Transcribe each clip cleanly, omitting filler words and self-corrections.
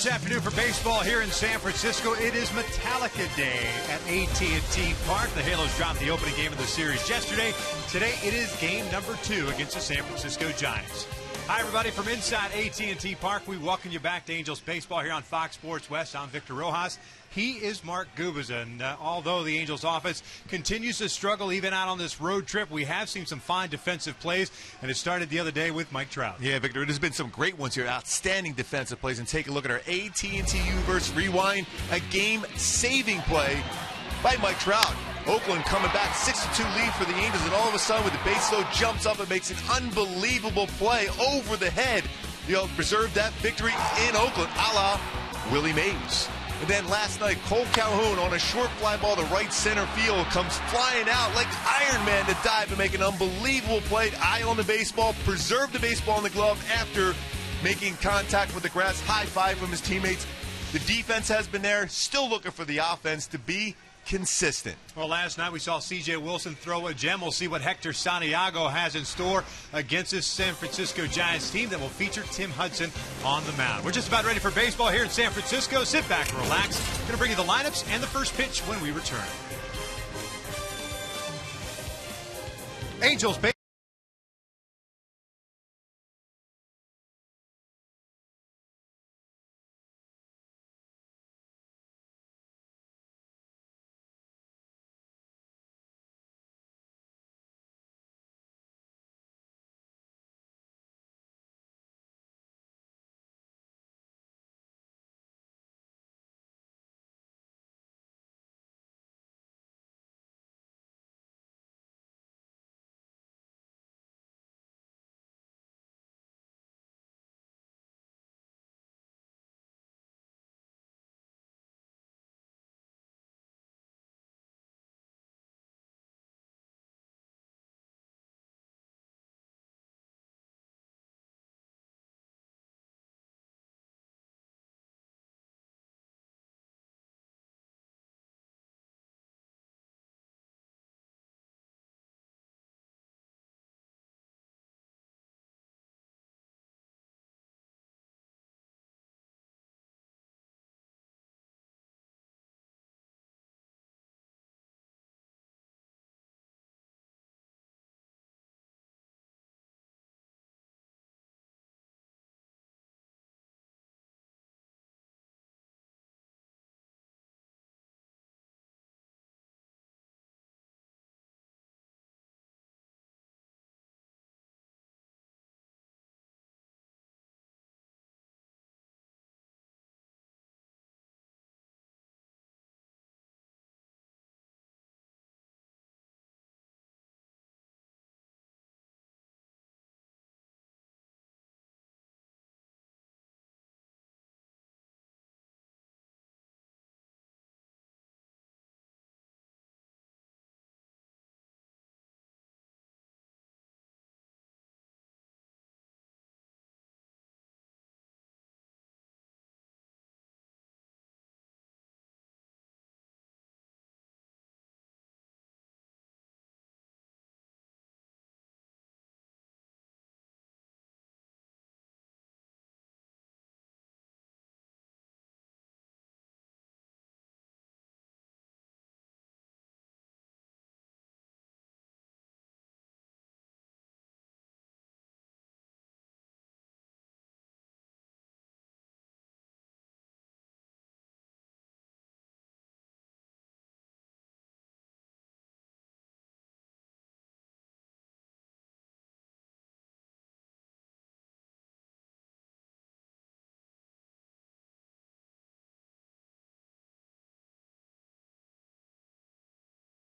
this afternoon for baseball here in San Francisco. It is Metallica Day at AT Park. The Halos dropped the opening game of the series yesterday. Today it is game number 2 against the San Francisco Giants. Hi, everybody, from inside AT Park. We welcome you back to Angels baseball here on Fox Sports West. I'm Victor Rojas. He is Mark Gubiza, and although the Angels offense continues to struggle even out on this road trip, we have seen some fine defensive plays, and it started the other day with Mike Trout. Yeah, Victor, there's been some great ones here, outstanding defensive plays, and take a look at our AT&T Universe Rewind, a game-saving play by Mike Trout. Oakland coming back, 6-2 lead for the Angels, and all of a sudden with the base load jumps up and makes an unbelievable play over the head. Preserve that victory in Oakland, a la Willie Mays. And then last night, Cole Calhoun on a short fly ball to right center field comes flying out like Iron Man to dive and make an unbelievable play. Eye on the baseball, preserve the baseball in the glove after making contact with the grass. High five from his teammates. The defense has been there, still looking for the offense to be consistent. Well, last night we saw C.J. Wilson throw a gem. We'll see what Hector Santiago has in store against this San Francisco Giants team that will feature Tim Hudson on the mound. We're just about ready for baseball here in San Francisco. Sit back and relax. Going to bring you the lineups and the first pitch when we return. Angels baseball.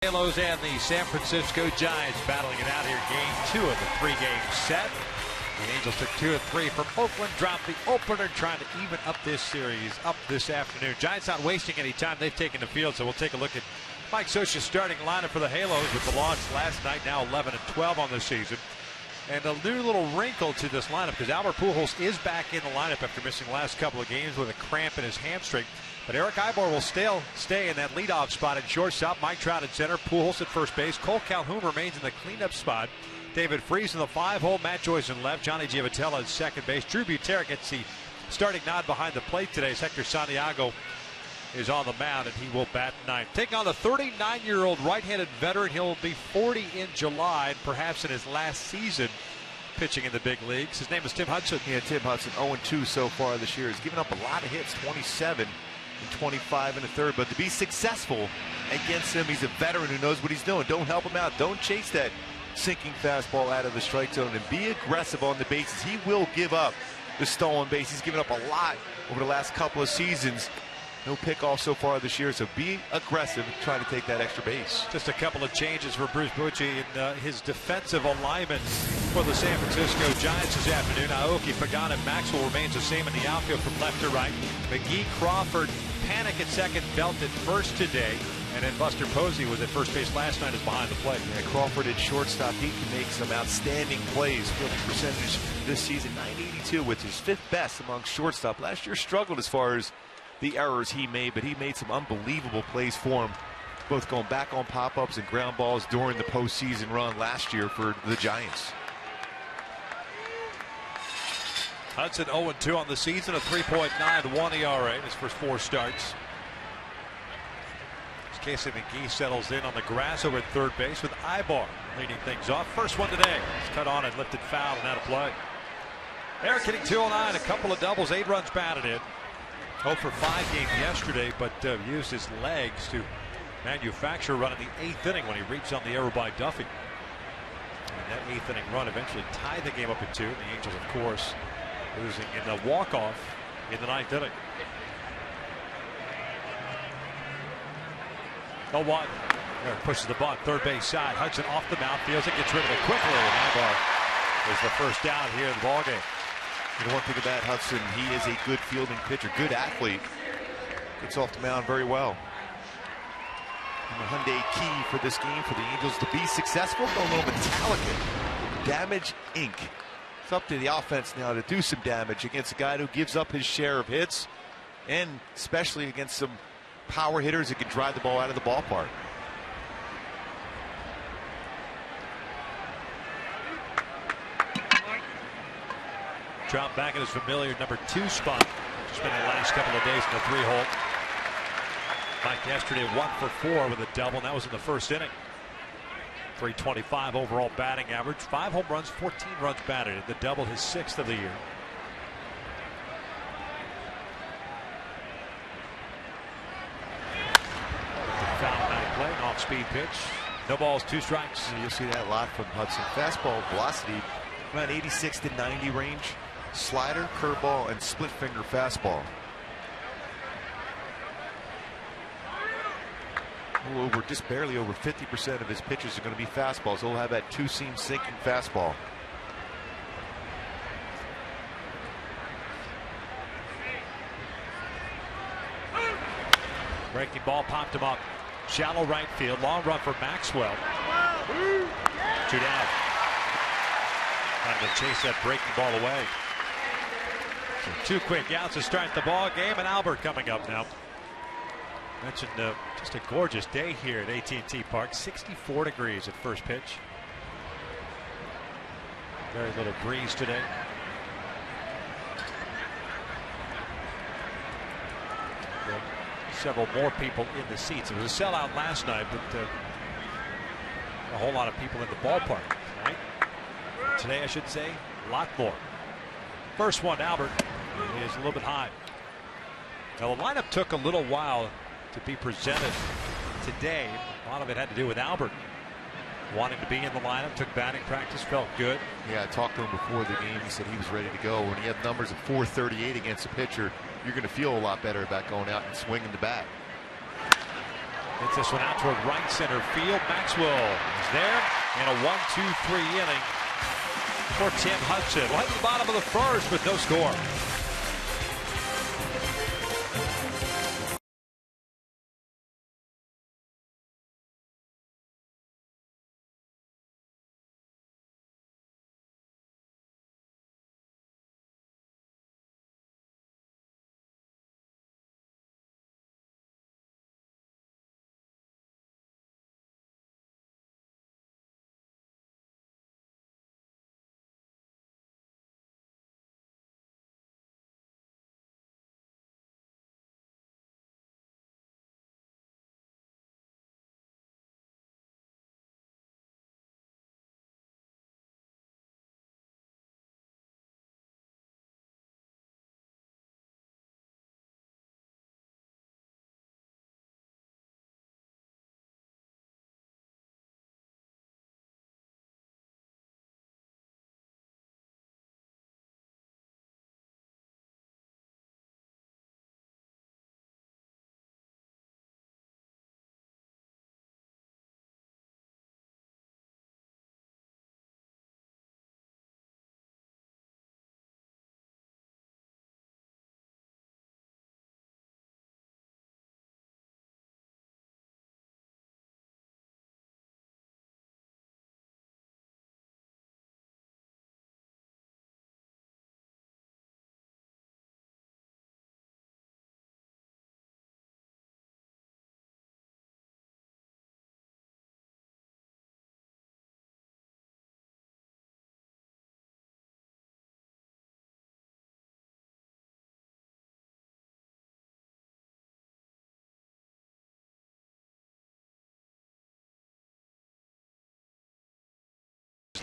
Halos and the San Francisco Giants battling it out here. Game 2 of the 3-game set. The Angels took 2 of 3 from Oakland, dropped the opener, trying to even up this series up this afternoon. Giants not wasting any time. They've taken the field, so we'll take a look at Mike Scioscia's starting lineup for the Halos with the loss last night, now 11-12 on the season. And a new little wrinkle to this lineup because Albert Pujols is back in the lineup after missing the last couple of games with a cramp in his hamstring. But Eric Ivor will still stay in that leadoff spot at shortstop. Mike Trout at center, Pujols at first base. Cole Calhoun remains in the cleanup spot. David Freese in the 5-hole, Matt Joyce in left, Johnny Giavotella at second base. Drew Buterric gets the Starting 9 behind the plate today is Hector Santiago is on the mound, and he will bat 9th. Taking on the 39-year-old right-handed veteran. He'll be 40 in July, and perhaps in his last season pitching in the big leagues. His name is Tim Hudson. Yeah, Tim Hudson, 0-2 so far this year. He's given up a lot of hits, 27 and 25 in the third. But to be successful against him, he's a veteran who knows what he's doing. Don't help him out. Don't chase that sinking fastball out of the strike zone, and be aggressive on the bases. He will give up the stolen base. He's given up a lot over the last couple of seasons. No pickoff so far this year, so be aggressive trying to take that extra base. Just a couple of changes for Bruce Bochy in his defensive alignment for the San Francisco Giants this afternoon. Aoki, Pagan, and Maxwell remains the same in the outfield from left to right. McGee, Crawford, Panic at second, Belt at first today. And then Buster Posey was at first base last night is behind the plate. Yeah, Crawford at shortstop. He can make some outstanding plays. Fielding percentage this season, .982, which is 5th best among shortstop. Last year struggled as far as the errors he made, but he made some unbelievable plays for him, both going back on pop-ups and ground balls during the postseason run last year for the Giants. Hudson 0-2 on the season, a 3.91 ERA in his first 4 starts. Casey McGee settles in on the grass over at third base with Ibar leading things off. First one today. It's cut on and lifted foul and out of play. Eric hitting 209, a couple of doubles, 8 runs batted in. 0 for 5 game yesterday, but used his legs to manufacture a run in the 8th inning when he reached on the error by Duffy. And that 8th inning run eventually tied the game up at 2. The Angels, of course, losing in the walk-off in the 9th inning. 0-1. Eric pushes the ball third base side. Hudson off the mound, feels it, gets rid of it quickly, and Ibar is the first down here in the ballgame. You know, one thing about Hudson, he is a good fielding pitcher, good athlete. Gets off the mound very well. And the Hyundai key for this game for the Angels to be successful, go a little Metallica. Damage Inc. It's up to the offense now to do some damage against a guy who gives up his share of hits, and especially against some power hitters that can drive the ball out of the ballpark. Trout back in his familiar number 2 spot. Spent the last couple of days in the 3-hole. Mike yesterday 1 for 4 with a double, and that was in the first inning. .325 overall batting average, 5 home runs, 14 runs batted. The double, his 6th of the year. Off-speed pitch. No balls, 2 strikes. You'll see that a lot from Hudson. Fastball velocity around 86 to 90 range. Slider, curveball, and split finger fastball. Just barely over 50% of his pitches are going to be fastballs. He'll have that 2-seam sinking fastball. Breaking ball popped him up. Shallow right field. Long run for Maxwell. 2 down. Trying to chase that breaking ball away. So 2 quick outs to start the ball game, and Albert coming up now. Mentioned just a gorgeous day here at AT Park. 64 degrees at first pitch. Very little breeze today. Several more people in the seats. It was a sellout last night, but a whole lot of people in the ballpark tonight. Today, I should say, a lot more. First one, Albert, is a little bit high. Now, the lineup took a little while to be presented today. A lot of it had to do with Albert wanting to be in the lineup, took batting practice, felt good. Yeah, I talked to him before the game. He said he was ready to go. When he had numbers of .438 against a pitcher, you're going to feel a lot better about going out and swinging the bat. Hits this one out toward right center field. Maxwell is there in a 1-2-3 inning for Tim Hudson. Right at the bottom of the first with no score.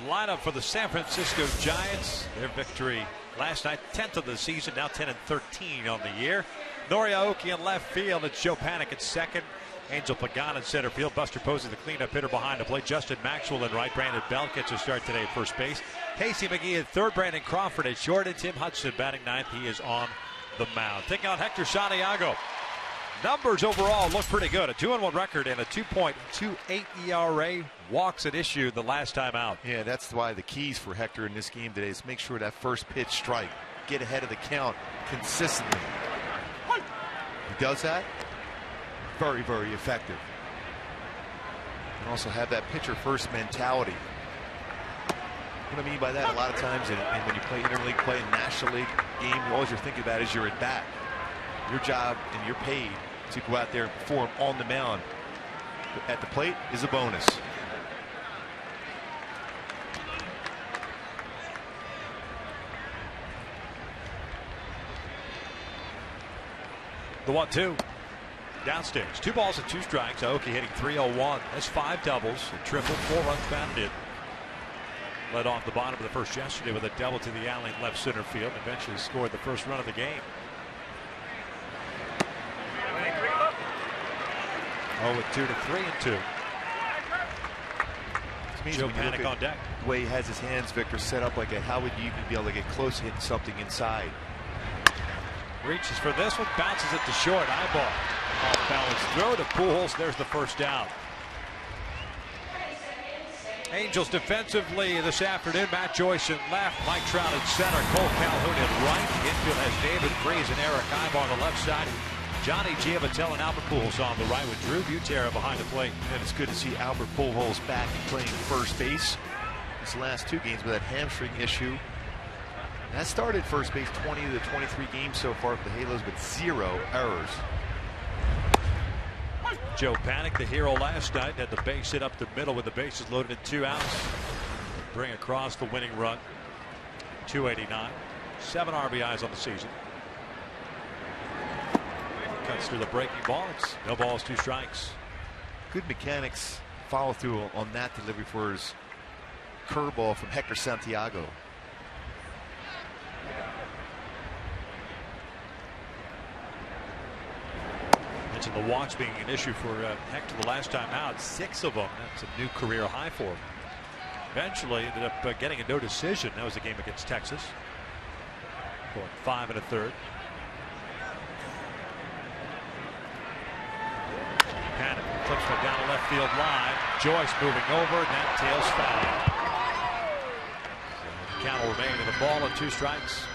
lineup for the San Francisco Giants. Their victory last night, 10th of the season, now 10-13 on the year. Nori Aoki in left field. It's Joe Panik at second. Angel Pagan in center field. Buster Posey, the cleanup hitter behind the plate. Justin Maxwell in right. Brandon Belt gets a start today at first base. Casey McGee at third. Brandon Crawford at short. And Tim Hudson batting ninth. He is on the mound. Taking out Hector Santiago. Numbers overall look pretty good. A 2-1 record and a 2.28 ERA. Walks at issue the last time out. Yeah, that's why the keys for Hector in this game today is make sure that first pitch strike, get ahead of the count consistently. He does that. Very, very effective. And also have that pitcher first mentality. What I mean by that, a lot of times, and when you play interleague play and National League game, all you're thinking about is your at bat. Your job and you're paid to go out there and perform on the mound. At the plate is a bonus. The 1-2. Downstairs. 2 balls and 2 strikes. Aoki hitting .301. That's 5 doubles, a triple, 4 runs batted in. Led off the bottom of the first yesterday with a double to the alley in left center field. Eventually scored the first run of the game. Oh, with 2 to 3 and 2. Joe Panik on deck. The way he has his hands, Victor, set up like a, how would you even be able to get close to hitting something inside? Reaches for this one, bounces it to short. Eyeball. Off balance throw to Pujols. There's the first down. Angels defensively this afternoon. Matt Joyce in left, Mike Trout in center, Cole Calhoun in right. The infield has David Freese and Eric Ibar on the left side. Johnny Giavatello and Albert Pujols on the right with Drew Butera behind the plate. And it's good to see Albert Pujols back and playing first base. His last 2 games with that hamstring issue. That started first base 20 of the 23 games so far for the Halos with 0 errors. Joe Panik, the hero last night, had the base hit up the middle with the bases loaded and 2 outs. Bring across the winning run. 289. 7 RBIs on the season. Cuts through the breaking ball. It's no balls, 2 strikes. Good mechanics follow through on that delivery for his curveball from Hector Santiago. Mentioned the walks being an issue for Hector the last time out. 6 of them. That's a new career high for him. Eventually ended up getting a no decision. That was the game against Texas. Going 5 1/3. Panik flips one down the left field line. Joyce moving over, and that tails foul. So the count will remain with a ball and 2 strikes.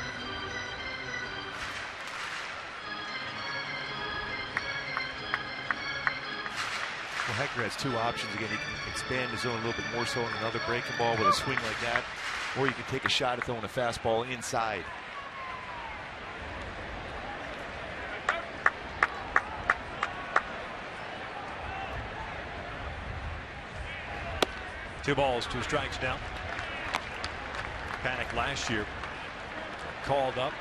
Well, Hector has 2 options. Again, he can expand his zone a little bit more so on another breaking ball with a swing like that, or you can take a shot at throwing a fastball inside. Two balls, 2 strikes now. Panik last year called up,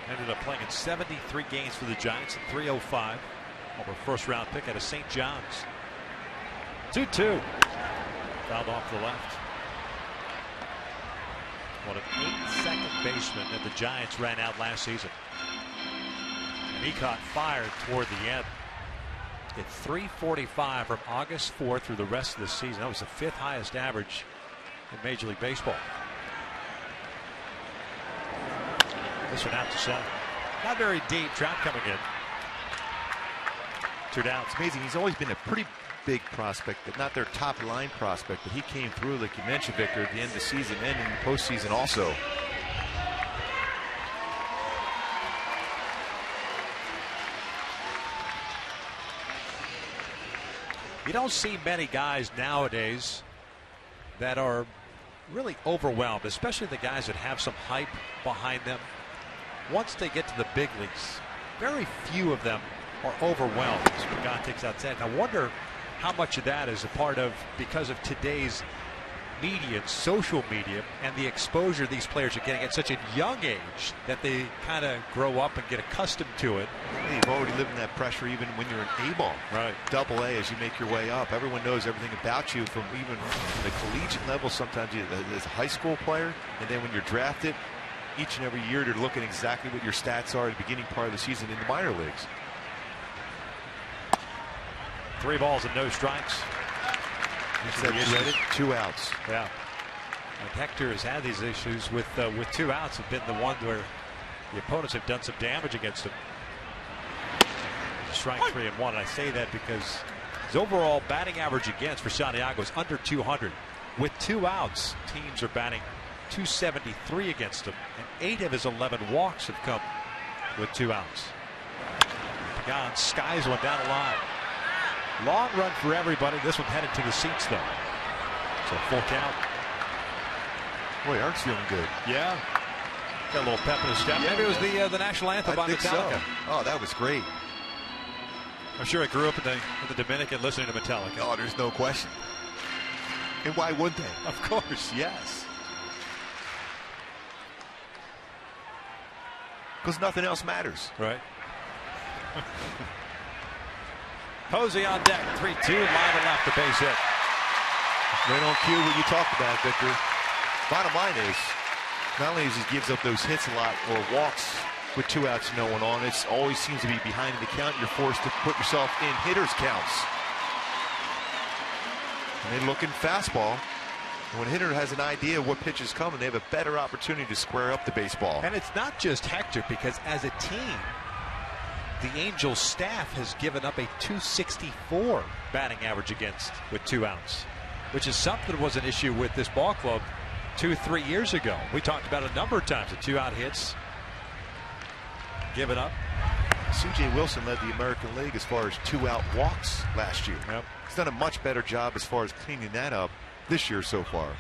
ended up playing in 73 games for the Giants at .305. Over first round pick out of St. John's. 2-2. Fouled off to the left. What an 8-second baseman that the Giants ran out last season. And he caught fire toward the end. At .345 from August 4th through the rest of the season. That was the 5th highest average in Major League Baseball. This one out to center. Not very deep. Trout coming in. 2 down. It's amazing. He's always been a pretty big prospect, but not their top line prospect. But he came through, like you mentioned, Victor, at the end of the season and in the postseason also. You don't see many guys nowadays that are really overwhelmed, especially the guys that have some hype behind them. Once they get to the big leagues, very few of them are overwhelmed. As Pagan takes out 10. I wonder how much of that is a part of because of today's media and social media and the exposure these players are getting at such a young age that they kind of grow up and get accustomed to it. Hey, you've already lived in that pressure even when you're in A-ball. Right. Double A as you make your way up. Everyone knows everything about you from even the collegiate level. Sometimes you, as a high school player, and then when you're drafted, each and every year they're looking exactly what your stats are at the beginning part of the season in the minor leagues. 3 balls and no strikes. Ready? 2 outs. Yeah. And Hector has had these issues with 2 outs, have been the one where the opponents have done some damage against him. Strike 3 and 1. And I say that because his overall batting average against for Santiago is under 200. With 2 outs, teams are batting 273 against him, and 8 of his 11 walks have come with 2 outs. Pagan skies one down the line. Long run for everybody. This one headed to the seats, though. So full count. Boy, Ark's feeling good. Yeah. Got a little pep in his step. Yeah, maybe it was the national anthem by Metallica. So. Oh, that was great. I'm sure I grew up in the Dominican listening to Metallica. Oh, there's no question. And why would they? Of course, yes. Because nothing else matters. Right. Posey on deck, 3-2, line to left, the base hit. Right on cue what you talked about, Victor. Bottom line is, not only does he gives up those hits a lot or walks with 2 outs and no one on, it always seems to be behind in the count. You're forced to put yourself in hitters' counts. And they look in fastball. And when a hitter has an idea of what pitch is coming, they have a better opportunity to square up the baseball. And it's not just Hector, because as a team, the Angels staff has given up a 264 batting average against with 2 outs, which is something that was an issue with this ball club 2-3 years ago. We talked about it a number of times, the 2-out hits given up. C.J. Wilson led the American League as far as 2-out walks last year. Yep. He's done a much better job as far as cleaning that up this year so far.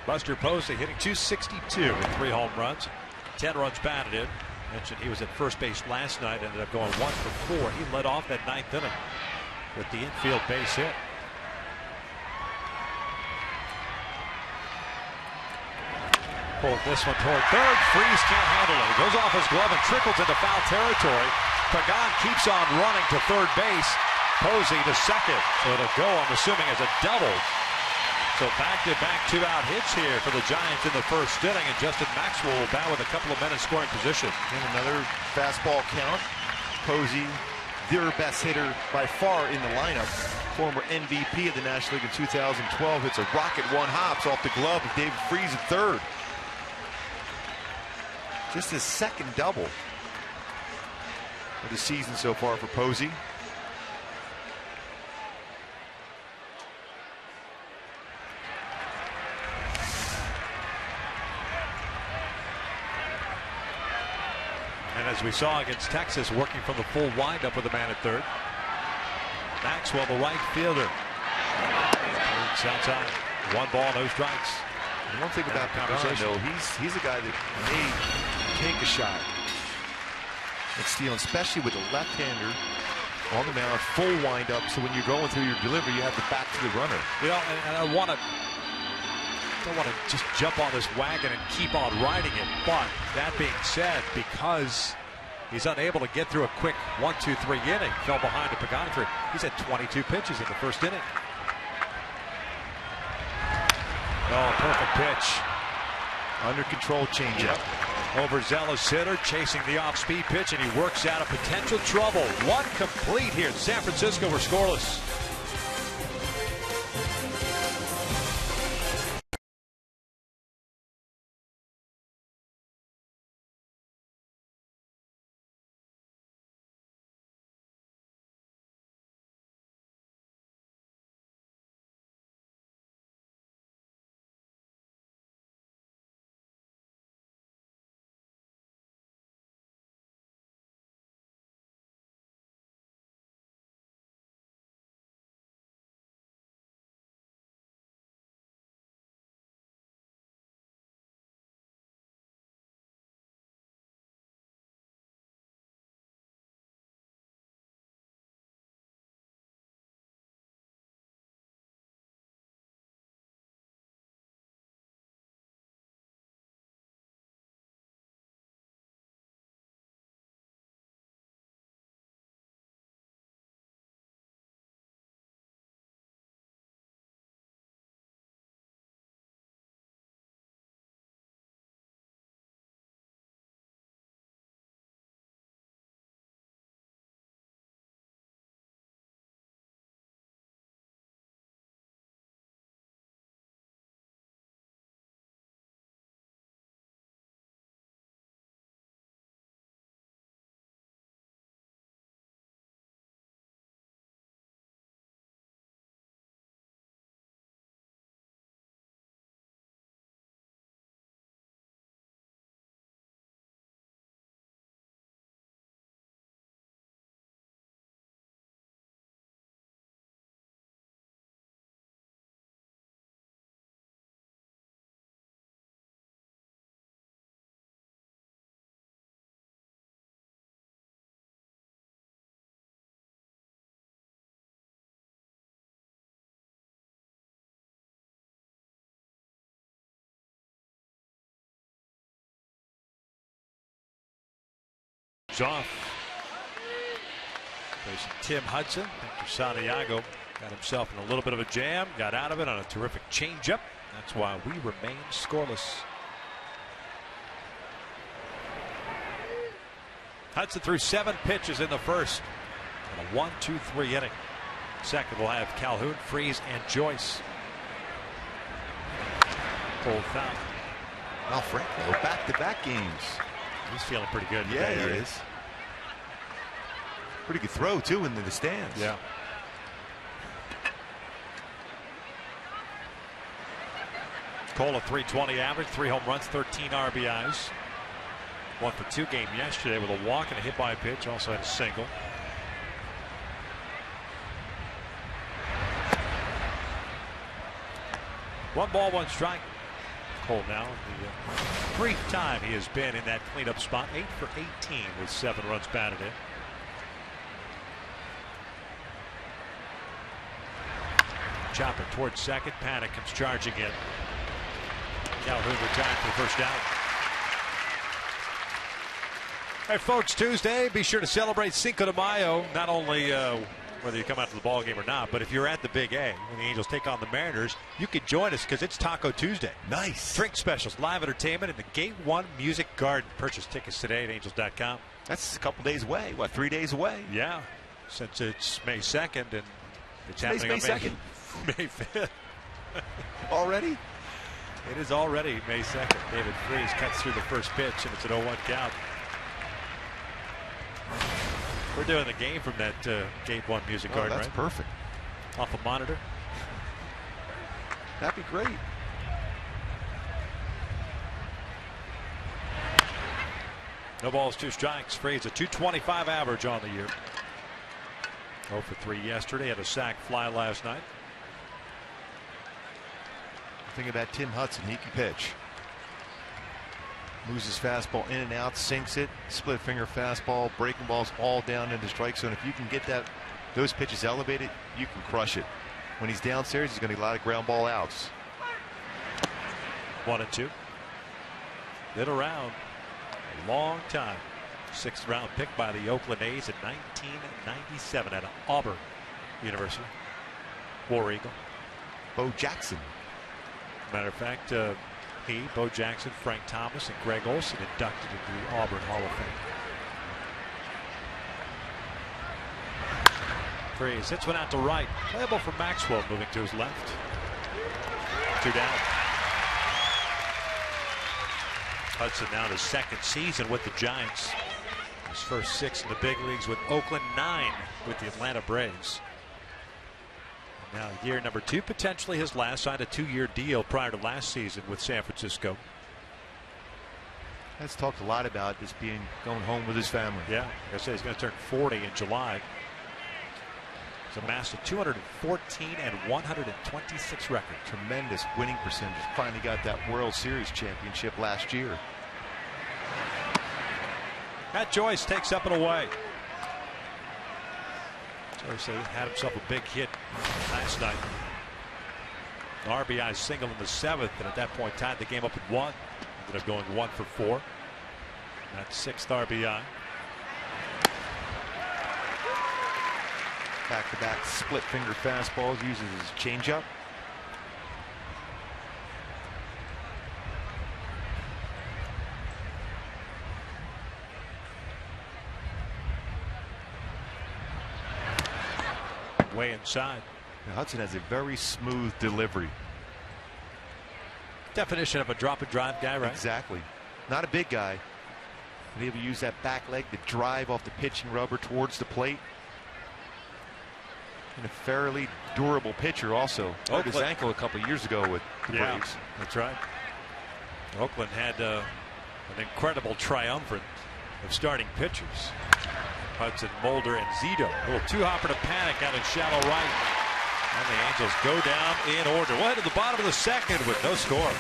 Buster Posey hitting 262 with 3 home runs, 10 runs batted in. Mentioned he was at first base last night, ended up going 1 for 4. He led off that 9th inning with the infield base hit. Pulled this one toward third. Freeze can't handle it. He goes off his glove and trickles into foul territory. Pagan keeps on running to third base. Posey to second. So it'll go, I'm assuming, as a double. So back-to-back 2-out hits here for the Giants in the first inning, and Justin Maxwell will bat with a couple of men in scoring position. And another fastball count. Posey, their best hitter by far in the lineup. Former MVP of the National League in 2012, hits a rocket 1 hops off the glove of David Freese at third. Just his second double of the season so far for Posey. And as we saw against Texas, working from the full windup with a man at third. Maxwell, the right fielder. Outside. 1 ball, no strikes. And one thing about Pagan, though, he's a guy that may take a shot and steal, especially with a left-hander on the mound, full windup. So when you're going through your delivery, you have to back to the runner. You know, and I don't want to just jump on this wagon and keep on riding it. But that being said, because he's unable to get through a quick 1-2-3 inning, fell behind to Pagan. He's had 22 pitches in the first inning. Oh, perfect pitch. Under control changeup. Overzealous hitter chasing the off-speed pitch, and he works out of potential trouble. 1 complete here in San Francisco. We're scoreless. He's off. Facing Tim Hudson. Hector Santiago got himself in a little bit of a jam. Got out of it on a terrific changeup. That's why we remain scoreless. Hudson threw 7 pitches in the first. And a 1-2-3 inning. Second will have Calhoun, Freese, and Joyce. Cold foul. Well, Franco, back-to-back games. He's feeling pretty good. Yeah, today, he is. Pretty good throw, too, into the stands. Yeah. Cole, a .320 average, 3 home runs, 13 RBIs. 1 for 2 game yesterday with a walk and a hit by pitch. Also had a single. One ball, one strike. Cole now, the brief time he has been in that cleanup spot, 8 for 18 with 7 runs batted in. Chopper towards second. Panic comes charging in. Calhoun retired for the first down. All right, folks, Tuesday, be sure to celebrate Cinco de Mayo. Not only whether you come out to the ball game or not, but if you're at the Big A when the Angels take on the Mariners, you can join us because it's Taco Tuesday. Nice. Drink specials, live entertainment in the Gate 1 Music Garden. Purchase tickets today at angels.com. That's a couple days away. What, 3 days away? Yeah, since it's May 2nd and it's Today's happening May on 2nd. May 5th. Already? It is already May 2nd. David Freese cuts through the first pitch, and it's an 0-1 count. We're doing the game from that Gate 1 Music Garden, that's right? perfect. Off a monitor. That'd be great. No balls, 2 strikes. Freese, a .225 average on the year. 0 for 3 yesterday. Had a sac fly last night. The thing about Tim Hudson, he can pitch. Moves his fastball in and out, sinks it, split finger fastball, breaking balls all down into strike zone. If you can get those pitches elevated, you can crush it. When he's downstairs, he's going to get a lot of ground ball outs. 1-2. Been around a long time. 6th round pick by the Oakland A's in 1997 at Auburn University. War Eagle. Bo Jackson. Matter of fact, Bo Jackson, Frank Thomas, and Greg Olson inducted into the Auburn Hall of Fame. Freese hits one out to right. Playable for Maxwell, moving to his left. 2 down. Hudson now in his 2nd season with the Giants. His first 6 in the big leagues with Oakland, 9 with the Atlanta Braves. Now year number 2, potentially his last. Signed a 2-year deal prior to last season with San Francisco. That's talked a lot about this being going home with his family. Yeah, like I said, he's going to turn 40 in July. He's amassed a 214 and 126 record. Tremendous winning percentage. Finally got that World Series championship last year. Matt Joyce takes up and away. Joyce had himself a big hit last night. An RBI single in the 7th, and at that point tied the game up at 1. Ended up going 1 for 4. That 6th RBI. Back-to-back split finger fastballs, uses his changeup. Way inside. Now, Hudson has a very smooth delivery. Definition of a drop and drive guy, right? Exactly. Not a big guy, but able to use that back leg to drive off the pitching rubber towards the plate. And a fairly durable pitcher also. Hurt his ankle a couple years ago with the Braves. That's right. Oakland had an incredible triumvirate of starting pitchers. Hudson, Mulder, and Zito. A little two-hopper to Panic out in shallow right. And the Angels go down in order. We'll head to the bottom of the 2nd with no score.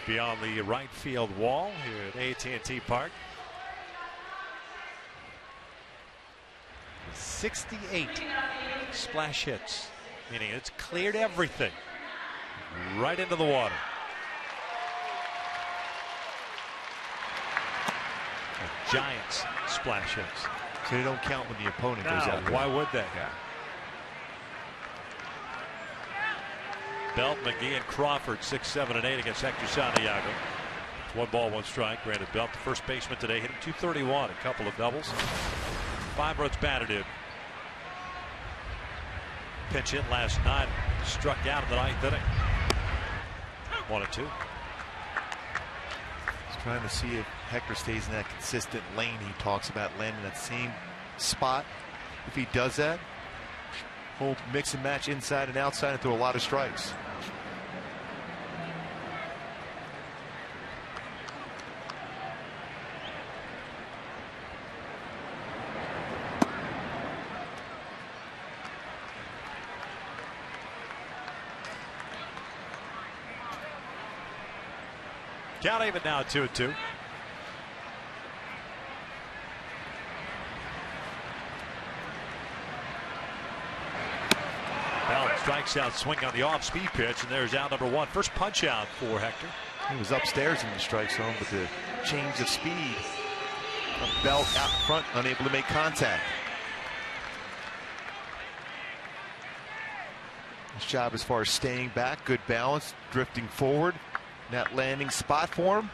Beyond the right field wall here at AT Park. 68 splash hits, meaning it's cleared everything right into the water. Giants splash hits. So they don't count when the opponent goes out there. Why would they? Yeah. Belt, McGee, and Crawford 6, 7, and 8 against Hector Santiago. 1 ball, 1 strike. Granted, Belt, the first baseman today, hit him .231, a couple of doubles. 5 runs batted in. Pitch hit last night, struck out in the 9th inning. 1-2. He's trying to see if Hector stays in that consistent lane. He talks about landing that same spot. If he does that, he'll mix and match inside and outside and throw a lot of strikes. Count even now, 2-2. Bell strikes out, swing on the off-speed pitch, and there's out number 1. First punch out for Hector. He was upstairs in the strike zone, but the change of speed, a Belt out front, unable to make contact. His job as far as staying back, good balance, drifting forward. That landing spot for him.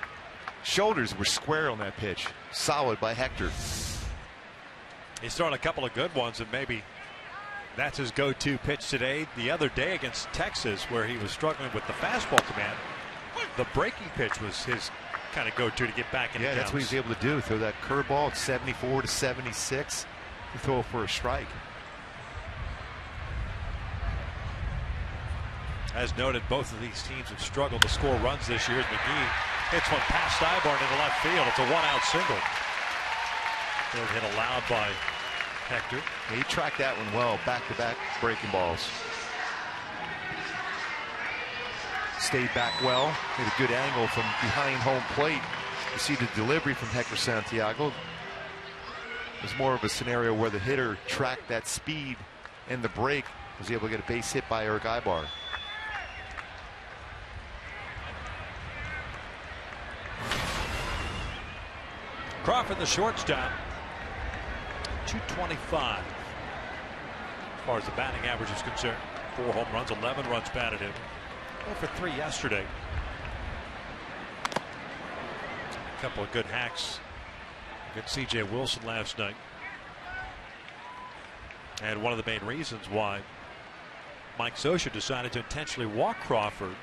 Shoulders were square on that pitch. Solid by Hector. He's thrown a couple of good ones, and maybe that's his go-to pitch today. The other day against Texas, where he was struggling with the fastball command, the breaking pitch was his kind of go-to to get back in. Yeah, that's what he's able to do. Throw that curveball at 74 to 76. To throw it for a strike. As noted, both of these teams have struggled to score runs this year. As McGee hits one past Stybarn into left field. It's a 1-out single. Field hit allowed by Hector. Yeah, he tracked that one well. Back-to-back breaking balls. Stayed back well. Made a good angle from behind home plate. You see the delivery from Hector Santiago. It was more of a scenario where the hitter tracked that speed and the break. Was able to get a base hit by Eric Ibar. Crawford, the shortstop, 225 as far as the batting average is concerned. 4 home runs, 11 runs batted in. 0 for 3 yesterday. A couple of good hacks against C.J. Wilson last night. And one of the main reasons why Mike Scioscia decided to intentionally walk Crawford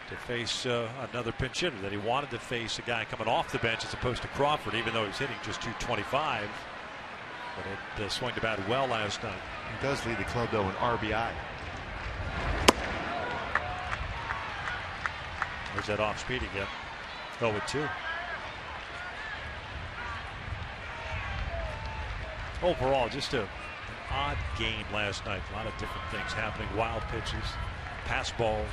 to face another pinch hitter, that he wanted to face a guy coming off the bench as opposed to Crawford, even though he's hitting just 225. But it swung the bat well last night. He does lead the club, though, in RBI. There's that off speed again. 0-2. Overall, just an odd game last night. A lot of different things happening. Wild pitches, pass balls,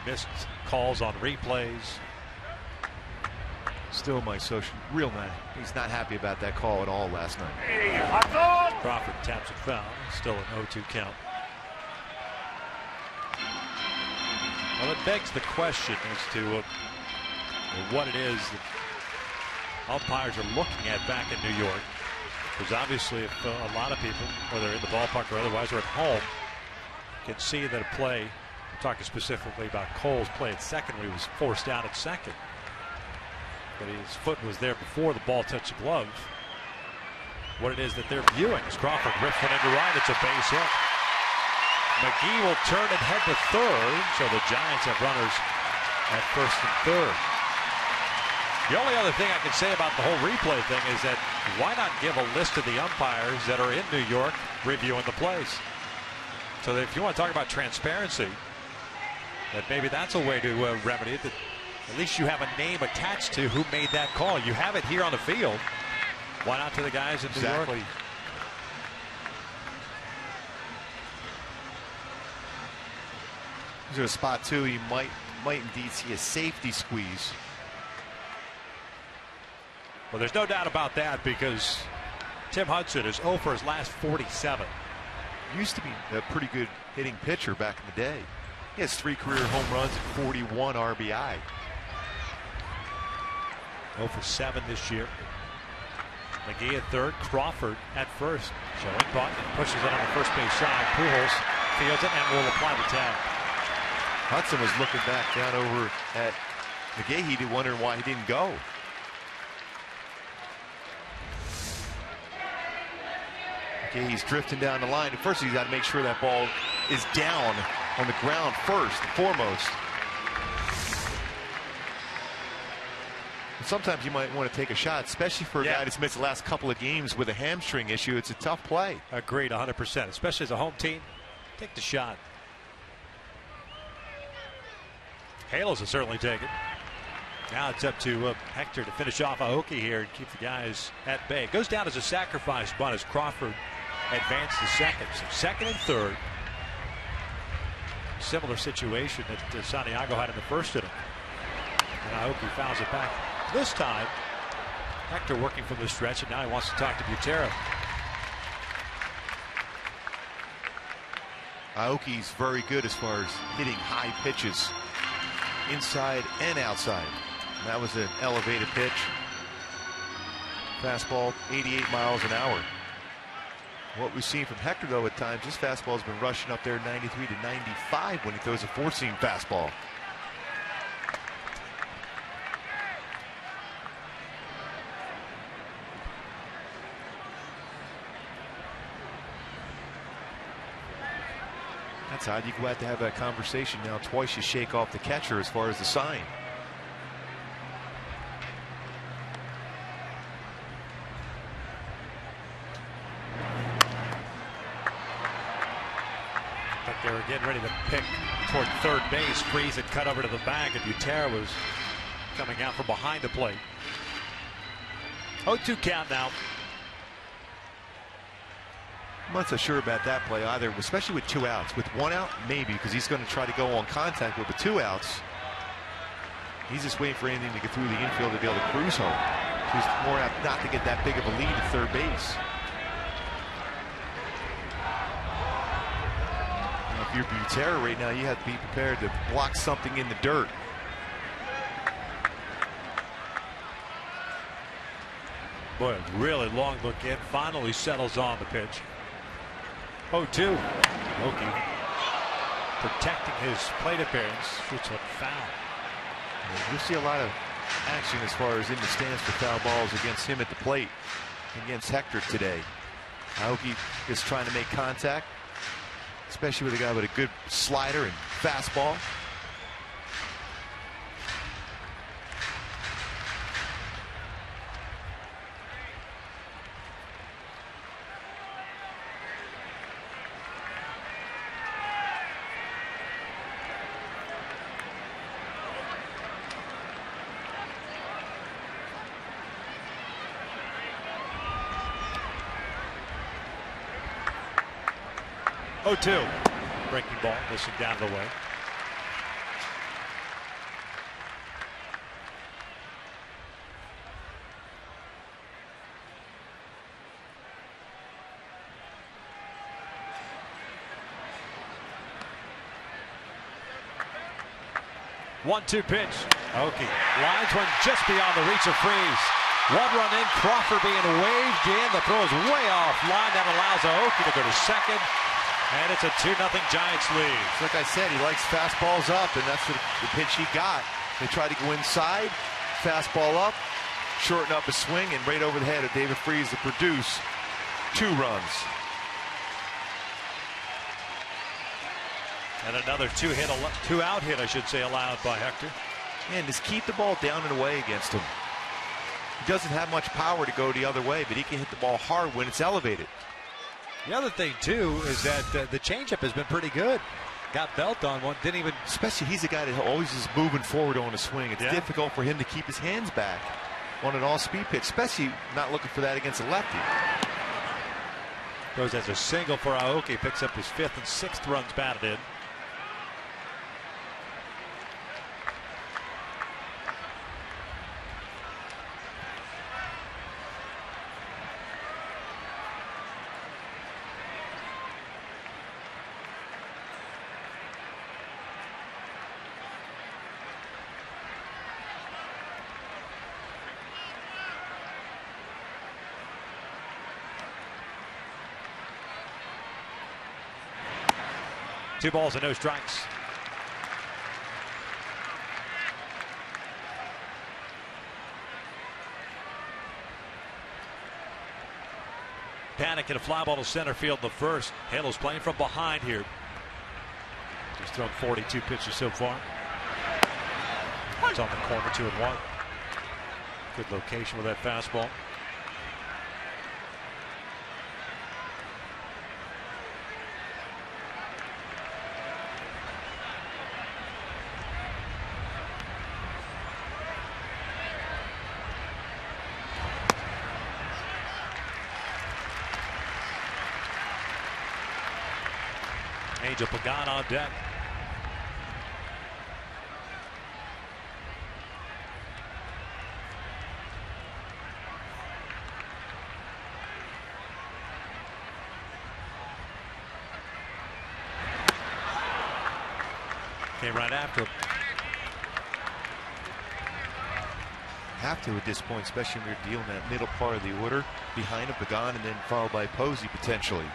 missed calls on replays. Still, Mike Scioscia, real mad. He's not happy about that call at all last night. Crawford taps it foul. Still an 0-2 count. Well, it begs the question as to what it is that umpires are looking at back in New York. Because obviously, if a lot of people, whether in the ballpark or otherwise, or at home, can see that a play, I'm talking specifically about Cole's play at second, where he was forced out at second, but his foot was there before the ball touched the glove. What it is that they're viewing is Crawford ripped one into right. It's a base hit. McGee will turn and head to third, so the Giants have runners at first and third. The only other thing I can say about the whole replay thing is that why not give a list of the umpires that are in New York reviewing the plays? So that if you want to talk about transparency, that maybe that's a way to remedy it. That at least you have a name attached to who made that call. You have it here on the field. Why not to the guys in New York? He's in a spot too. You might indeed see a safety squeeze. Well, there's no doubt about that because Tim Hudson is 0 for his last 47. Used to be a pretty good hitting pitcher back in the day. He has 3 career home runs and 41 RBI. 0 for 7 this year. McGee at third, Crawford at first. Showing bunt, pushes it on the first base side. Pujols fields it and will apply the tag. Hudson was looking back down over at McGahee, wondering why he didn't go. McGahee's drifting down the line. At first, he's got to make sure that ball is down on the ground first and foremost. Sometimes you might want to take a shot, especially for a guy that's missed the last couple of games with a hamstring issue. It's a tough play. Agreed, 100%. Especially as a home team, take the shot. Halos will certainly take it. Now it's up to Hector to finish off Aoki here and keep the guys at bay. It goes down as a sacrifice bunt as Crawford advanced to second. So second and third. Similar situation that Santiago had in the first inning. And Aoki fouls it back. This time, Hector working from the stretch, and now he wants to talk to Butera. Aoki's very good as far as hitting high pitches, inside and outside. And that was an elevated pitch. Fastball, 88 miles an hour. What we've seen from Hector, though, at times, his fastball has been rushing up there 93 to 95 when he throws a four-seam fastball. That's odd. You go out to have that conversation now. Twice you shake off the catcher as far as the sign. But they were getting ready to pick toward third base. Freeze had cut over to the bag, and Butera was coming out from behind the plate. 0-2 count now. I'm not so sure about that play either, especially with 2 outs. With 1 out, maybe, because he's going to try to go on contact. But with 2 outs, he's just waiting for anything to get through the infield to be able to cruise home. So he's more apt not to get that big of a lead at third base. Now, if you're Butera right now, you have to be prepared to block something in the dirt. Boy, a really long look in. Finally settles on the pitch. 0-2. Aoki protecting his plate appearance. Shoots a foul. You'll see a lot of action as far as in the stands for foul balls against him at the plate against Hector today. Aoki is trying to make contact, especially with a guy with a good slider and fastball. Breaking ball, missing down the way. One-two pitch. Aoki lines one just beyond the reach of Freeze. 1 run in, Crawford being waved in. The throw is way off line. That allows Aoki to go to second. And it's a 2-0 Giants lead. Like I said, he likes fastballs up, and that's the pitch he got. They tried to go inside, fastball up, shorten up his swing, and right over the head of David Freese to produce 2 runs. And another 2-out hit, I should say, allowed by Hector. And just keep the ball down and away against him. He doesn't have much power to go the other way, but he can hit the ball hard when it's elevated. The other thing, too, is that the changeup has been pretty good. Got belt on one, didn't even... Especially he's a guy that always is moving forward on a swing. It's difficult for him to keep his hands back on an all-speed pitch, especially not looking for that against a lefty. Goes as a single for Aoki, picks up his 5th and 6th runs batted in. 2 balls and no strikes. Panic and a fly ball to center field in the first. Halo's playing from behind here. Just thrown 42 pitches so far. It's on the corner, 2-1. Good location with that fastball. Angel Pagan on deck. Came right after him. Have to at this point, especially when you're dealing that middle part of the order behind a Pagan and then followed by Posey potentially.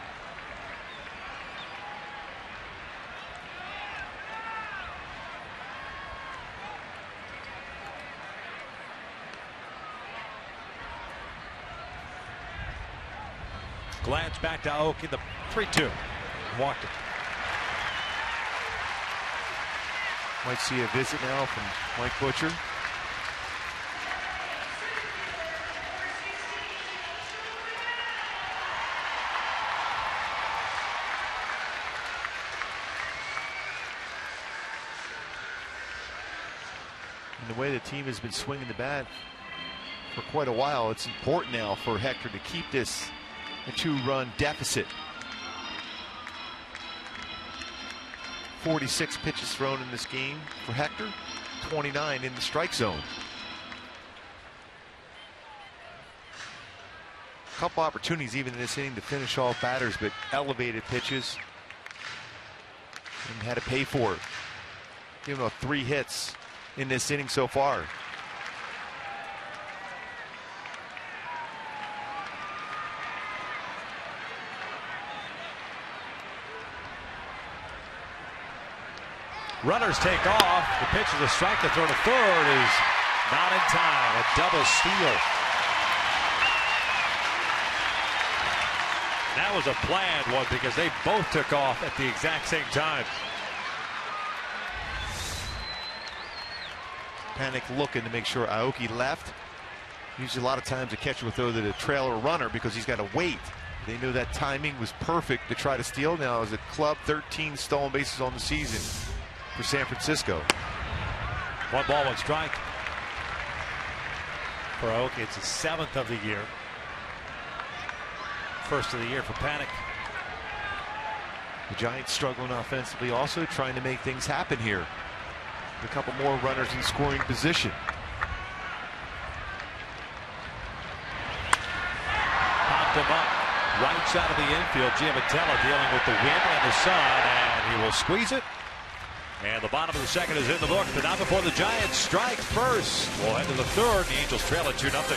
Glance back to Oak in the 3-2. Walked it. Might see a visit now from Mike Butcher. And the way the team has been swinging the bat for quite a while, it's important now for Hector to keep this a 2-run deficit. 46 pitches thrown in this game for Hector, 29 in the strike zone. A couple opportunities even in this inning to finish off batters, but elevated pitches and had to pay for it. Giving up 3 hits in this inning so far. Runners take off. The pitch is a strike. The throw to third is not in time. A double steal. That was a planned one because they both took off at the exact same time. Panic looking to make sure Aoki left. Usually a lot of times a catcher will throw to the trailer runner because he's got to wait. They knew that timing was perfect to try to steal. Now as a club, 13 stolen bases on the season for San Francisco. 1 ball, 1 strike. For Aoki, it's his 7th of the year. First of the year for Panic. The Giants struggling offensively, also trying to make things happen here. A couple more runners in scoring position. Popped him up. Right side of the infield. Giamatella dealing with the wind and the sun, and he will squeeze it. And the bottom of the second is in the book, but not before the Giants strike first. We'll head to the third. The Angels trail at 2-0.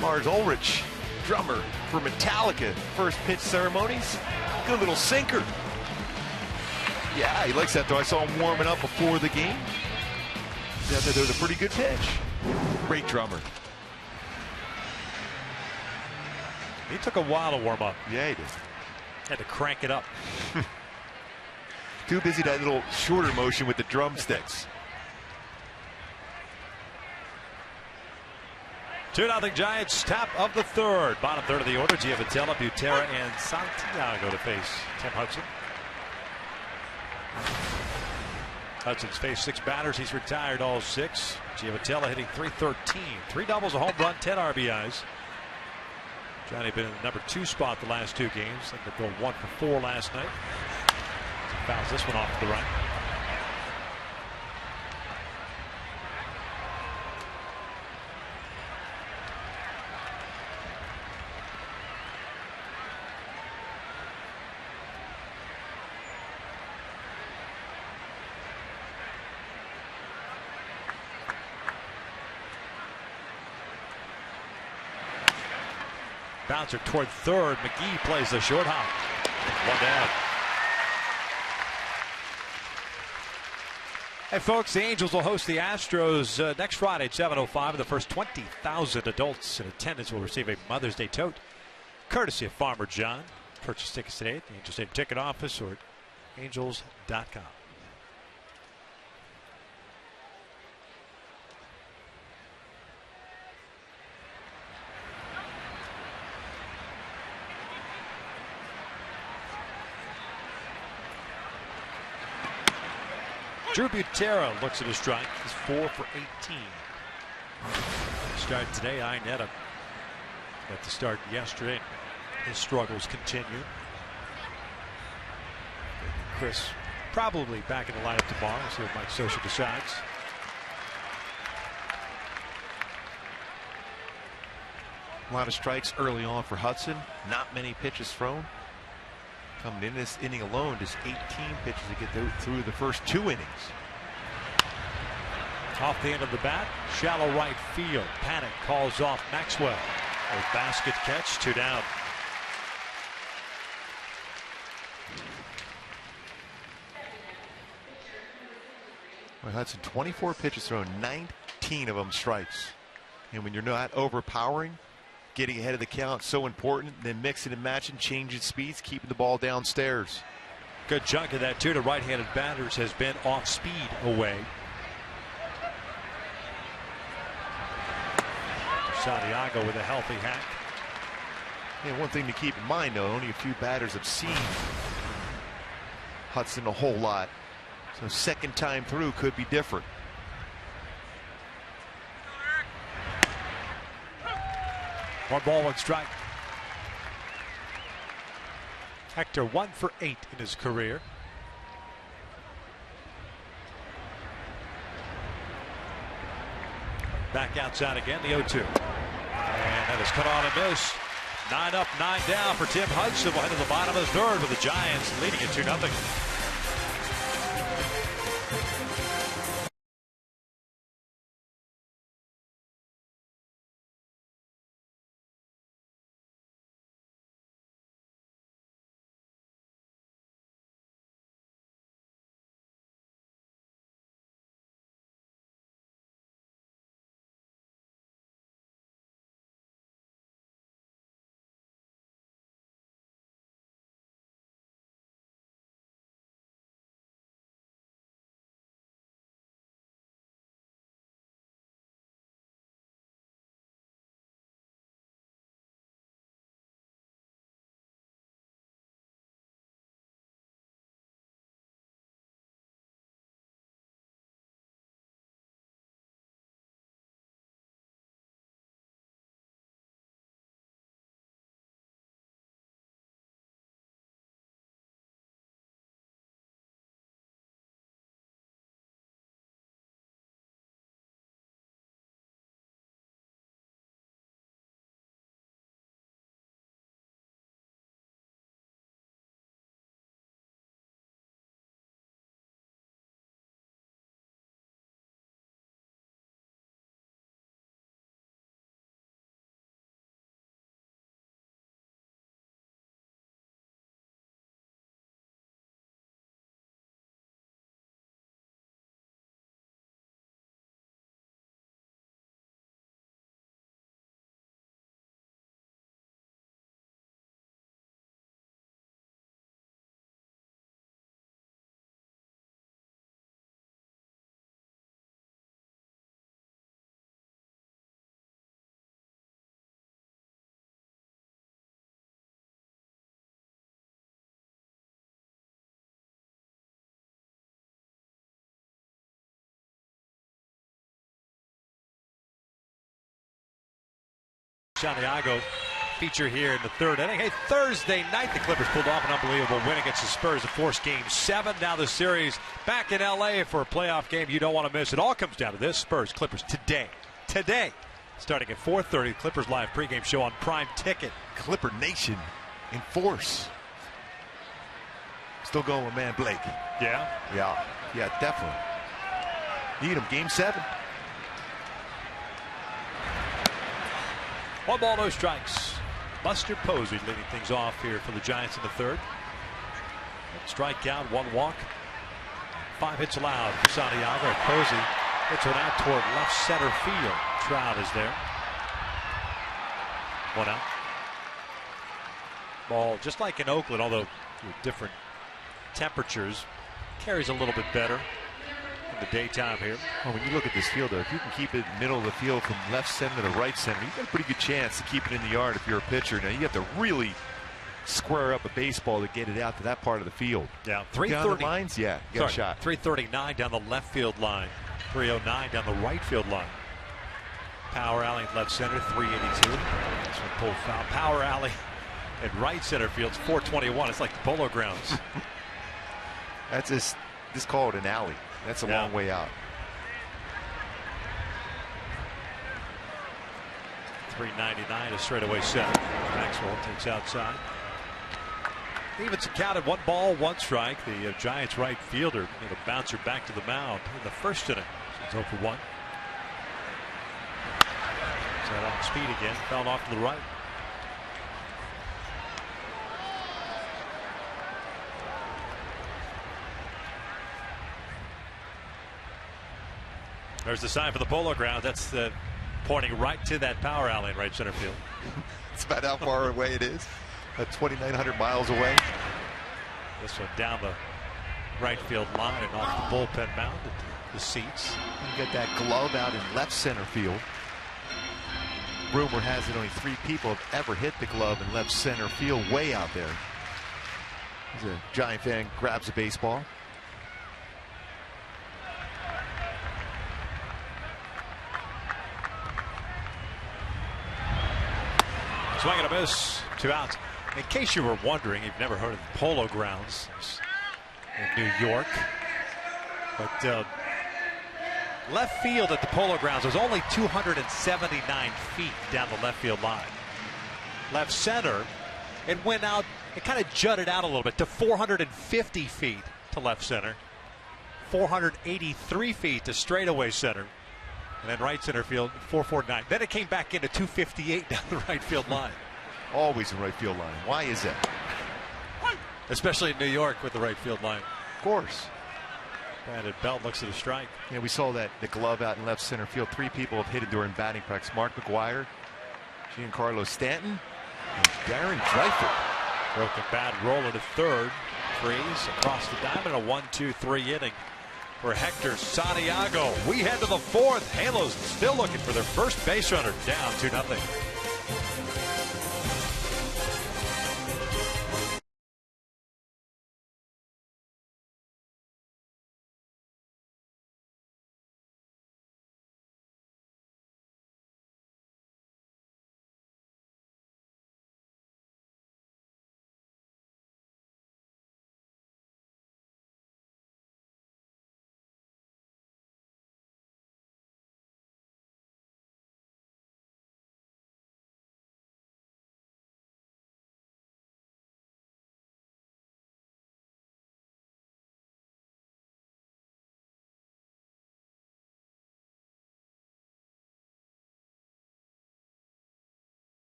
Lars Ulrich, drummer for Metallica. First pitch ceremonies. Good little sinker. Yeah, he likes that though. I saw him warming up before the game. Yeah, that was a pretty good pitch. Great drummer. He took a while to warm up. Yeah, he did. Had to crank it up. Too busy that little shorter motion with the drumsticks. 2-0 Giants, top of the third. Bottom third of the order. Giavotella, Butera, and Santiago to face Tim Hudson. Hudson's faced 6 batters. He's retired all 6. Giavotella hitting .313. 3 doubles, a home run, 10 RBIs. Johnny been in the number 2 spot the last 2 games. I think they're going 1 for 4 last night. Fouls this one off to the right. Bouncer toward third. McGee plays the short hop. 1 down. Hey folks, the Angels will host the Astros next Friday at 7:05. The first 20,000 adults in attendance will receive a Mother's Day tote, courtesy of Farmer John. Purchase tickets today at the Angels Stadium Ticket Office or at angels.com. Drew Butera looks at his strike. He's 4 for 18. Started today. Inetta got the start yesterday. His struggles continue. Chris probably back in the lineup tomorrow. We'll see what Mike Scioscia decides. A lot of strikes early on for Hudson. Not many pitches thrown. Coming in this inning alone, just 18 pitches to get through the first 2 innings. Off the end of the bat, shallow right field. Panic calls off Maxwell. A basket catch, 2 down. Well, Hudson, 24 pitches thrown, 19 of them strikes. And when you're not overpowering, getting ahead of the count so important, then mixing and matching, changing speeds, keeping the ball downstairs. Good chunk of that too to right-handed batters has been off speed away. Santiago with a healthy hack. And one thing to keep in mind though, only a few batters have seen Hudson a whole lot, so second time through could be different. 1 ball, 1 strike. Hector 1 for 8 in his career. Back outside again, the 0-2. And that is cut on and missed. 9 up, 9 down for Tim Hudson. We'll head to the bottom of the third with the Giants leading it 2-0. Santiago feature here in the third inning. Hey, Thursday night the Clippers pulled off an unbelievable win against the Spurs to force Game 7. Now the series back in L.A. for a playoff game you don't want to miss. It all comes down to this: Spurs Clippers today, starting at 4:30. Clippers live pregame show on Prime Ticket. Clipper Nation in force. Still going with man Blake. Yeah, Definitely. Need him. Game 7. 1 ball, no strikes. Buster Posey leading things off here for the Giants in the third. Strikeout, 1 walk. 5 hits allowed for Santiago. Posey hits one out toward left center field. Trout is there. 1 out. Ball just like in Oakland, although with different temperatures, carries a little bit better in the daytime here. Well, when you look at this field, though, if you can keep it middle of the field from left center to right center, you've got a pretty good chance to keep it in the yard if you're a pitcher. Now, you have to really square up a baseball to get it out to that part of the field. Yeah, 330 lines, you got a shot. 339 down the left field line, 309 down the right field line. Power alley in left center, 382. This one pulled foul. Power alley at right center field's 421. It's like the Polo Grounds. That's just call it an alley. That's a long way out. 399, a straightaway seven. Maxwell takes outside. Evens counted 1 ball, 1 strike. The Giants right fielder made a bouncer back to the mound in the first inning. He's 0 for 1. Set on speed again, fouled off to the right. There's the sign for the Polo Grounds. That's pointing right to that power alley in right center field. It's about how far away it is. 2,900 miles away. This one down the right field line and off the bullpen mound at the seats. You get that glove out in left center field. Rumor has it only 3 people have ever hit the glove in left center field, way out there. As a Giant fan grabs a baseball. Swing and a miss, 2 outs. In case you were wondering, you've never heard of the Polo Grounds in New York, but left field at the Polo Grounds was only 279 feet down the left field line. Left center, it went out, it kind of jutted out a little bit to 450 feet to left center, 483 feet to straightaway center. And then right center field, 449. Then it came back into 258 down the right field line. Always in right field line. Why is that? Especially in New York with the right field line. Of course. Brandon Belt looks at a strike. Yeah, we saw that the glove out in left center field. 3 people have hit it during batting practice. Mark McGuire, Giancarlo Stanton, and Darren Dreifort. Broken bat, roller to third. Freeze across the diamond. A 1-2-3 inning for Hector Santiago. We head to the 4th. Halos still looking for their first base runner, down 2-0.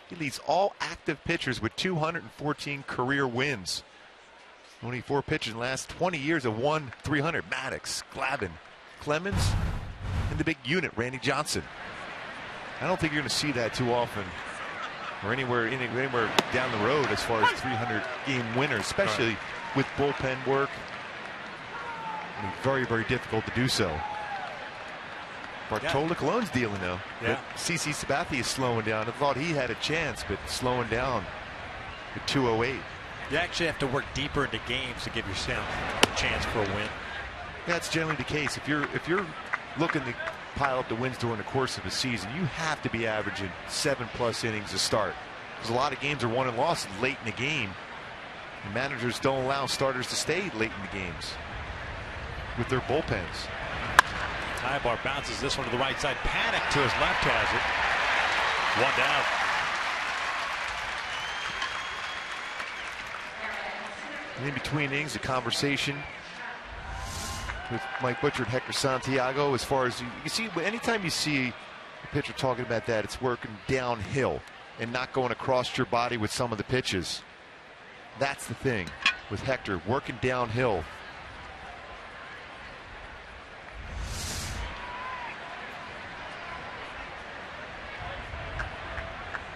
He leads all active pitchers with 214 career wins. Only 4 pitchers in the last 20 years have won 300. Maddox, Glavine, Clemens, and the big unit, Randy Johnson. I don't think you're going to see that too often or anywhere down the road as far as 300-game winners, especially with bullpen work. I mean, very, very difficult to do so. Bartolo Colon's dealing though. Yeah. CC Sabathia is slowing down. I thought he had a chance, but slowing down at 208. You actually have to work deeper into games to give yourself a chance for a win. That's generally the case. If you're looking to pile up the wins during the course of a season, you have to be averaging 7+ innings to start. Because a lot of games are won and lost late in the game. And managers don't allow starters to stay late in the games with their bullpens. Tybar bounces this one to the right side. Panic to his left has it. 1 down. And in between innings, a conversation with Mike Butcher and Hector Santiago as far as you see, anytime you see a pitcher talking about that, it's working downhill and not going across your body with some of the pitches. That's the thing with Hector, working downhill.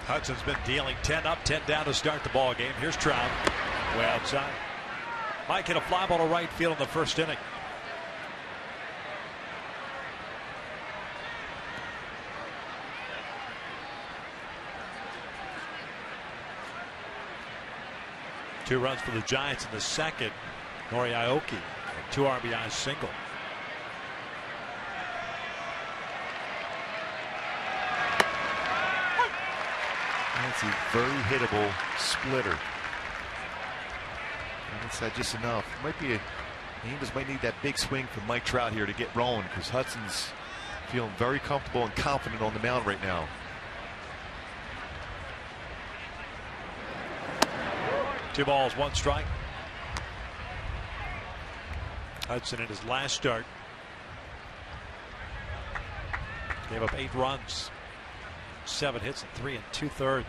Hudson's been dealing 10 up, 10 down to start the ball game. Here's Trout, way outside. Mike hit a fly ball to right field in the first inning. Two runs for the Giants in the second. Nori Aoki, 2 RBI single. That's a very hittable splitter. And it's just enough. The Angels might need that big swing from Mike Trout here to get rolling, because Hudson's feeling very comfortable and confident on the mound right now. Two balls, 1 strike. Hudson in his last start gave up 8 runs, 7 hits, and 3 2/3.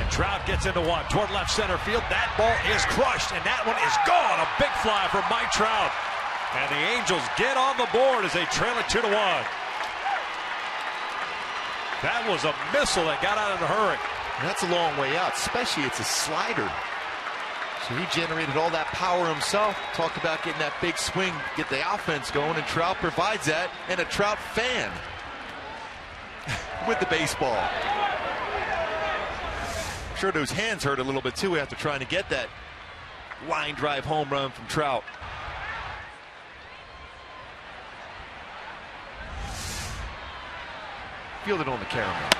And Trout gets into one toward left center field. That ball is crushed, and that one is gone. A big fly from Mike Trout, and the Angels get on the board as they trail it 2-1. That was a missile that got out in a hurry. That's a long way out, especially it's a slider. So he generated all that power himself. Talk about getting that big swing, get the offense going, and Trout provides that, and a Trout fan with the baseball. I'm sure those hands hurt a little bit too after trying to get that line drive home run from Trout. Fielded on the caramel.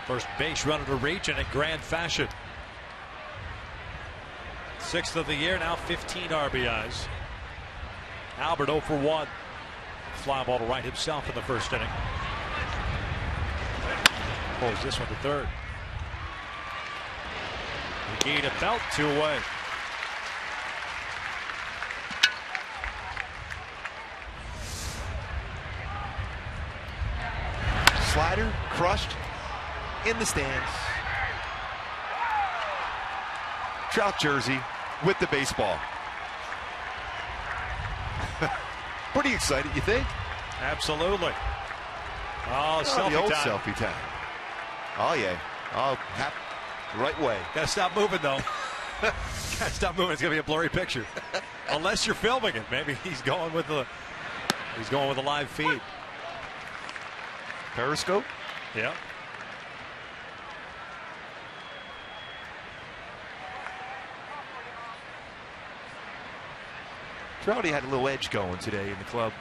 First base runner to reach, and in grand fashion. 6th of the year, now 15 RBIs. Albert 0 for 1. Fly ball to right himself in the first inning. Pulls this one to third. McGee to Belt, 2 away. Slider crushed in the stands. Trout jersey with the baseball. Pretty excited, you think? Absolutely. Oh, selfie the old time. Selfie time. Oh yeah. Oh, right way. Gotta stop moving though. Gotta stop moving. It's gonna be a blurry picture. Unless you're filming it. Maybe he's going with the live feed. Periscope? Yeah. Trouty had a little edge going today in the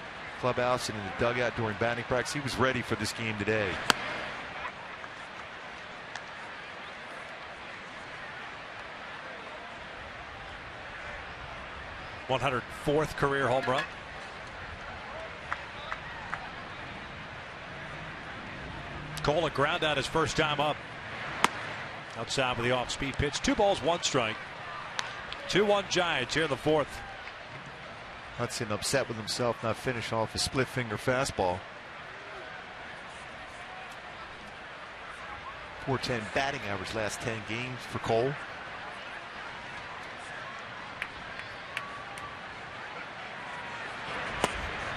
clubhouse and in the dugout during batting practice. He was ready for this game today. #104th career home run. Cole, a ground out his first time up. Outside with the off-speed pitch. 2 balls, 1 strike. 2-1 Giants here in the fourth. Hudson upset with himself not finish off a split finger fastball. .410 batting average last 10 games for Cole.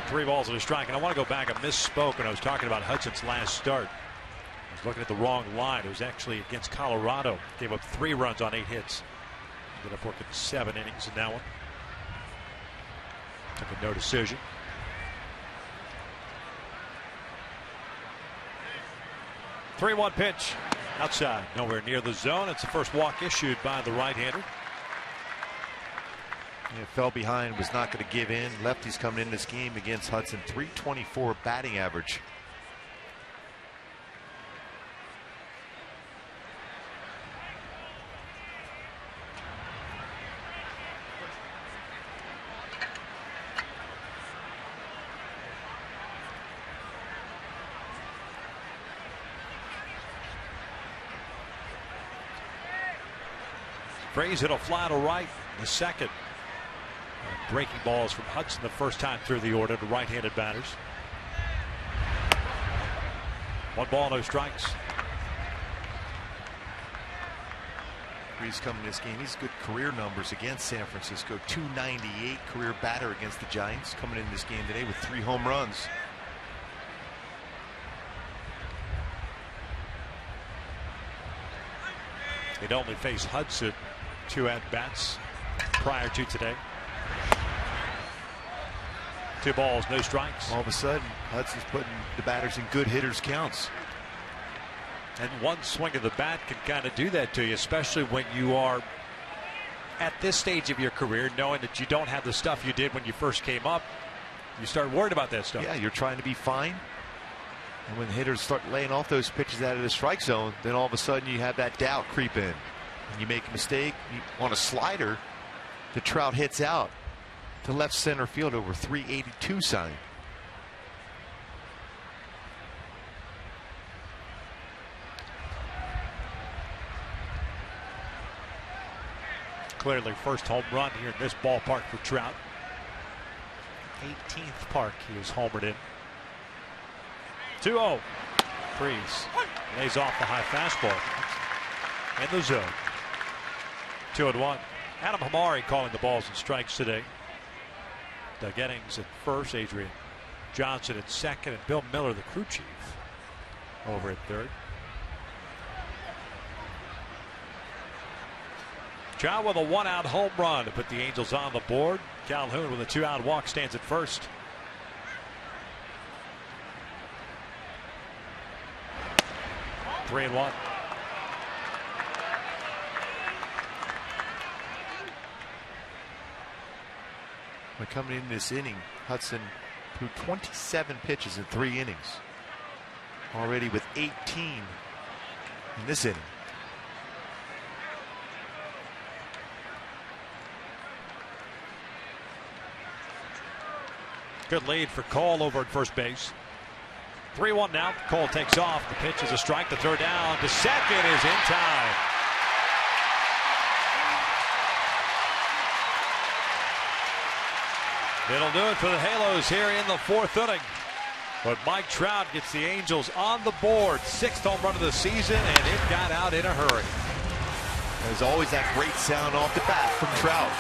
Three balls and a strike. And I want to go back. I misspoke when I was talking about Hudson's last start. I was looking at the wrong line. It was actually against Colorado. Gave up 3 runs on 8 hits. Ended up working 7 innings in that one. Took a no decision. Three-one pitch. Outside. Nowhere near the zone. It's the first walk issued by the right-hander. Yeah, fell behind, was not going to give in. Lefties coming in this game against Hudson. .324 batting average. Fraze hit a fly to right in the second. Breaking balls from Hudson the first time through the order to right-handed batters. 1 ball, no strikes. Freeze coming in this game. He's good career numbers against San Francisco. .298 career batter against the Giants. Coming in this game today with 3 home runs. He'd only face Hudson 2 at-bats prior to today. 2 balls, no strikes. All of a sudden, Hudson's putting the batters in good hitters' counts. And one swing of the bat can kind of do that to you, especially when you are at this stage of your career, knowing that you don't have the stuff you did when you first came up. You start worried about that stuff. Yeah, you're trying to be fine. And when hitters start laying off those pitches out of the strike zone, then all of a sudden you have that doubt creep in. And you make a mistake on a slider, the Trout hits out to left center field over 382 sign. Clearly first home run here in this ballpark for Trout. 18th park he was homered in. 2-0. Freeze lays off the high fastball in the zone. 2-1. Adam Hamari calling the balls and strikes today. Doug Eddings at first, Adrian Johnson at second, and Bill Miller, the crew chief, over at third. Trout with a 1-out home run to put the Angels on the board. Calhoun with a 2-out walk stands at first. Three and 1. When coming in this inning, Hudson threw 27 pitches in 3 innings. Already with 18 in this inning. Good lead for Cole over at first base. 3-1 now. Cole takes off. The pitch is a strike. The throw down to second is in time. It'll do it for the Halos here in the 4th inning. But Mike Trout gets the Angels on the board. 6th home run of the season, and it got out in a hurry. There's always that great sound off the bat from Trout.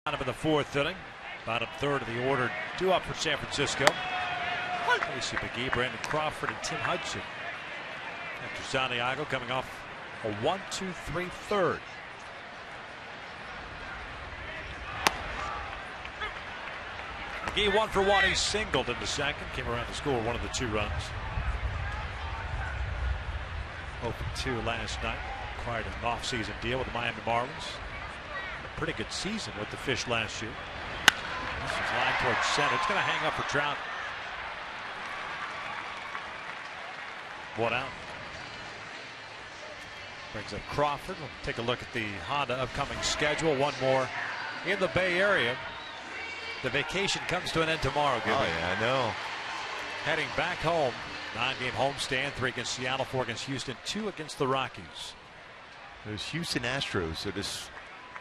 Bottom of the fourth inning. Bottom third of the order. 2 up for San Francisco. Casey McGee, Brandon Crawford, and Tim Hudson. After Santiago coming off a 1-2-3 third. McGee 1 for 1. He singled into second. Came around to score one of the 2 runs. 0-2 last night. Acquired an off-season deal with the Miami Marlins. A pretty good season with the Fish last year. This is lined towards center. It's going to hang up for Trout. 1 out. Brings up Crawford. We'll take a look at the Honda upcoming schedule. One more in the Bay Area. The vacation comes to an end tomorrow. Oh, yeah, I know. Heading back home. 9-game homestand. 3 against Seattle, 4 against Houston, 2 against the Rockies. Those Houston Astros are just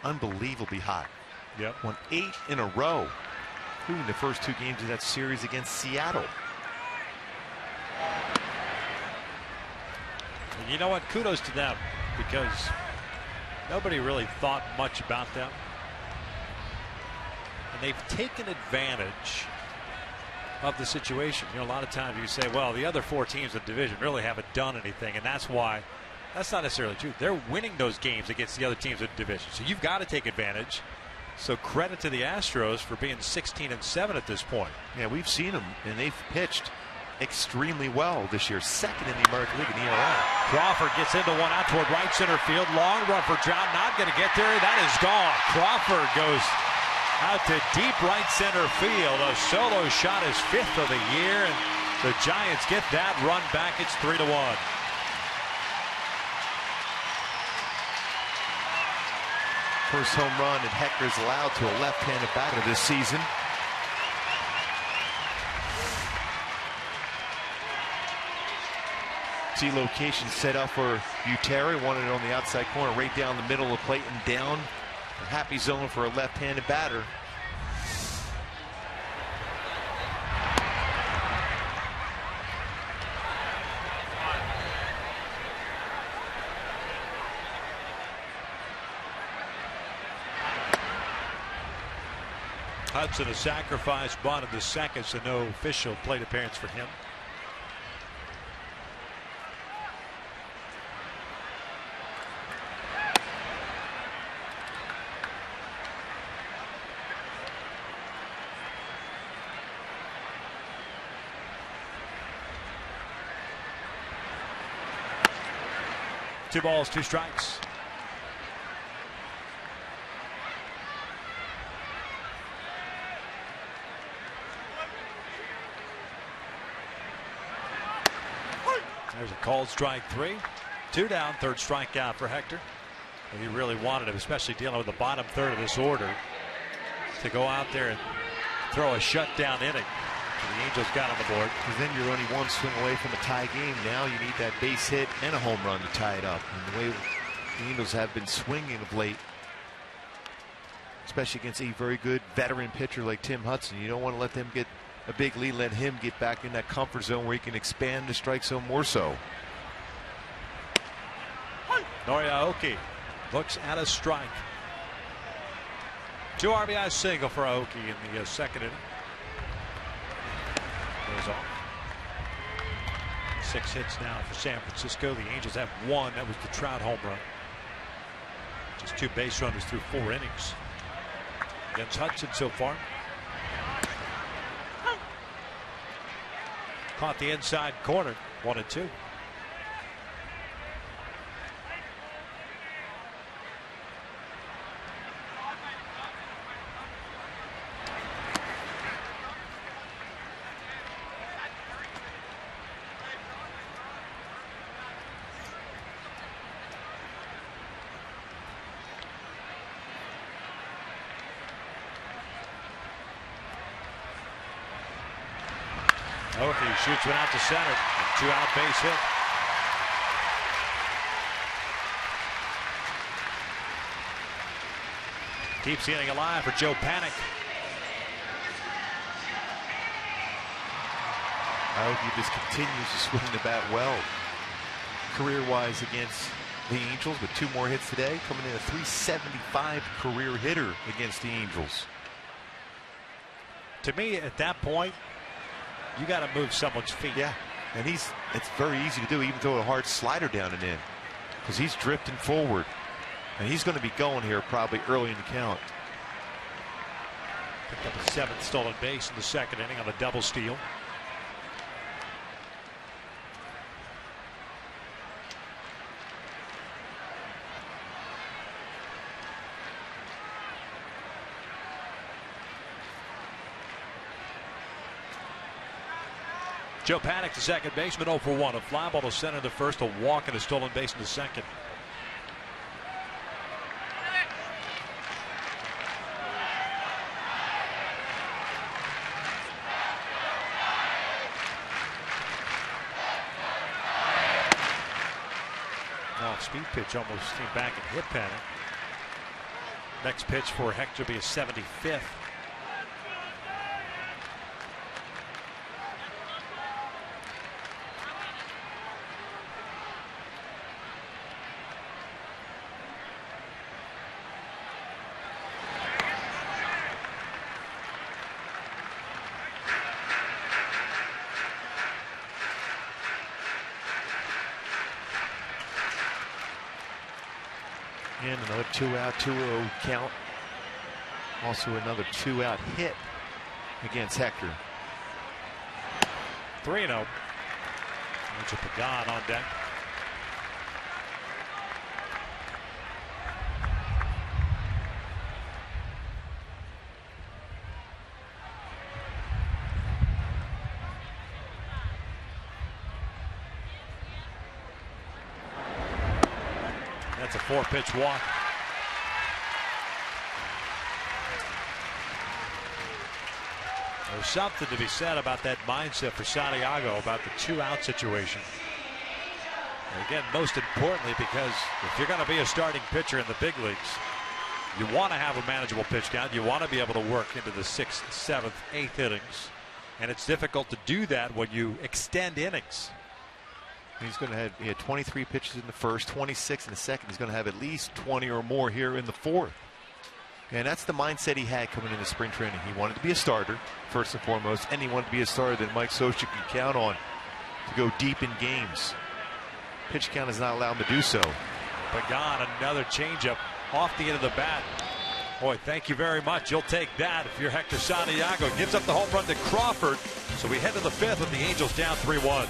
unbelievably hot. Yep. Won 8 in a row, including the first 2 games of that series against Seattle. And you know what? Kudos to them, because nobody really thought much about them. And they've taken advantage of the situation. You know, a lot of times you say, well, the other 4 teams in the division really haven't done anything, and that's why. That's not necessarily true. They're winning those games against the other teams in the division. So you've got to take advantage. So credit to the Astros for being 16-7 at this point. Yeah, we've seen them, and they've pitched extremely well this year. 2nd in the American League in ERA. Crawford gets into 1 out toward right center field. Long run for Trout. Not going to get there. That is gone. Crawford goes out to deep right center field. A solo shot, his 5th of the year, and the Giants get that run back. It's 3-1. First home run and Hector's allowed to a left-handed batter this season. See location set up for Butera. Wanted it on the outside corner, right down the middle of the plate and down. A happy zone for a left-handed batter. Hudson, a sacrifice bunt in the second, so no official plate appearance for him. Two balls, 2 strikes. There's a called strike 3. 2 down, 3rd strikeout for Hector. And he really wanted him, especially dealing with the bottom third of this order, to go out there and throw a shutdown inning. And the Angels got on the board. Because then you're only 1 swing away from a tie game. Now you need that base hit and a home run to tie it up. And the way the Angels have been swinging of late, especially against a very good veteran pitcher like Tim Hudson, you don't want to let them get a big lead. Let him get back in that comfort zone where he can expand the strike zone more so. Aoki looks at a strike. 2 RBI single for Aoki in the 2nd inning. Goes off. 6 hits now for San Francisco. The Angels have 1. That was the Trout home run. Just 2 base runners through 4 innings against Hudson so far. Caught the inside corner. 1-2. Oakey shoots one out to center. 2-out base hit. Keeps the inning alive for Joe Panic. Oakey just continues to swing the bat well. Career-wise against the Angels with 2 more hits today, coming in a .375 career hitter against the Angels. To me, at that point, you got to move someone's feet. Yeah, and it's very easy to do, even throw a hard slider down and in, because he's drifting forward, and he's going to be going here probably early in the count. Picked up a 7th stolen base in the 2nd inning on a double steal. Joe Paddock, the second baseman, 0 for 1. A fly ball to center in the 1st, a walk and a stolen base in the 2nd. Off-speed pitch almost came back and hit Paddock. Next pitch for Hector will be a 75th. And another 2-out, 2-0 count. Also another 2-out hit against Hector. 3-0. Mitchell Pagan on deck. That's a 4-pitch walk. There's something to be said about that mindset for Santiago about the 2-out situation. And again, most importantly, because if you're going to be a starting pitcher in the big leagues, you want to have a manageable pitch count. You want to be able to work into the 6th, 7th, 8th innings. And it's difficult to do that when you extend innings. He's going to have, he had 23 pitches in the 1st, 26 in the 2nd. He's going to have at least 20 or more here in the 4th. And that's the mindset he had coming into spring training. He wanted to be a starter, first and foremost, and he wanted to be a starter that Mike Scioscia can count on to go deep in games. Pitch count is not allowed him to do so. Pagan, another changeup off the end of the bat. Boy, thank you very much. You'll take that if you're Hector Santiago. Gives up the home run to Crawford. So we head to the 5th with the Angels down 3-1.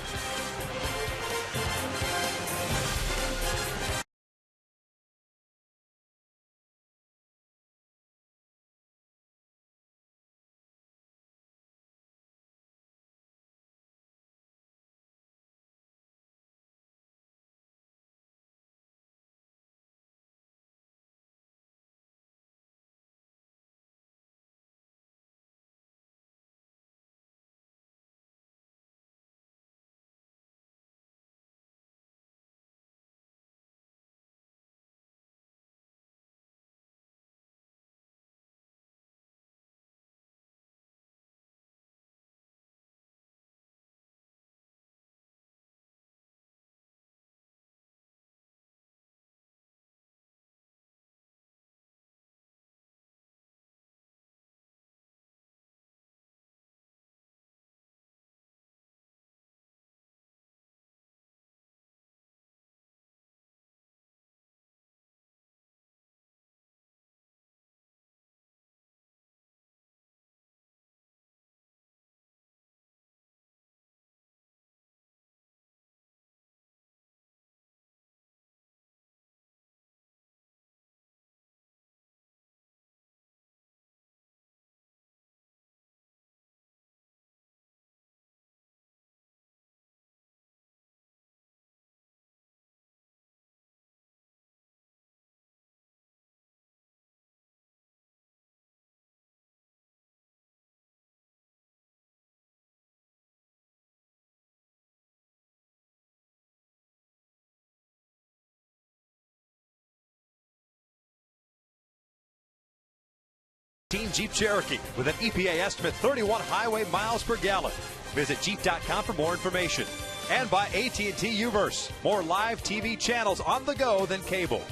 Jeep Cherokee with an EPA estimate 31 highway miles per gallon. Visit Jeep.com for more information. And by AT Uverse. More live TV channels on the go than cable.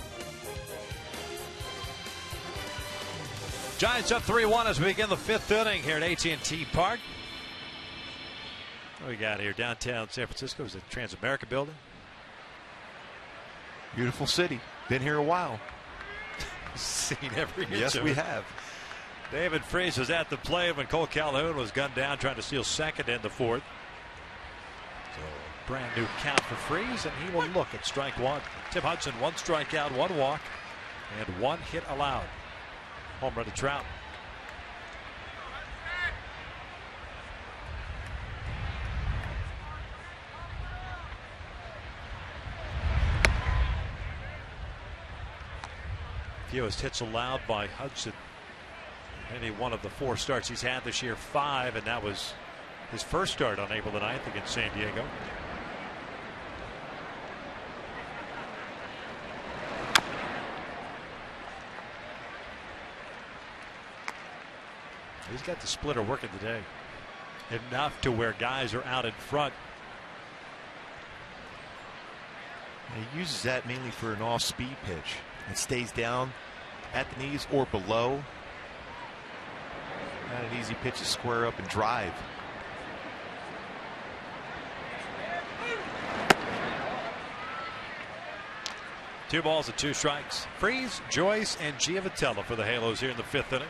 Giants up 3-1 as we begin the 5th inning here at AT&T Park. What we got here? Downtown San Francisco is the Transamerica building. Beautiful city. Been here a while. Seen every inch Yes, of we it. have. David Freese was at the plate when Cole Calhoun was gunned down trying to steal second in the 4th. So brand new count for Freese, and he will look at strike one. Tim Hudson, 1 strikeout, 1 walk, and 1 hit allowed. Home run to Trout. Fewest hits allowed by Hudson. Any one of the 4 starts he's had this year, 5, and that was his first start on April the 9th against San Diego. He's got the splitter working today. Enough to where guys are out in front. And he uses that mainly for an off-speed pitch. It stays down at the knees or below. Not an easy pitch to square up and drive. Two balls and 2 strikes. Freese, Joyce, and Giavotella for the Halos here in the 5th inning.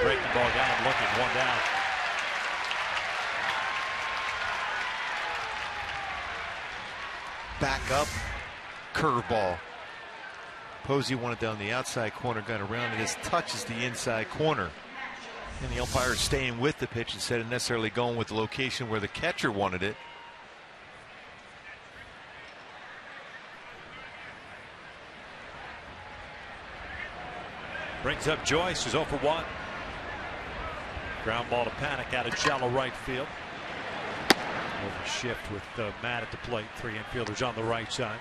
Breaking ball down, looking, 1 down. Back up, curveball. Posey wanted down the outside corner, got around it. This touches the inside corner. And the umpire is staying with the pitch instead of necessarily going with the location where the catcher wanted it. Brings up Joyce, who's 0 for 1. Ground ball to Panic out of shallow right field. Over shift with Matt at the plate. 3 infielders on the right side.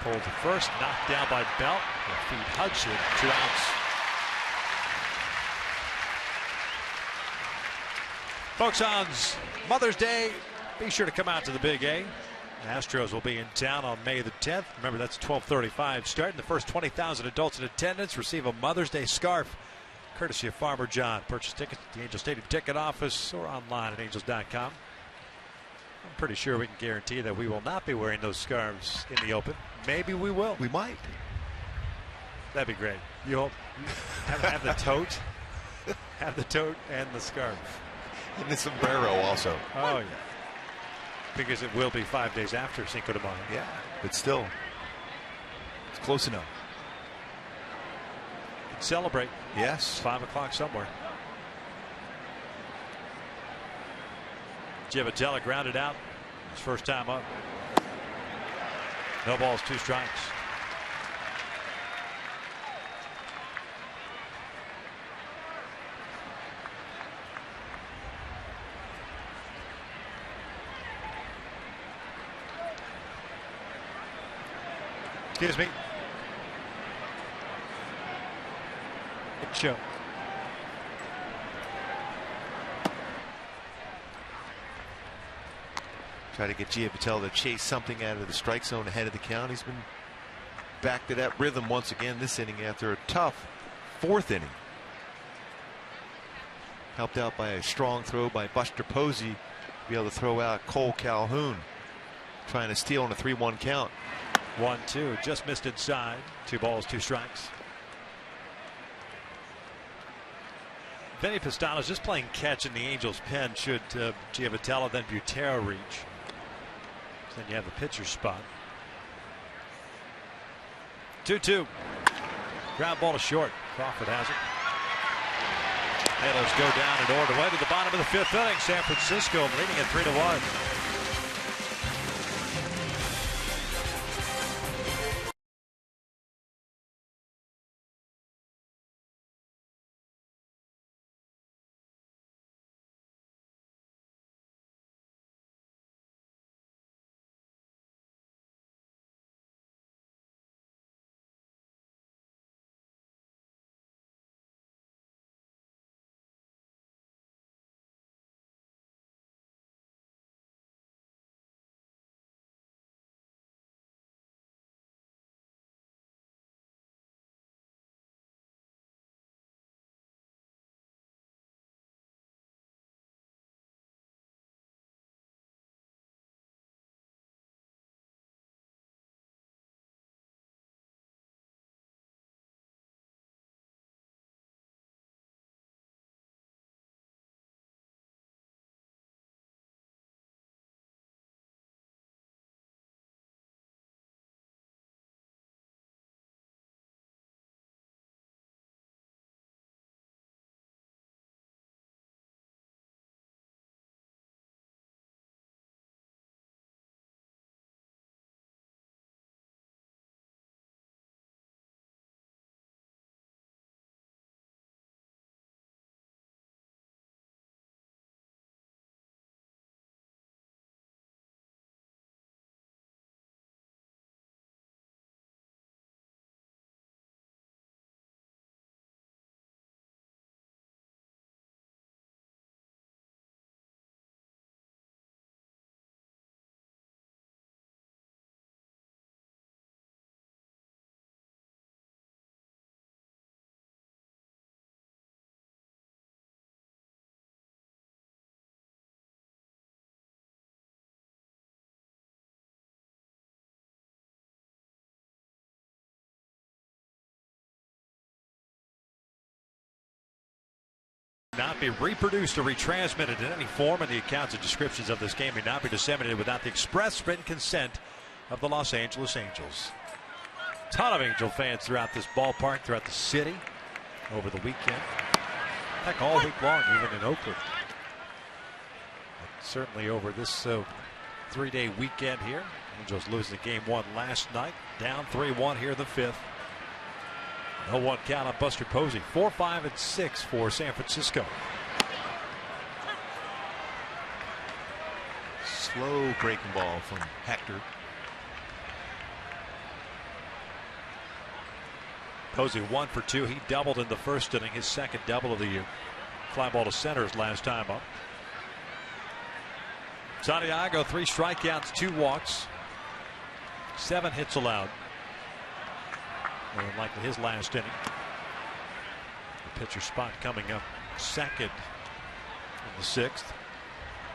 Pulled to first, knocked down by Belt. Feed Hudson, 2 outs. Folks, on Mother's Day, be sure to come out to the Big A. The Astros will be in town on May the 10th. Remember, that's 12:35 start. And the first 20,000 adults in attendance receive a Mother's Day scarf, courtesy of Farmer John. Purchase tickets at the Angel Stadium ticket office or online at angels.com. I'm pretty sure we can guarantee that we will not be wearing those scarves in the open. Maybe we will. We might. That'd be great. You hope have the tote, have the tote and the scarf. And the sombrero also. Oh, yeah. Because it will be 5 days after Cinco de Mayo. Yeah, but still, it's close enough. Can celebrate. Yes. 5 o'clock somewhere. Giavotella grounded out. His first time up. No balls, 2 strikes. Excuse me. Good show. Try to get Giavotella to chase something out of the strike zone ahead of the count. He's been back to that rhythm once again this inning after a tough 4th inning. Helped out by a strong throw by Buster Posey to be able to throw out Cole Calhoun, trying to steal on a 3-1 count. 1-2, just missed inside. 2 balls, 2 strikes. Vinny Pistano's just playing catch in the Angels' pen should Giavotella then Butera reach. Then you have a pitcher's spot. 2-2. Ground ball to short. Crawford has it. Halos go down and order way to the bottom of the 5th inning. San Francisco leading at 3-1. Not be reproduced or retransmitted in any form, and the accounts and descriptions of this game may not be disseminated without the express written consent of the Los Angeles Angels. Ton of Angel fans throughout this ballpark, throughout the city over the weekend. Heck, all week long, even in Oakland. But certainly over this 3-day weekend here. Angels losing game 1 last night, down 3-1 here in the 5th. 0-1 count on Buster Posey. 4, 5, and 6 for San Francisco. Slow breaking ball from Hector. Posey 1 for 2. He doubled in the first inning, his second double of the year. Fly ball to center his last time up. Santiago, 3 strikeouts, 2 walks, 7 hits allowed. More than likely his last inning. The pitcher spot coming up second in the 6th.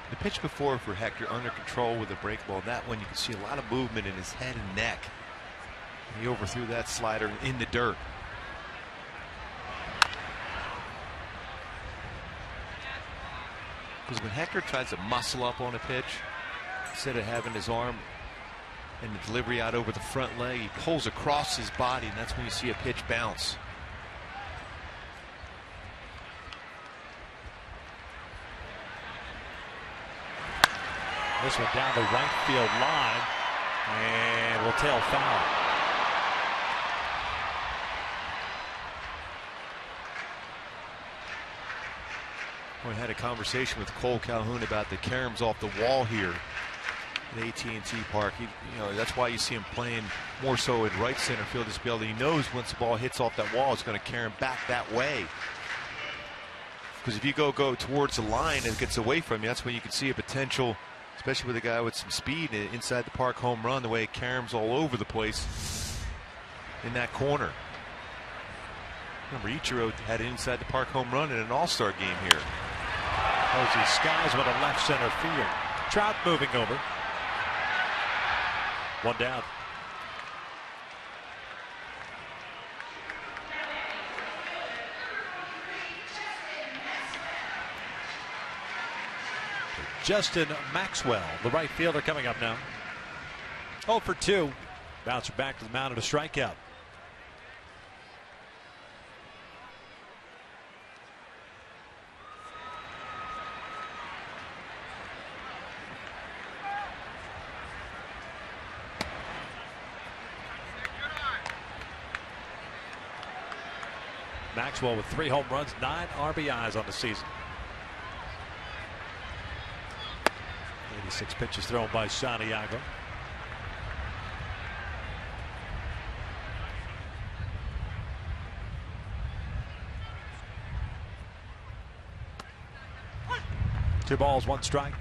The pitch before for Hector under control with a break ball. That one you can see a lot of movement in his head and neck. He overthrew that slider in the dirt. Because when Hector tries to muscle up on a pitch, instead of having his arm and the delivery out over the front leg, he pulls across his body, and that's when you see a pitch bounce. This one down the right field line and will tail foul. We had a conversation with Cole Calhoun about the caroms off the wall here at AT&T Park. That's why you see him playing more so in right center field. This building, he knows once the ball hits off that wall, it's going to carry him back that way. Because if you go towards the line and it gets away from you, that's when you can see a potential, especially with a guy with some speed, inside the park home run, the way it caroms all over the place in that corner. Remember, Ichiro had an inside the park home run in an all-star game here. Posey skies with a left center field. Trout moving over. 1 down. Justin Maxwell, the right fielder, coming up now. 0 for 2. Bouncer back to the mound at a strikeout. Maxwell with 3 home runs, 9 RBIs on the season. 86 pitches thrown by Santiago. Two balls, 1 strike.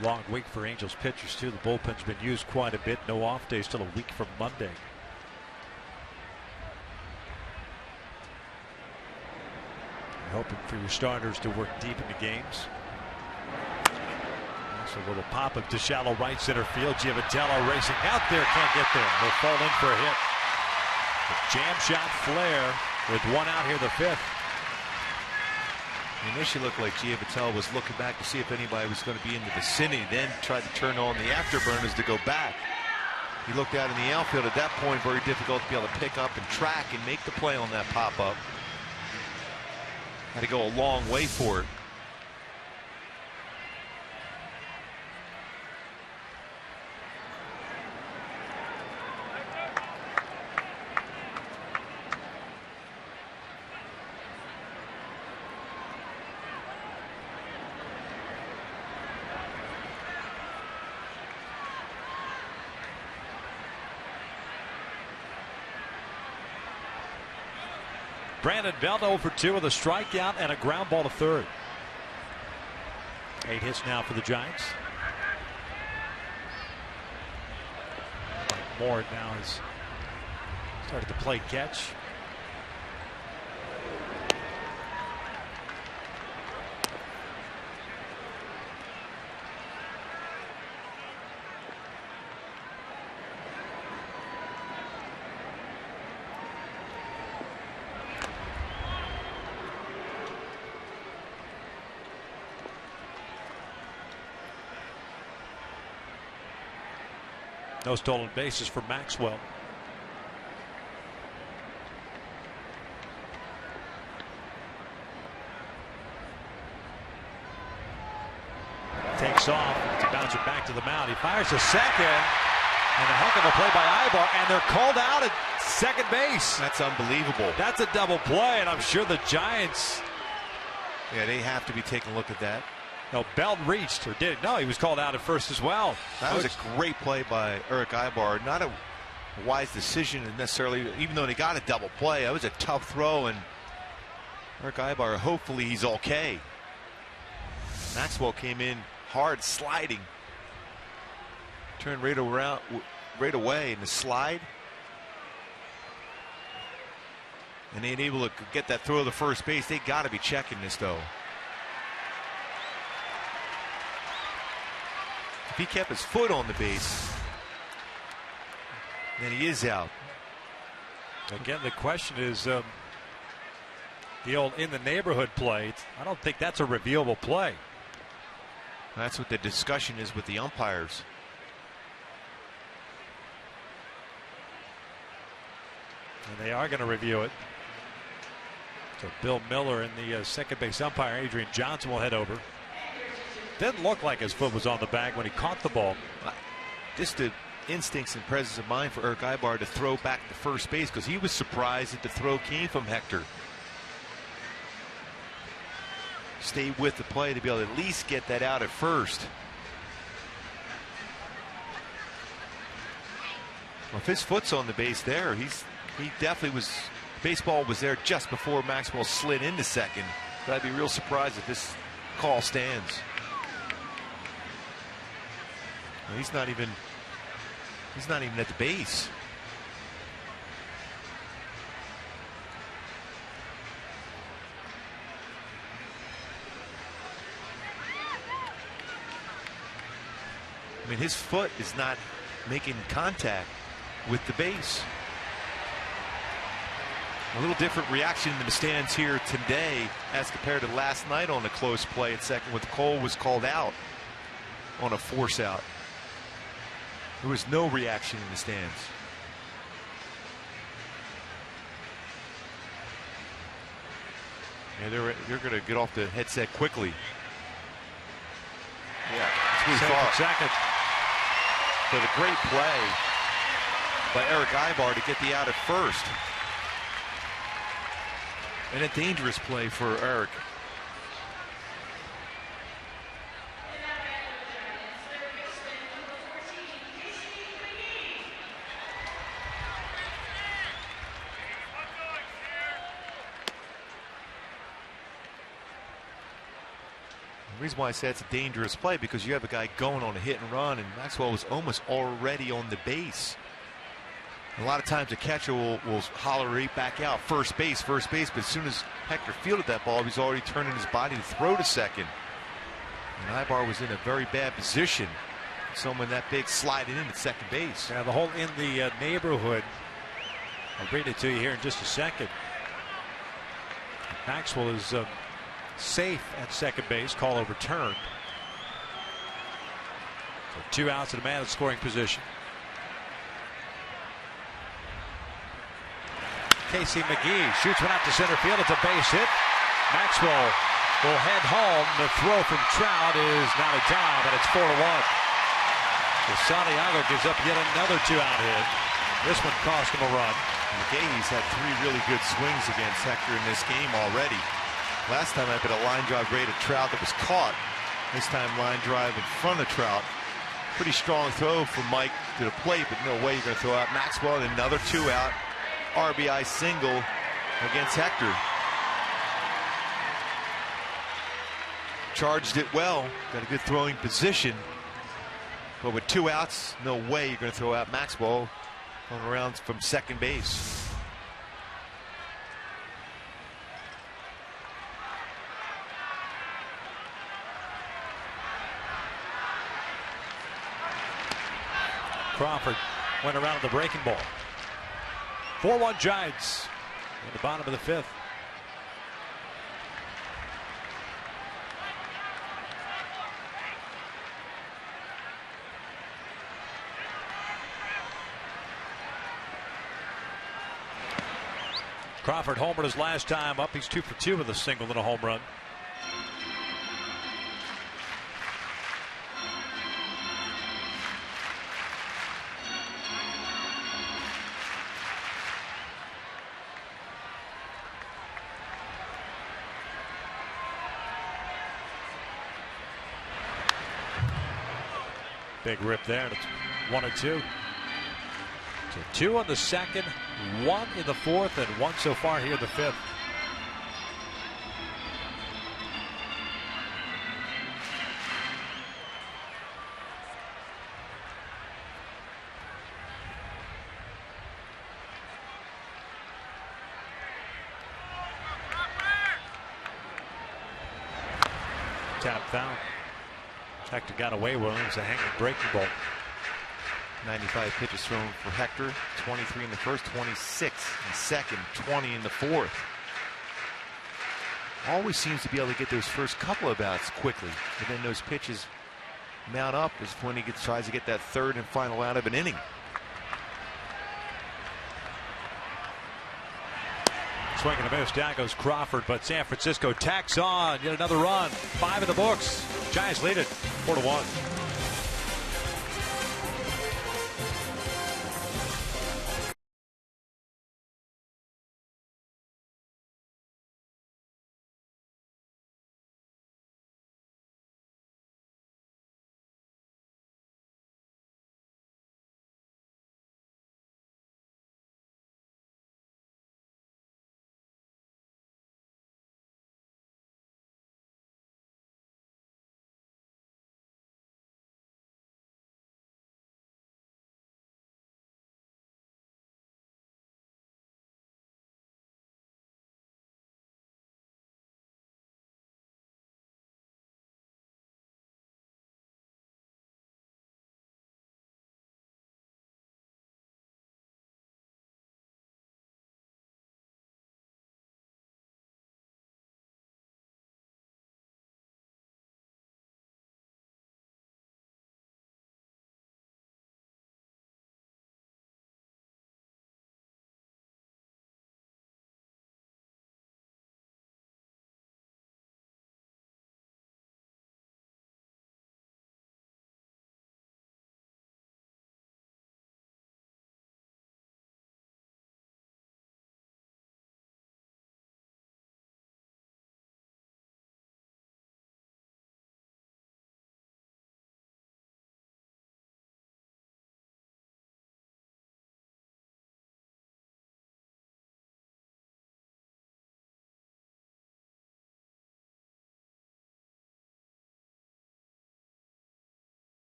Long week for Angels pitchers too. The bullpen's been used quite a bit. No off days till a week from Monday. You're hoping for your starters to work deep into games. That's a little pop up to shallow right center field. Giavitello racing out there, can't get there. He'll fall in for a hit. The jam shot flare with 1 out here the 5th. Initially looked like Giavitello was looking back to see if anybody was going to be in the vicinity, then tried to turn on the afterburners to go back. He looked out in the outfield at that point, very difficult to be able to pick up and track and make the play on that pop-up. Had to go a long way for it. Brandon Belt 0 for 2 with a strikeout and a ground ball to third. 8 hits now for the Giants. Moore now has started to play catch. No stolen bases for Maxwell. Takes off to bounce it back to the mound. He fires a second, and a heck of a play by Ibar, and they're called out at second base. That's unbelievable. That's a double play, and I'm sure the Giants. Yeah, they have to be taking a look at that. No, Belt reached, or did it? No, he was called out at first as well. That was a great play by Eric Ibar. Not a wise decision necessarily, even though they got a double play. That was a tough throw, and Eric Ibar, hopefully he's okay. Maxwell came in hard, sliding. Turned right around, right away in the slide. And they ain't able to get that throw to the first base. They got to be checking this, though. If he kept his foot on the base, then he is out. Again, the question is the old in the neighborhood play. I don't think that's a reviewable play. That's what the discussion is with the umpires. And they are going to review it. So Bill Miller and the second base umpire, Adrian Johnson, will head over. Didn't look like his foot was on the bag when he caught the ball. Just the instincts and presence of mind for Eric Ibar to throw back to first base, because he was surprised that the throw came from Hector. Stay with the play to be able to at least get that out at first. Well, if his foot's on the base there, he definitely was. Baseball was there just before Maxwell slid into second. But I'd be real surprised if this call stands. Well, he's not even at the base. I mean, his foot is not making contact with the base. A little different reaction in the stands here today as compared to last night on the close play at second, when Cole was called out on a force out. There was no reaction in the stands. Yeah, they're going to get off the headset quickly. Yeah, that's what he thought. Second. But a great play by Eric Ibar to get the out at first. And a dangerous play for Eric. The reason why I say it's a dangerous play, because you have a guy going on a hit and run, and Maxwell was almost already on the base. A lot of times the catcher will holler right back out, first base, but as soon as Hector fielded that ball, he's already turning his body to throw to second. And Ibar was in a very bad position. Someone that big sliding in at second base. Yeah, the whole in the neighborhood. I'll read it to you here in just a second. Maxwell is safe at second base, call overturned. So 2 outs and a man in scoring position. Casey McGee shoots one out to center field. It's a base hit. Maxwell will head home. The throw from Trout is not a job, and it's 4-1. So Santiago gives up yet another 2-out hit. This one cost him a run. McGee's had 3 really good swings against Hector in this game already. Last time I put a line drive right at Trout that was caught. This time line drive in front of Trout. Pretty strong throw from Mike to the plate, but no way you're going to throw out Maxwell. And another 2-out RBI single against Hector. Charged it well, got a good throwing position, but with 2 outs, no way you're going to throw out Maxwell going around from second base. Crawford went around the breaking ball. 4-1 Giants in the bottom of the 5th. Crawford homered his last time up. He's 2 for 2 with a single and a home run. Big rip there, and it's 1-2. So 2 on the second, 1 in the fourth, and 1 so far here in the fifth. Tap foul. Hector got away with it. It was a hanging breaking ball. 95 pitches thrown for Hector. 23 in the first, 26 in the second, 20 in the fourth. Always seems to be able to get those first couple of bats quickly, but then those pitches mount up is when he tries to get that third and final out of an inning. Swing and a miss. Down goes Crawford, but San Francisco tacks on yet another run. 5 in the books. Giants lead it 4-1.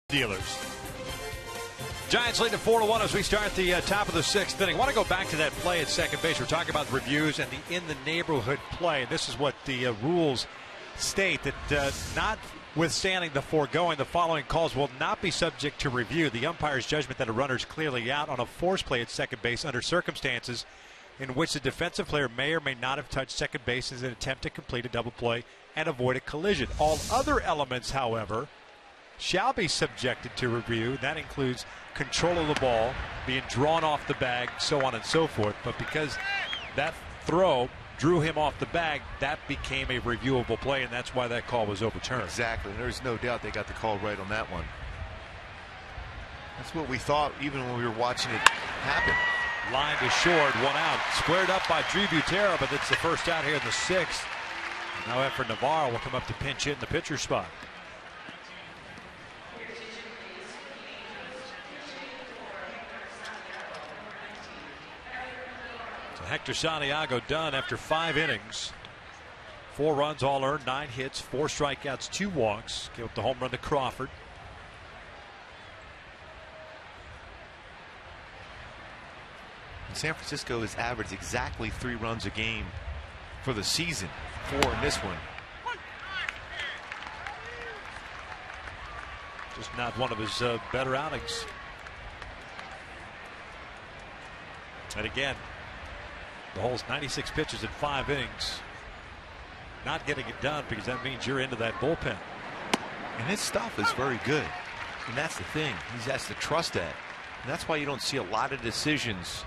Dealers. Giants lead to 4-1 as we start the top of the sixth inning. I want to go back to that play at second base. We're talking about reviews and the in the neighborhood play. This is what the rules state, that notwithstanding the foregoing, the following calls will not be subject to review. The umpire's judgment that a runner is clearly out on a force play at second base under circumstances in which the defensive player may or may not have touched second base in an attempt to complete a double play and avoid a collision. All other elements, however, shall be subjected to review. That includes control of the ball, being drawn off the bag, so on and so forth. But because that throw drew him off the bag, that became a reviewable play, and that's why that call was overturned. Exactly. There's no doubt they got the call right on that one. That's what we thought even when we were watching it happen. Line to short, 1 out. Squared up by Drew Butera, but it's the first out here in the sixth. Now Efren Navarro will come up to pinch hit in the pitcher spot. Hector Santiago done after 5 innings. 4 runs all earned, 9 hits, 4 strikeouts, 2 walks. Gave up the home run to Crawford. San Francisco has averaged exactly 3 runs a game for the season. 4 in this one. Just not one of his better outings. And again, the hole's 96 pitches in 5 innings. Not getting it done because that means you're into that bullpen. And his stuff is very good. And that's the thing. He has to trust that. And that's why you don't see a lot of decisions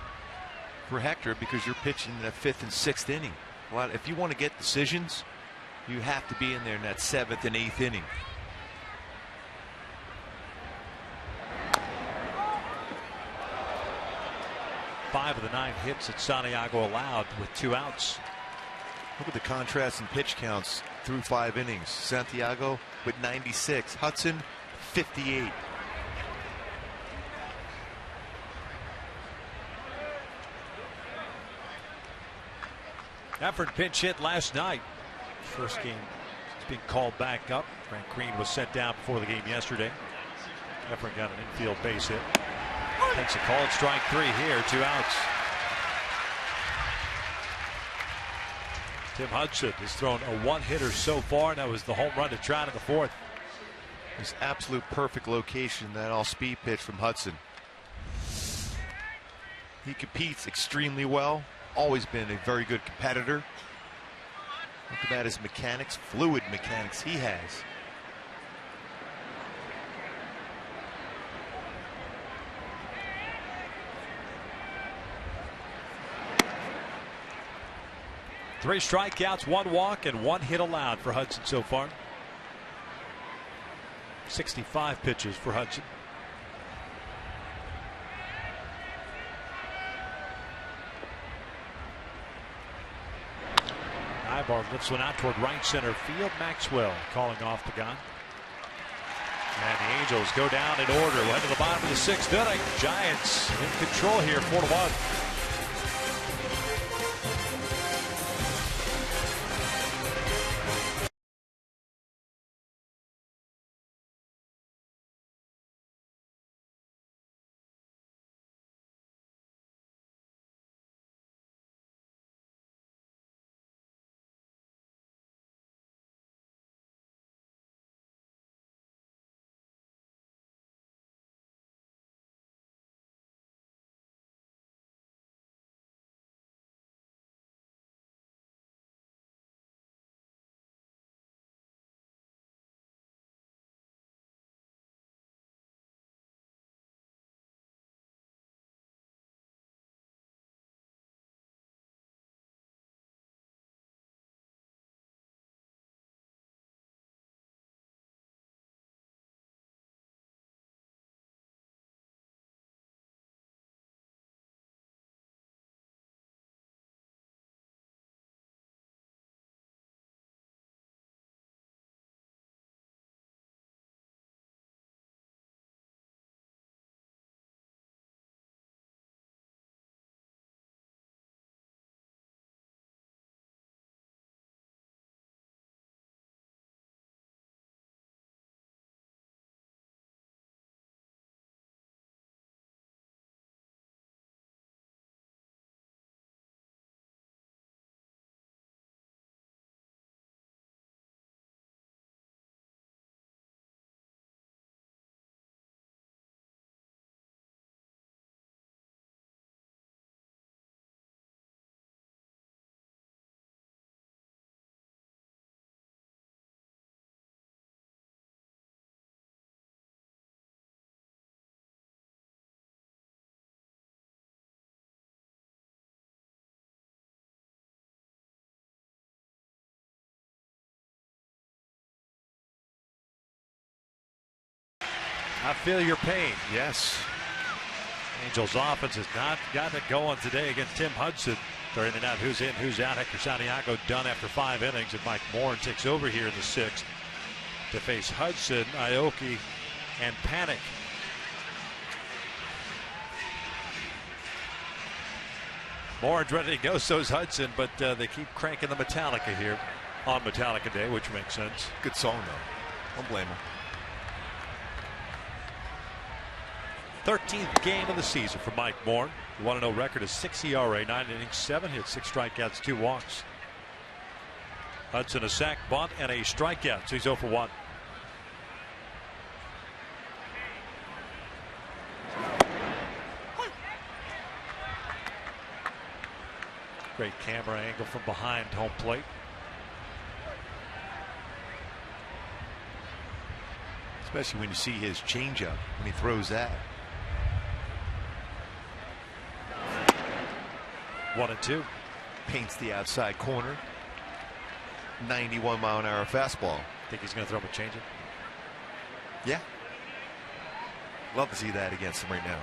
for Hector, because you're pitching in the 5th and 6th inning. Well, if you want to get decisions, you have to be in there in that 7th and 8th inning. Five of the 9 hits that Santiago allowed with 2 outs. Look at the contrast in pitch counts through 5 innings. Santiago with 96, Hudson 58. Effort pinch hit last night. First game is being called back up. Frank Green was sent down before the game yesterday. Effort got an infield base hit. Takes a called strike 3 here, 2 outs. Tim Hudson has thrown a 1-hitter so far, and that was the home run to Trout in the 4th. This absolute perfect location, that all-speed pitch from Hudson. He competes extremely well. Always been a very good competitor. Look at his mechanics, fluid mechanics he has. Three strikeouts, 1 walk, and 1 hit allowed for Hudson so far. 65 pitches for Hudson. Ibar lifts one out toward right center field. Maxwell calling off the gun. And the Angels go down in order. We'll head to the bottom of the 6th inning. Giants in control here, 4-1. I feel your pain. Yes. Angels offense has not gotten it going today against Tim Hudson. During the night, who's in, who's out. Hector Santiago done after 5 innings, and Mike Moore takes over here in the 6th to face Hudson, Aoki, and Panic. Moore ready to go, so's Hudson, but they keep cranking the Metallica here on Metallica Day, which makes sense. Good song, though. Don't blame him. 13th game of the season for Mike Moore. The 1-0 record is 6 ERA, 9 innings, 7 hits, 6 strikeouts, 2 walks. Hudson a sac, bunt, and a strikeout, so he's 0 for 1. Great camera angle from behind home plate. Especially when you see his changeup when he throws that. 1-2. Paints the outside corner. 91-mile-an-hour fastball. Think he's going to throw him a changeup? Yeah. Love to see that against him right now.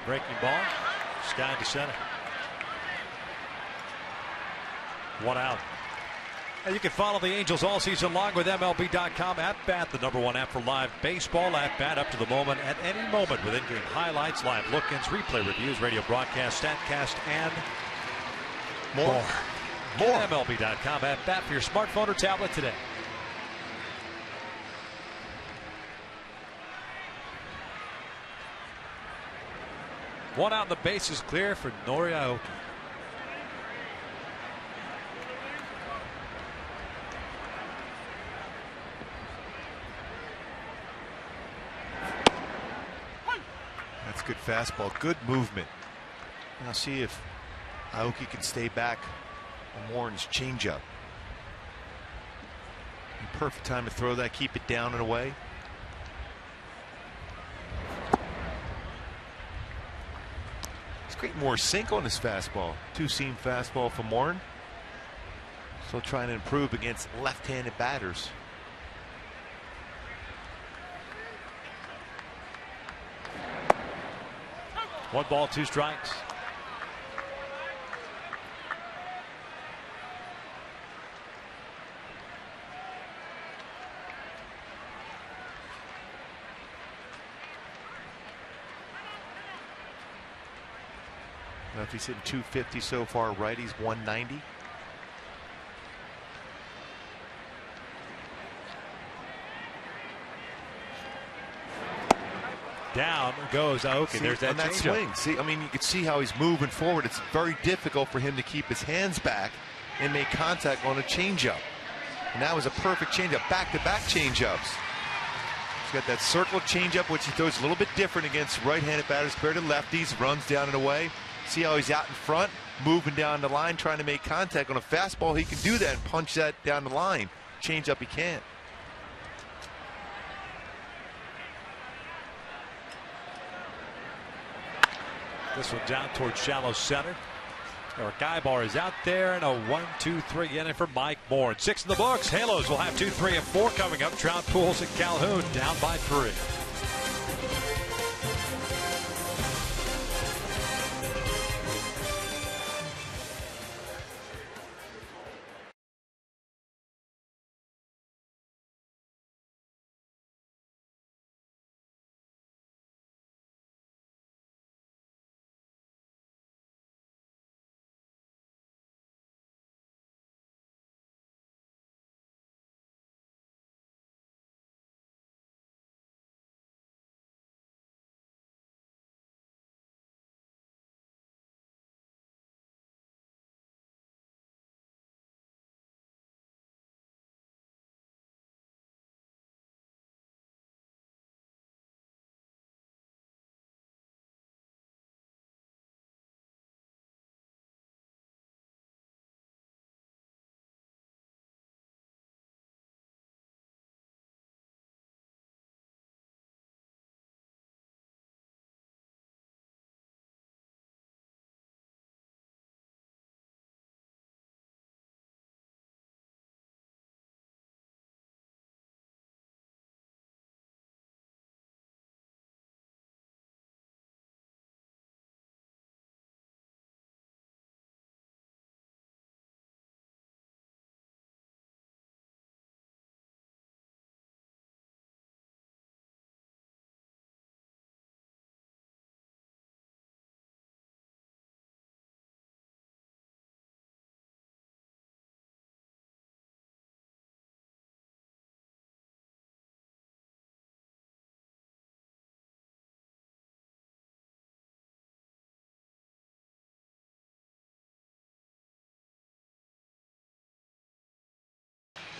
Breaking ball. Sky to center. 1 out. And you can follow the Angels all season long with MLB.com At Bat, the #1 app for live baseball. At Bat, up to the moment, at any moment, with in-game highlights, live look-ins, replay reviews, radio broadcast, StatCast, and more. MLB.com At Bat for your smartphone or tablet today. One out, and the base is clear for Aoki. That's good fastball, good movement. Now see if Aoki can stay back on Warren's changeup. Perfect time to throw that, keep it down and away. He's creating more sink on his fastball. Two-seam fastball from Warren. Still trying to improve against left-handed batters. One ball, 2 strikes. Lefty's hitting 250 so far. Righty's 190. Down goes Aoki. See, there's that, on that swing. See, I mean, you can see how he's moving forward. It's very difficult for him to keep his hands back and make contact on a changeup. And that was a perfect changeup. Back-to-back changeups. He's got that circle changeup, which he throws a little bit different against right-handed batters compared to lefties. Runs down and away. See how he's out in front, moving down the line, trying to make contact. On a fastball, he can do that and punch that down the line. Changeup, he can't. This one down towards shallow center. Eric Ibar is out there, and a 1-2-3 inning for Mike Moore. 6 in the books. Halos will have 2, 3, and 4 coming up. Trout, Pujols, and Calhoun down by 3.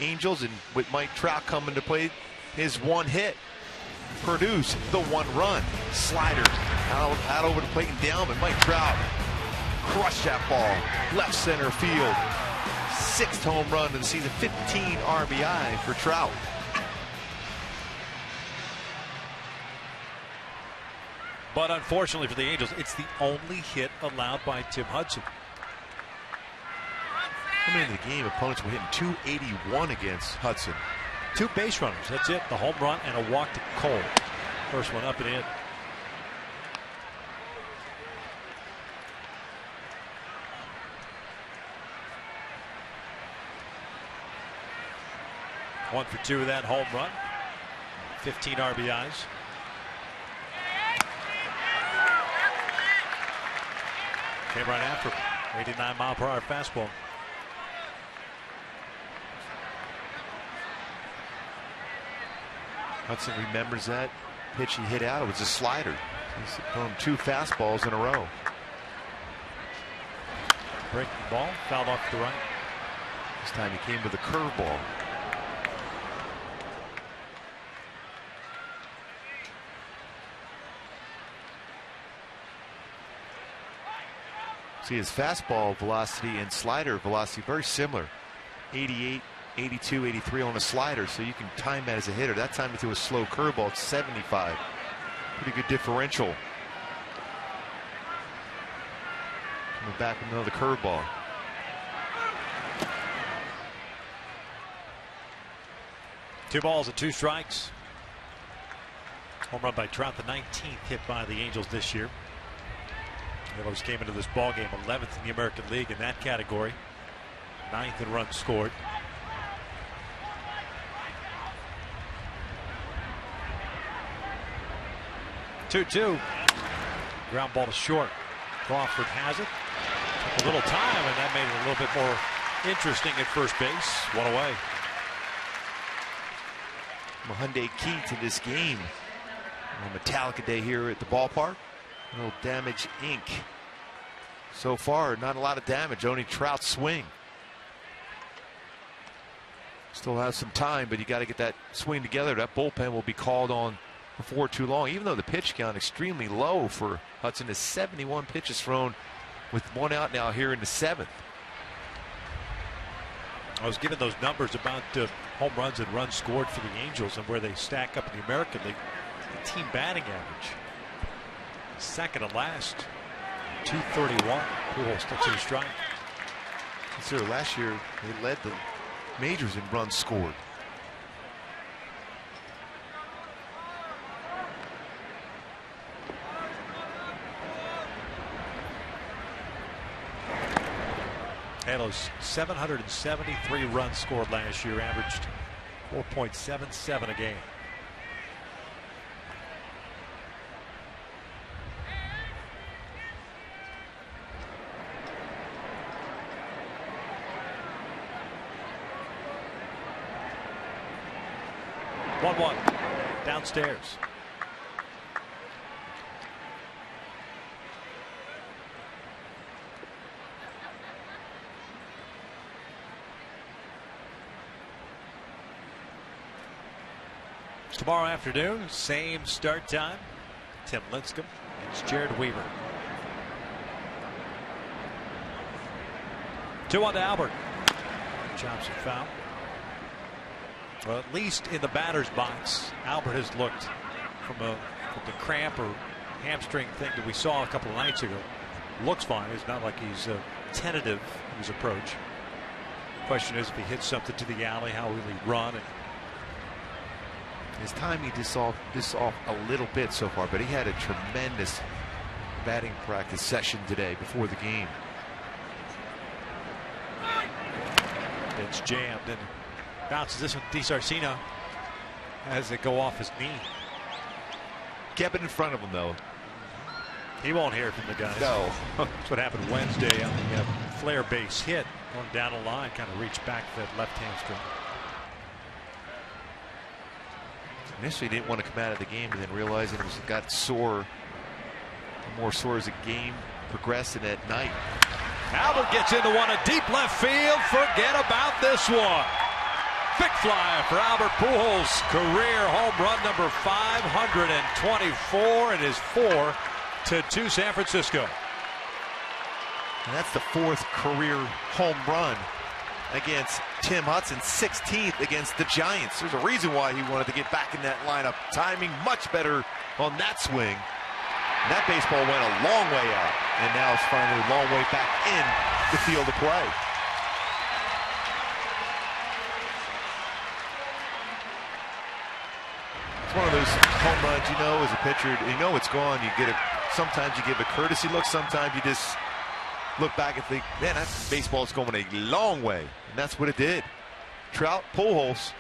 Angels, and with Mike Trout coming to play, his one hit produced the 1 run. Slider out over the plate and down, but Mike Trout crushed that ball left center field. 6th home run of the season, 15 RBI for Trout. But unfortunately for the Angels, it's the only hit allowed by Tim Hudson. Coming into the game, opponents were hitting 281 against Hudson. 2 base runners, that's it. The home run and a walk to Cole. First one up and in. One for 2 of that home run. 15 RBIs. Came right after him. 89-mile-per-hour fastball. Hudson remembers that pitch he hit out. It was a slider. He's thrown 2 fastballs in a row. Breaking ball, fouled off to the right. This time he came with a curveball. See, his fastball velocity and slider velocity very similar. 88, 82, 83 on a slider, so you can time that as a hitter. That time he threw a slow curveball at 75. Pretty good differential. Coming back with another curveball. Two balls and 2 strikes. Home run by Trout, the 19th hit by the Angels this year. The Orioles came into this ball game 11th in the American League in that category. 9th in runs scored. Two. Ground ball to short. Crawford has it. Took a little time, and that made it a little bit more interesting at first base. One away. Hyundai key to this game. A Metallica day here at the ballpark. No damage ink. So far, not a lot of damage. Only Trout swing. Still has some time, but you got to get that swing together. That bullpen will be called on before too long. Even though the pitch count extremely low for Hudson is 71 pitches thrown with 1 out now here in the 7th. I was given those numbers about home runs and runs scored for the Angels and where they stack up in the American League. The team batting average, second to last, 231. Pujols still 2 strike. Consider last year they led the majors in runs scored. Halos 773 runs scored last year, averaged 4.77 a game. One downstairs. Tomorrow afternoon, same start time. Tim Lincecum against Jared Weaver. 2-1 to Albert. Chops and foul. Well, at least in the batter's box, Albert has looked from the cramp or hamstring thing that we saw a couple of nights ago. Looks fine. It's not like he's tentative in his approach. The question is, if he hits something to the alley, how will he run? And his timing this off a little bit so far, but he had a tremendous batting practice session today before the game. It's jammed and bounces this one. DiSarcina has it go off his knee. Kept it in front of him though. He won't hear from the guys. No. That's what happened Wednesday on the flare base hit. Going down the line, kind of reached back that left hamstring. Initially didn't want to come out of the game, and then realizing it got sore. More sore as the game progressed in that night. Albert gets into one, a deep left field. Forget about this one. Big fly for Albert Pujols. Career home run number 524. It is 4-2 San Francisco. And that's the 4th career home run against Tim Hudson, 16th against the Giants. There's a reason why he wanted to get back in that lineup. Timing much better on that swing. And that baseball went a long way out, and now it's finally a long way back in the field of play. It's one of those home runs, you know, as a pitcher, you know it's gone. You get a, sometimes you give a courtesy look, sometimes you just look back and think, man, that baseball's going a long way. And that's what it did. Trout, Pujols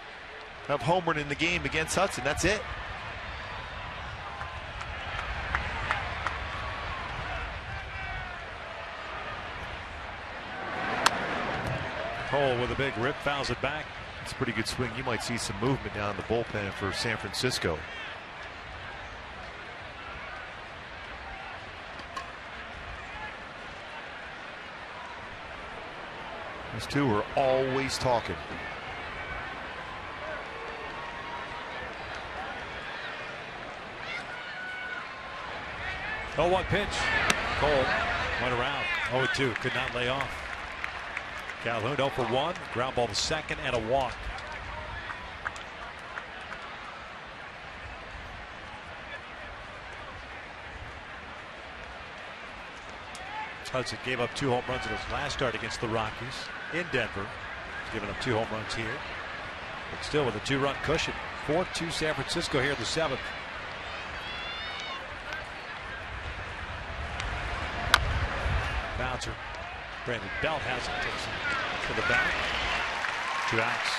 have homered in the game against Hudson. That's it. Cole with a big rip, fouls it back. It's a pretty good swing. You might see some movement down in the bullpen for San Francisco. These two are always talking. Oh, what pitch? Cole went around. 0-2, could not lay off. Calhoun 0 for 1, ground ball to second and a walk. Hudson gave up 2 home runs in his last start against the Rockies in Denver. He's given up 2 home runs here, but still with a 2-run cushion. 4-2 San Francisco here in the 7th. Bouncer. Brandon Belt has it, takes it to the back. 2 outs.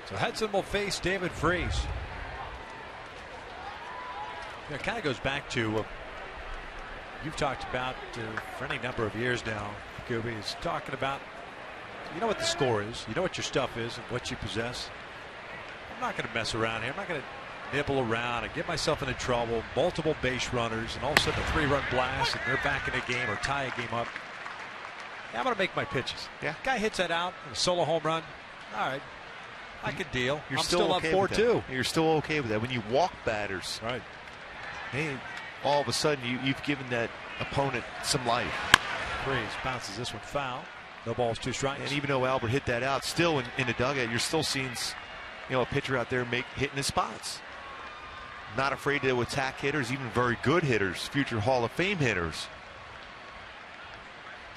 So Hudson will face David Freese. It kind of goes back to you've talked about for any number of years now. Gooby is talking about, you know what the score is, you know what your stuff is, and what you possess. I'm not going to mess around here. I'm not going to nibble around and get myself into trouble. Multiple base runners, and all of a sudden a 3-run blast, and they're back in the game or tie a game up. Yeah, I'm going to make my pitches. Yeah. Guy hits that out, a solo home run. All right, I could deal. You're I'm still up okay 4-2. You're still okay with that. When you walk batters, Right. hey, all of a sudden you've given that opponent some life. Freese bounces this one foul. No balls, 2 strikes. And even though Albert hit that out, still in the dugout, you're still seeing, you know, a pitcher out there hitting his spots. Not afraid to attack hitters, even very good hitters, future Hall of Fame hitters.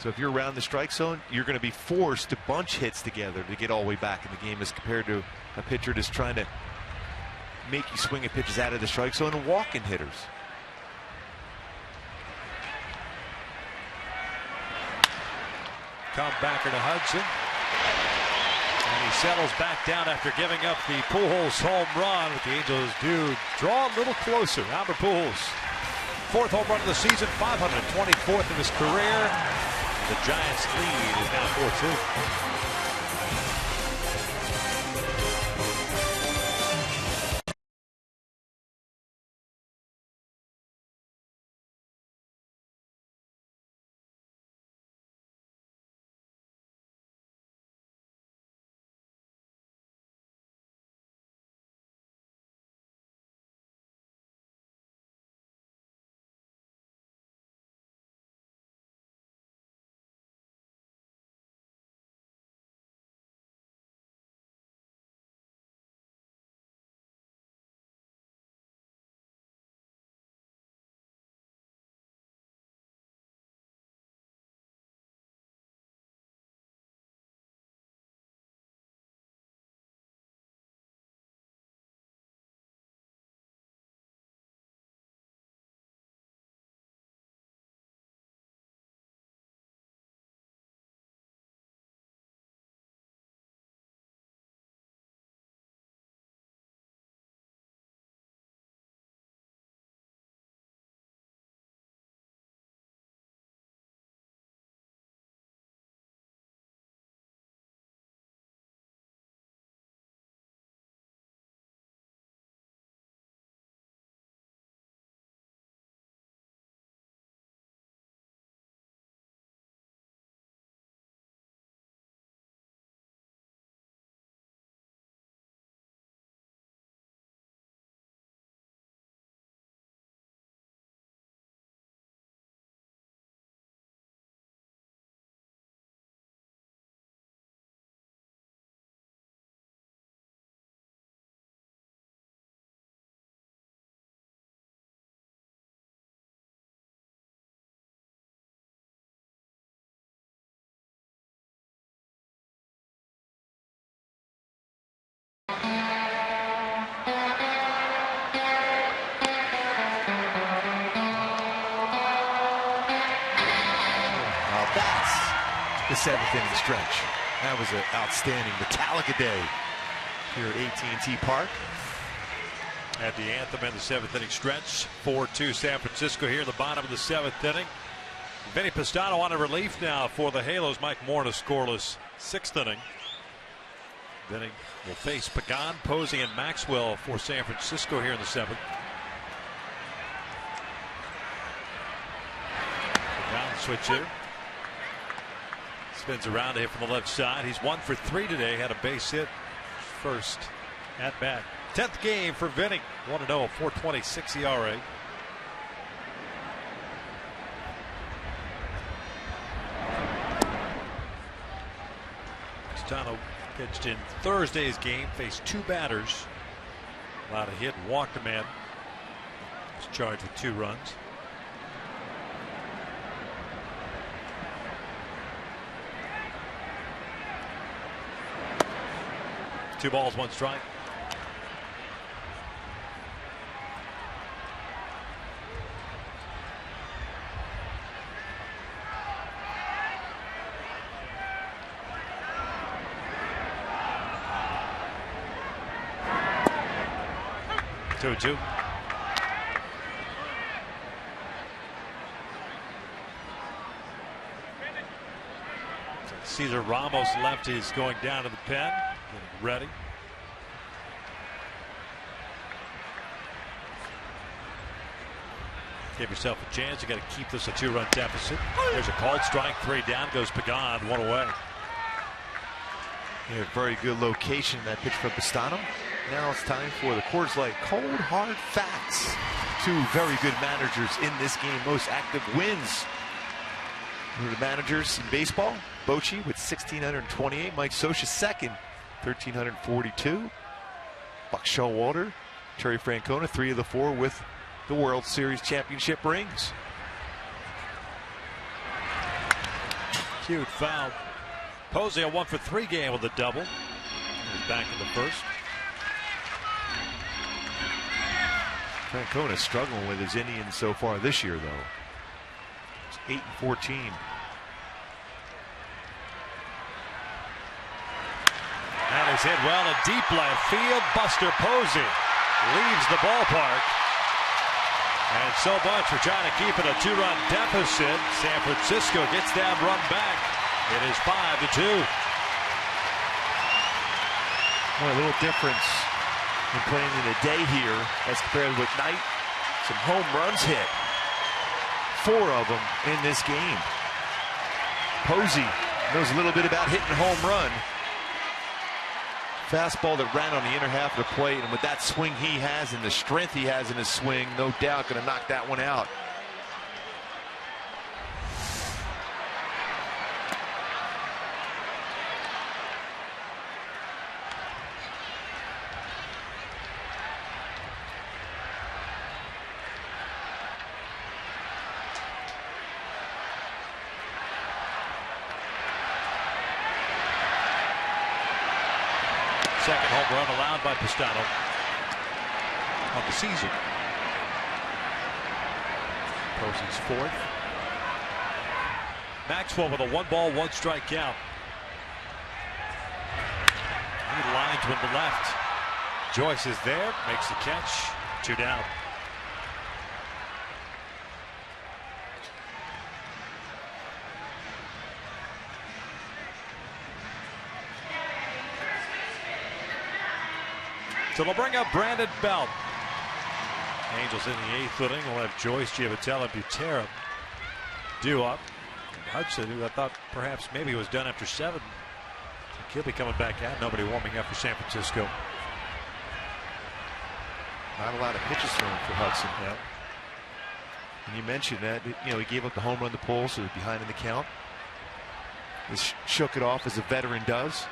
So if you're around the strike zone, you're going to be forced to bunch hits together to get all the way back in the game, as compared to a pitcher just trying to make you swing at pitches out of the strike zone and walking hitters. Comebacker to Hudson. And he settles back down after giving up the Pujols home run. With the Angels do draw a little closer. Albert Pujols, 4th home run of the season, 524th of his career. The Giants lead is now 4-2. That's the 7th inning stretch. That was an outstanding Metallica day here at AT Park. At the anthem in the 7th inning stretch. 4-2 San Francisco here in the bottom of the 7th inning. Vinny Pistano on a relief now for the Halos. Mike Moore in a scoreless 6th inning. Vinny will face Pagan, Posey, and Maxwell for San Francisco here in the 7th. Pagan switch hitter. Spins around to hit from the left side. He's 1 for 3 today. Had a base hit first at bat. 10th game for Vinny. 1-0, 4.26 ERA. Pistano pitched in Thursday's game, faced 2 batters. Allowed a hit, walked a man. Was charged with 2 runs. Two balls, 1 strike. Two. Cesar Ramos left is going down to the pen, getting ready. Give yourself a chance. You got to keep this a 2-run deficit. There's a called strike. 3 down goes Pagan. 1 away. Yeah, very good location that pitch from Pistano. Now it's time for the Coors Light Cold Hard Facts. 2 very good managers in this game. Most active wins. Who are the managers in baseball? Bochy with 1,628. Mike Scioscia second, 1,342. Buck Showalter, Terry Francona, 3 of the 4 with the World Series championship rings. Cute foul. Posey a 1 for 3 game with a double. He's back in the first. Francona struggling with his Indians so far this year, though. It's 8-14. And he's hit well in deep left field. Buster Posey leaves the ballpark. And so much for trying to keep it a 2-run deficit. San Francisco gets that run back. It is 5-2. Well, a little difference in playing in the day here as compared with night. Some home runs hit. 4 of them in this game. Posey knows a little bit about hitting a home run. Fastball that ran on the inner half of the plate, and with that swing he has and the strength he has in his swing, no doubt going to knock that one out. Second home run allowed by Pistano on the season. Posey's 4th. Maxwell with a 1-ball, 1-strike count. He lines with the left. Joyce is there, makes the catch. 2 down. So they'll bring up Brandon Belt. Angels in the 8th inning will have Joyce, Giavatelli, and Butera due up. Hudson, who I thought perhaps maybe was done after 7. He'll be coming back out. Nobody warming up for San Francisco. Not a lot of pitches thrown for Hudson. Yep. And you mentioned that, you know, he gave up the home run to Pujols, so he was behind in the count. He shook it off as a veteran does.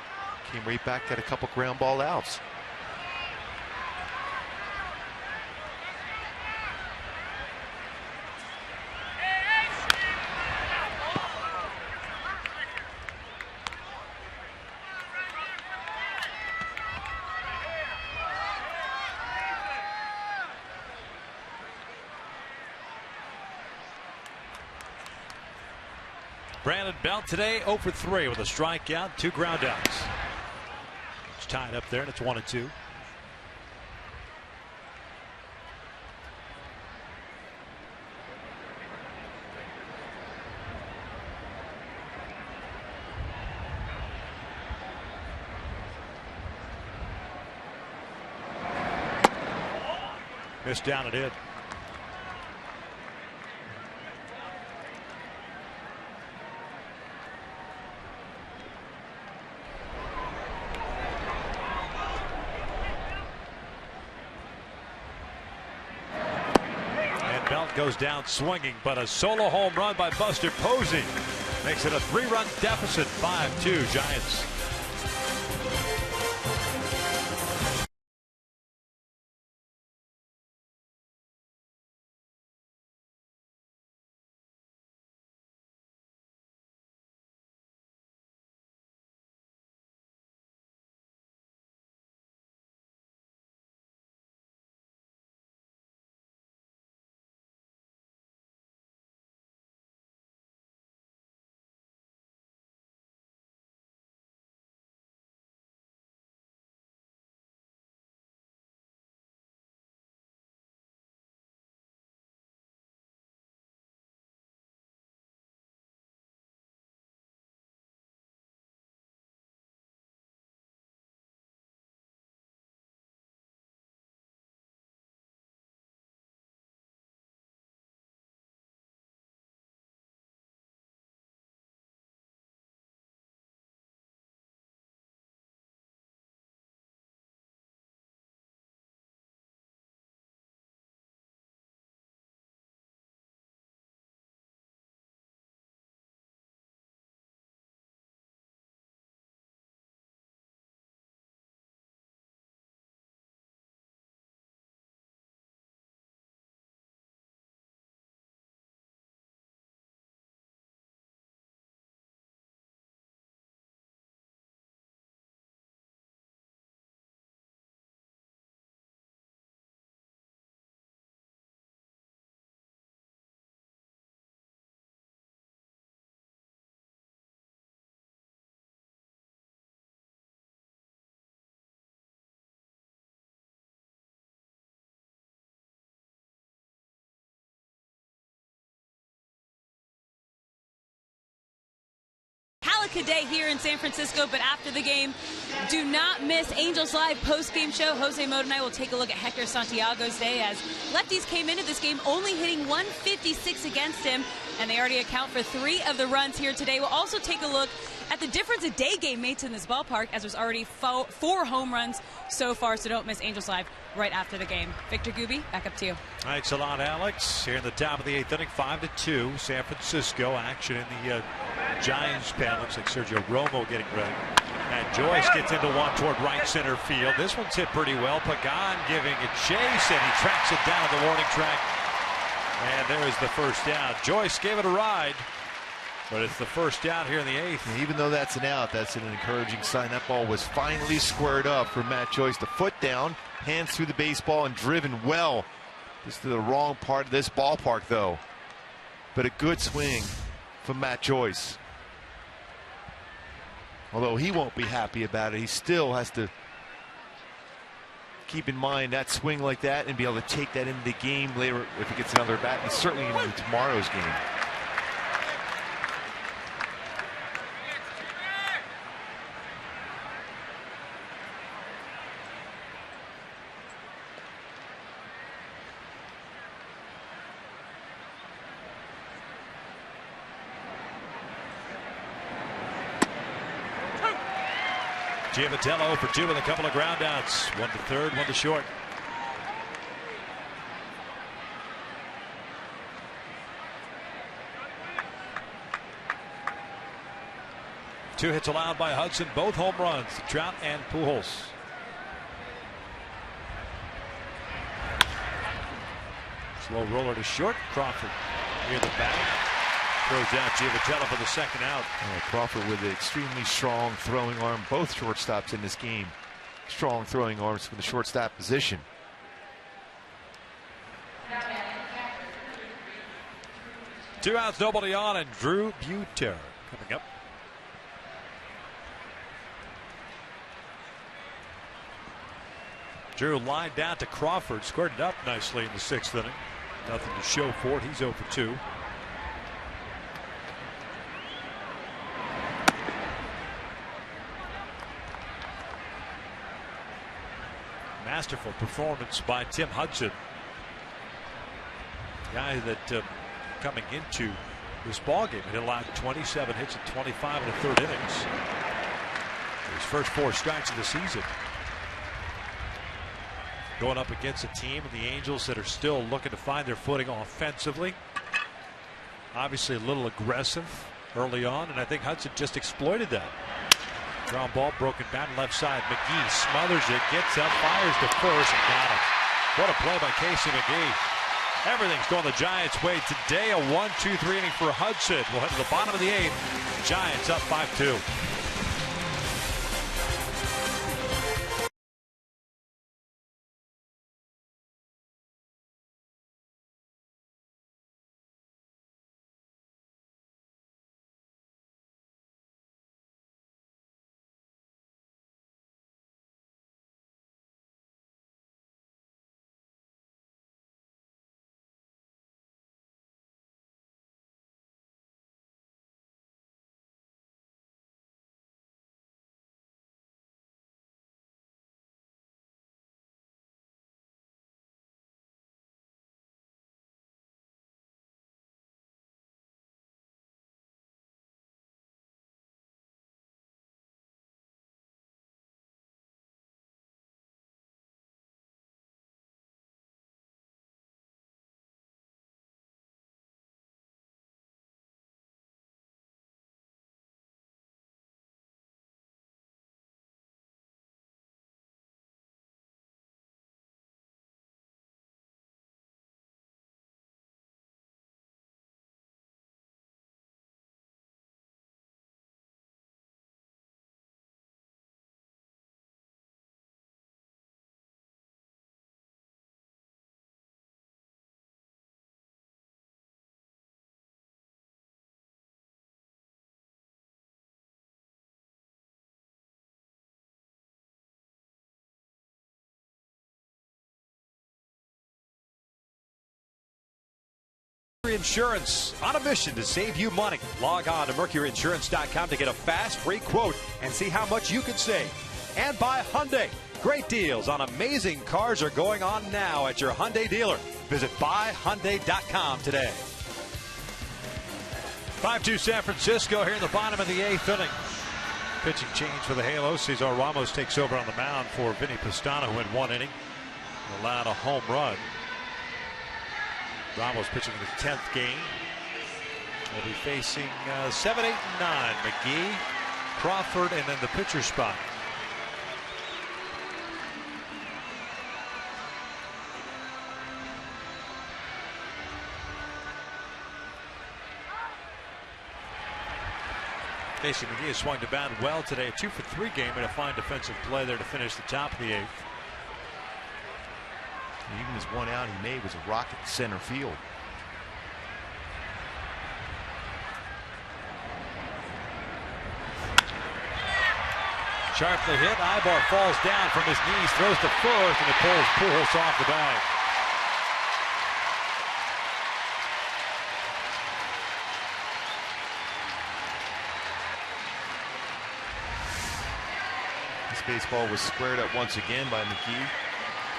Came right back, got a couple ground ball outs. Brandon Belt today 0 for 3 with a strikeout, 2 ground outs. It's tied up there, and it's 1-2. Missed down and in. And Belt goes down swinging, but a solo home run by Buster Posey makes it a 3-run deficit. 5-2 Giants. Day here in San Francisco, but after the game, do not miss Angels Live post-game show. Jose Mota and I will take a look at Hector Santiago's day, as lefties came into this game only hitting 156 against him, and they already account for 3 of the runs here today. We'll also take a look at the difference a day game makes in this ballpark, as there's already 4 home runs so far, so don't miss Angels Live right after the game. Victor Gubi, back up to you. Thanks a lot, Alex. Here in the top of the 8th inning, 5-2, San Francisco. Action in the Giants pen. Looks like Sergio Romo getting ready. And Joyce gets into one toward right center field. This one's hit pretty well. Pagan giving a chase, and he tracks it down the warning track. And there's the first down. Joyce gave it a ride, but it's the first down here in the 8th. And even though that's an out, that's an encouraging sign. That ball was finally squared up for Matt Joyce. The foot down, hands through the baseball, and driven well. Just to the wrong part of this ballpark, though. But a good swing from Matt Joyce. Although he won't be happy about it, he still has to keep in mind that swing like that and be able to take that into the game later if he gets another bat, and certainly into tomorrow's game. Giavatello for 2 with a couple of ground outs. 1 to third, 1 to short. Two hits allowed by Hudson, both home runs to Trout and Pujols. Slow roller to short. Crawford near the bat. Throws out Giavatello for the second out. Crawford with an extremely strong throwing arm. Both shortstops in this game. Strong throwing arms for the shortstop position. Two outs, nobody on, and Drew Buter Coming up. Drew lined down to Crawford, squared it up nicely in the 6th inning. Nothing to show for it. He's 0 for 2. Masterful performance by Tim Hudson. Guy that coming into this ballgame had allowed 27 hits and 25 in the 3rd innings. His first 4 strikes of the season. Going up against a team in the Angels that are still looking to find their footing offensively. Obviously a little aggressive early on, and I think Hudson just exploited that. Ground ball broken down left side. McGee smothers it, gets up, fires to first, and got him. What a play by Casey McGee. Everything's going the Giants' way today. A 1-2-3 inning for Hudson. We'll head to the bottom of the 8th. Giants up 5-2. Insurance, on a mission to save you money. Log on to mercuryinsurance.com to get a fast, free quote and see how much you can save. And by Hyundai. Great deals on amazing cars are going on now at your Hyundai dealer. Visit buyhyundai.com today. 5-2 San Francisco here in the bottom of the 8th inning. Pitching change for the Halos. Cesar Ramos takes over on the mound for Vinny Pastana, who in 1 inning allowed a home run. Ramos pitching in his 10th game. They'll be facing 7, 8, and 9. McGee, Crawford, and then the pitcher spot. Casey McGee has swung the bat well today. A 2 for 3 game and a fine defensive play there to finish the top of the 8th. Even his 1 out he made was a rocket to center field. Sharply hit. Ibar falls down from his knees, throws to first, and it pulls Pujols off the bag. This baseball was squared up once again by McGee.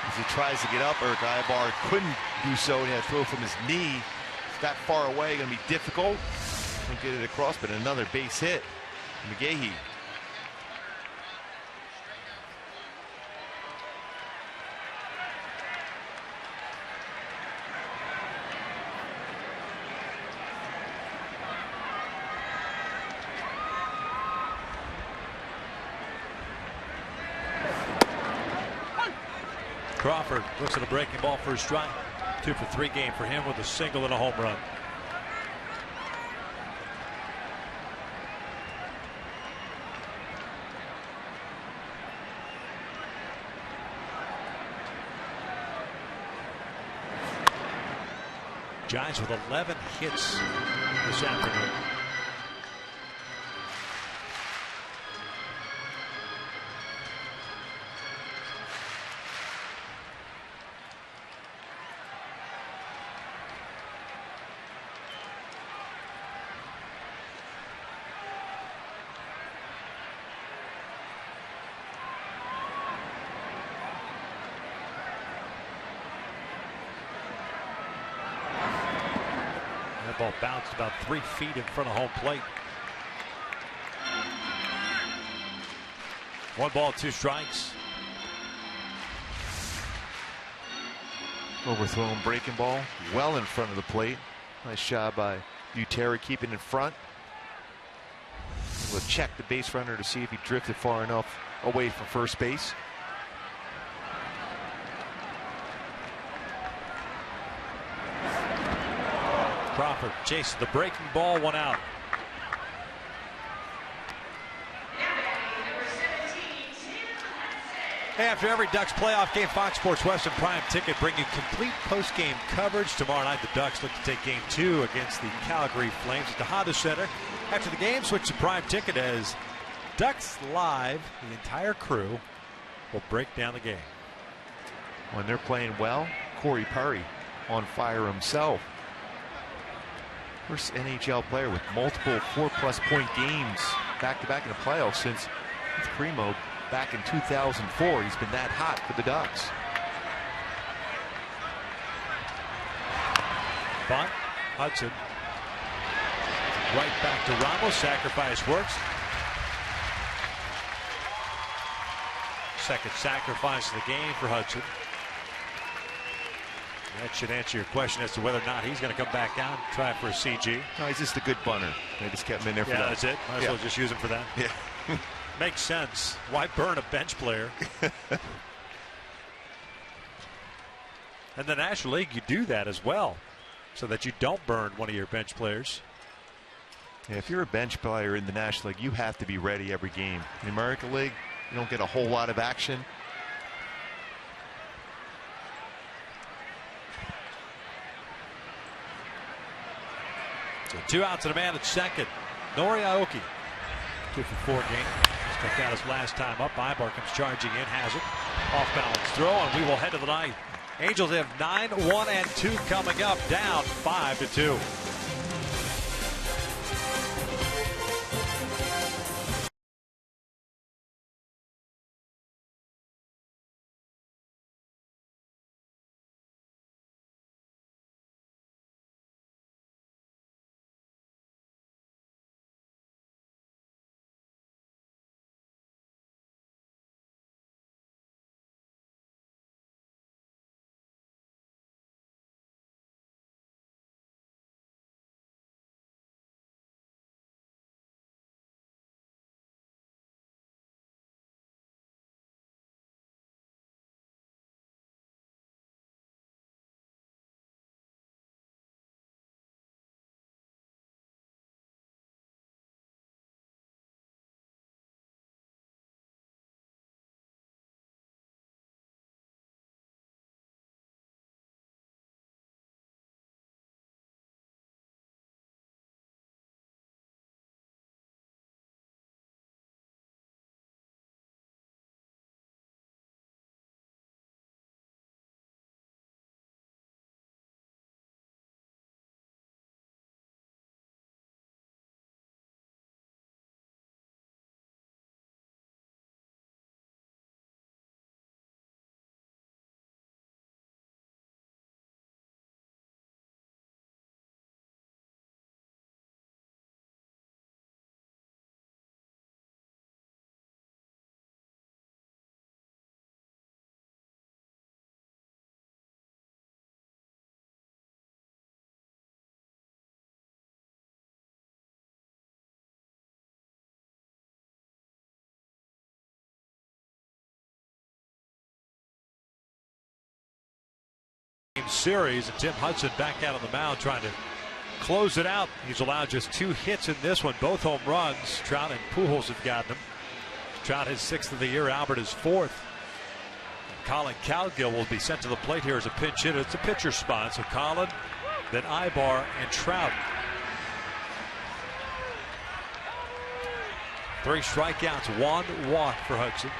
As he tries to get up, Eric Ibar couldn't do so, and he had to throw from his knee. It's that far away, going to be difficult. Can't get it across, but another base hit. McGahee. Crawford looks at a breaking ball for a strike. 2 for 3 game for him with a single and a home run. Giants with 11 hits this afternoon. Ball bounced about 3 feet in front of home plate. 1 ball, 2 strikes. Overthrown breaking ball well in front of the plate. Nice job by Butera keeping in front. We'll check the base runner to see if he drifted far enough away from first base. Crawford chases the breaking ball, 1 out. After every Ducks playoff game, Fox Sports Western Prime Ticket bring you complete post-game coverage. Tomorrow night, the Ducks look to take Game 2 against the Calgary Flames at the Honda Center. After the game, switch to Prime Ticket as Ducks Live, the entire crew, will break down the game. When they're playing well, Corey Perry on fire himself. First NHL player with multiple 4+ point games back-to-back in the playoffs since with Primo back in 2004. He's been that hot for the Ducks. Bunt, Hudson. Right back to Ramos. Sacrifice works. Second sacrifice of the game for Hudson. That should answer your question as to whether or not he's going to come back out and try for a CG. No, he's just a good bunter. They just kept him in there for that. That's it. Might as well just use him for that. Yeah. Makes sense. Why burn a bench player? In the National League, you do that as well, so that you don't burn one of your bench players. Yeah, if you're a bench player in the National League, you have to be ready every game. In the American League, you don't get a whole lot of action. So 2 outs and a man at second. Nori Aoki, 2 for 4 game. Struck out his last time up. Ibar comes charging in, has it. Off balance throw, and we will head to the ninth. Angels have 9-1-2 coming up, down 5-2. Series, and Tim Hudson back out on the mound trying to close it out. He's allowed just 2 hits in this one, both home runs. Trout and Pujols have gotten him. Trout his 6th of the year, Albert his 4th. Colin Cowgill will be sent to the plate here as a pinch hitter. It's a pitcher spot, so Colin, then Ibar, and Trout. 3 strikeouts, 1 walk for Hudson.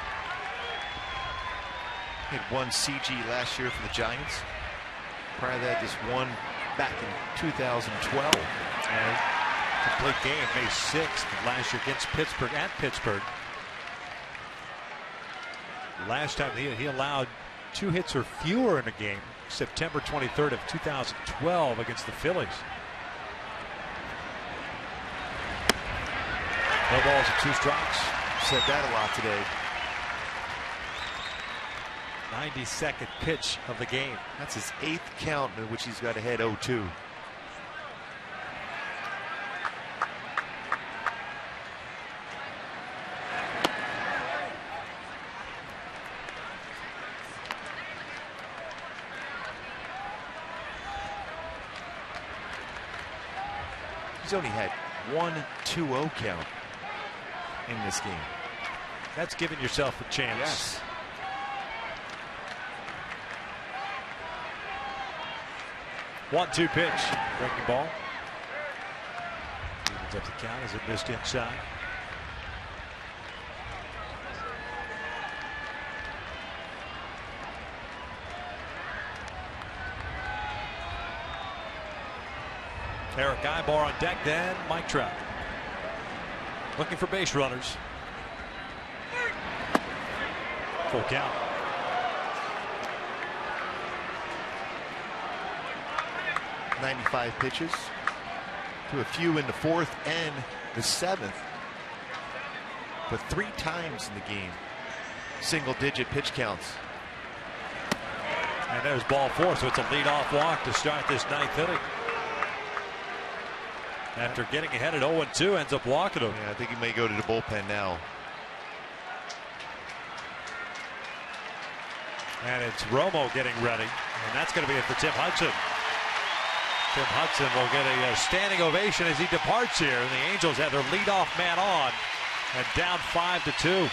He had 1 CG last year for the Giants. Prior to that, just 1 back in 2012. And complete game May 6th last year against Pittsburgh at Pittsburgh. Last time he allowed 2 hits or fewer in a game, September 23rd of 2012 against the Phillies. No balls and 2 strikes. Said that a lot today. 92nd pitch of the game. That's his 8th count in which he's got ahead 0-2. He's only had 1 2-0 count in this game. That's giving yourself a chance. Yes. One-two pitch. Breaking ball. Evens up the count as it missed inside. Eric Ibar on deck, then Mike Trout. Looking for base runners. Full count. .95 pitches to a few in the 4th and the 7th, but 3 times in the game single-digit pitch counts. And there's ball 4, so it's a leadoff walk to start this 9th inning. After getting ahead at 0-2, ends up walking him. Yeah, I think he may go to the bullpen now. And it's Romo getting ready, and that's going to be it for Tim Hudson. Tim Hudson will get a standing ovation as he departs here, and the Angels have their leadoff man on and down 5-2.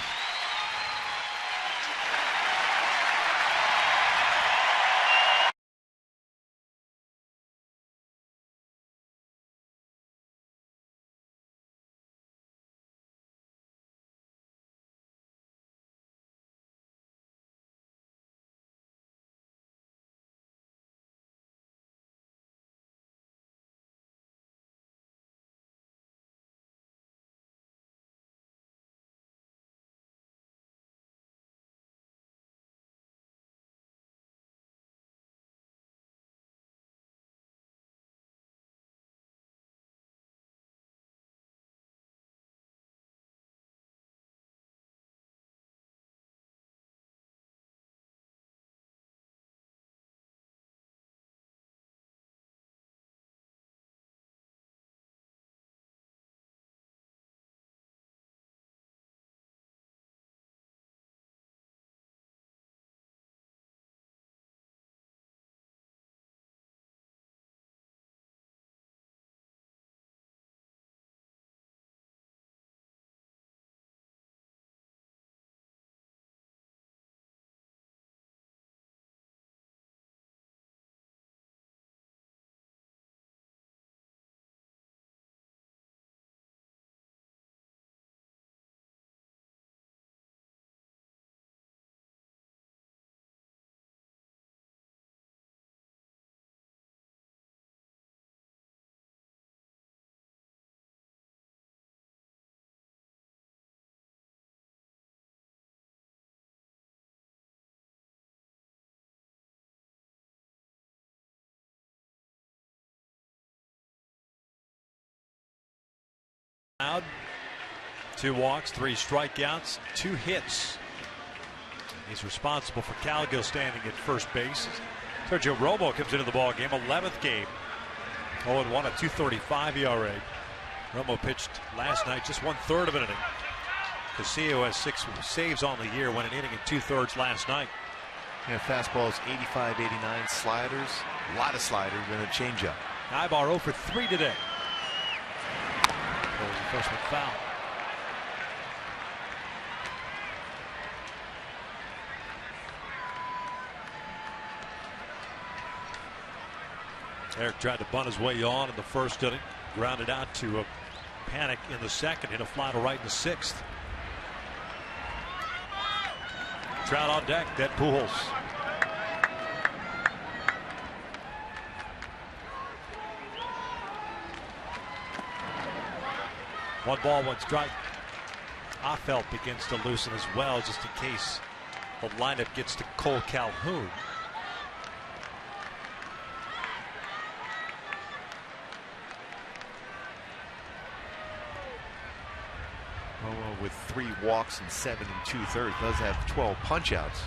Allowed 2 walks, 3 strikeouts, 2 hits. He's responsible for Calgill standing at first base. Sergio Romo comes into the ball game, 11th game, 0-1 at 2.35 ERA. Romo pitched last night, just 1/3 of an inning. Castillo has 6 saves on the year, went an inning and 2/3 last night. Yeah, fastballs 85, 89, sliders, a lot of sliders, and a changeup. Ibar 0 for 3 today. That was the first one foul. Eric tried to bunt his way on in the first inning, grounded out to a panic in the second, hit a fly to right in the 6th. Trout on deck, that Pujols. One ball, 1 strike. Affeldt begins to loosen as well, just in case the lineup gets to Cole Calhoun. Romo with 3 walks and 7 2/3 does have 12 punch-outs.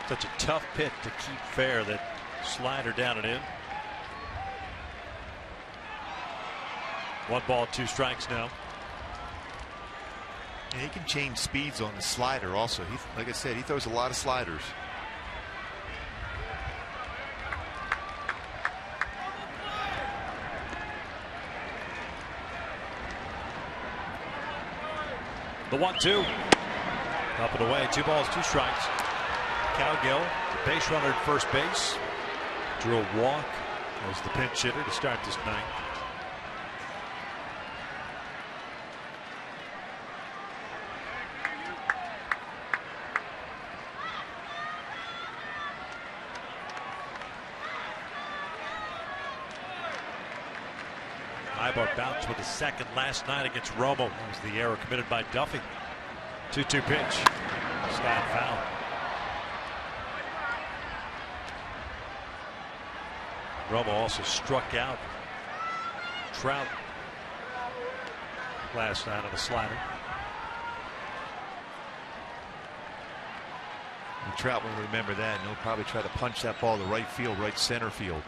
Such a tough pitch to keep fair, that slider down and in. 1 ball, 2 strikes now. And he can change speeds on the slider also. Like I said, he throws a lot of sliders. The 1-2. Up and away. 2 balls, 2 strikes. Cowgill, the base runner at first base, drew a walk as the pinch hitter to start this ninth. Ibar bounced with a second last night against Romo. That was the error committed by Duffy. 2-2 pitch. Slide foul. Romo also struck out Trout last night on a slider. And Trout will remember that, and he'll probably try to punch that ball to right field, right center field.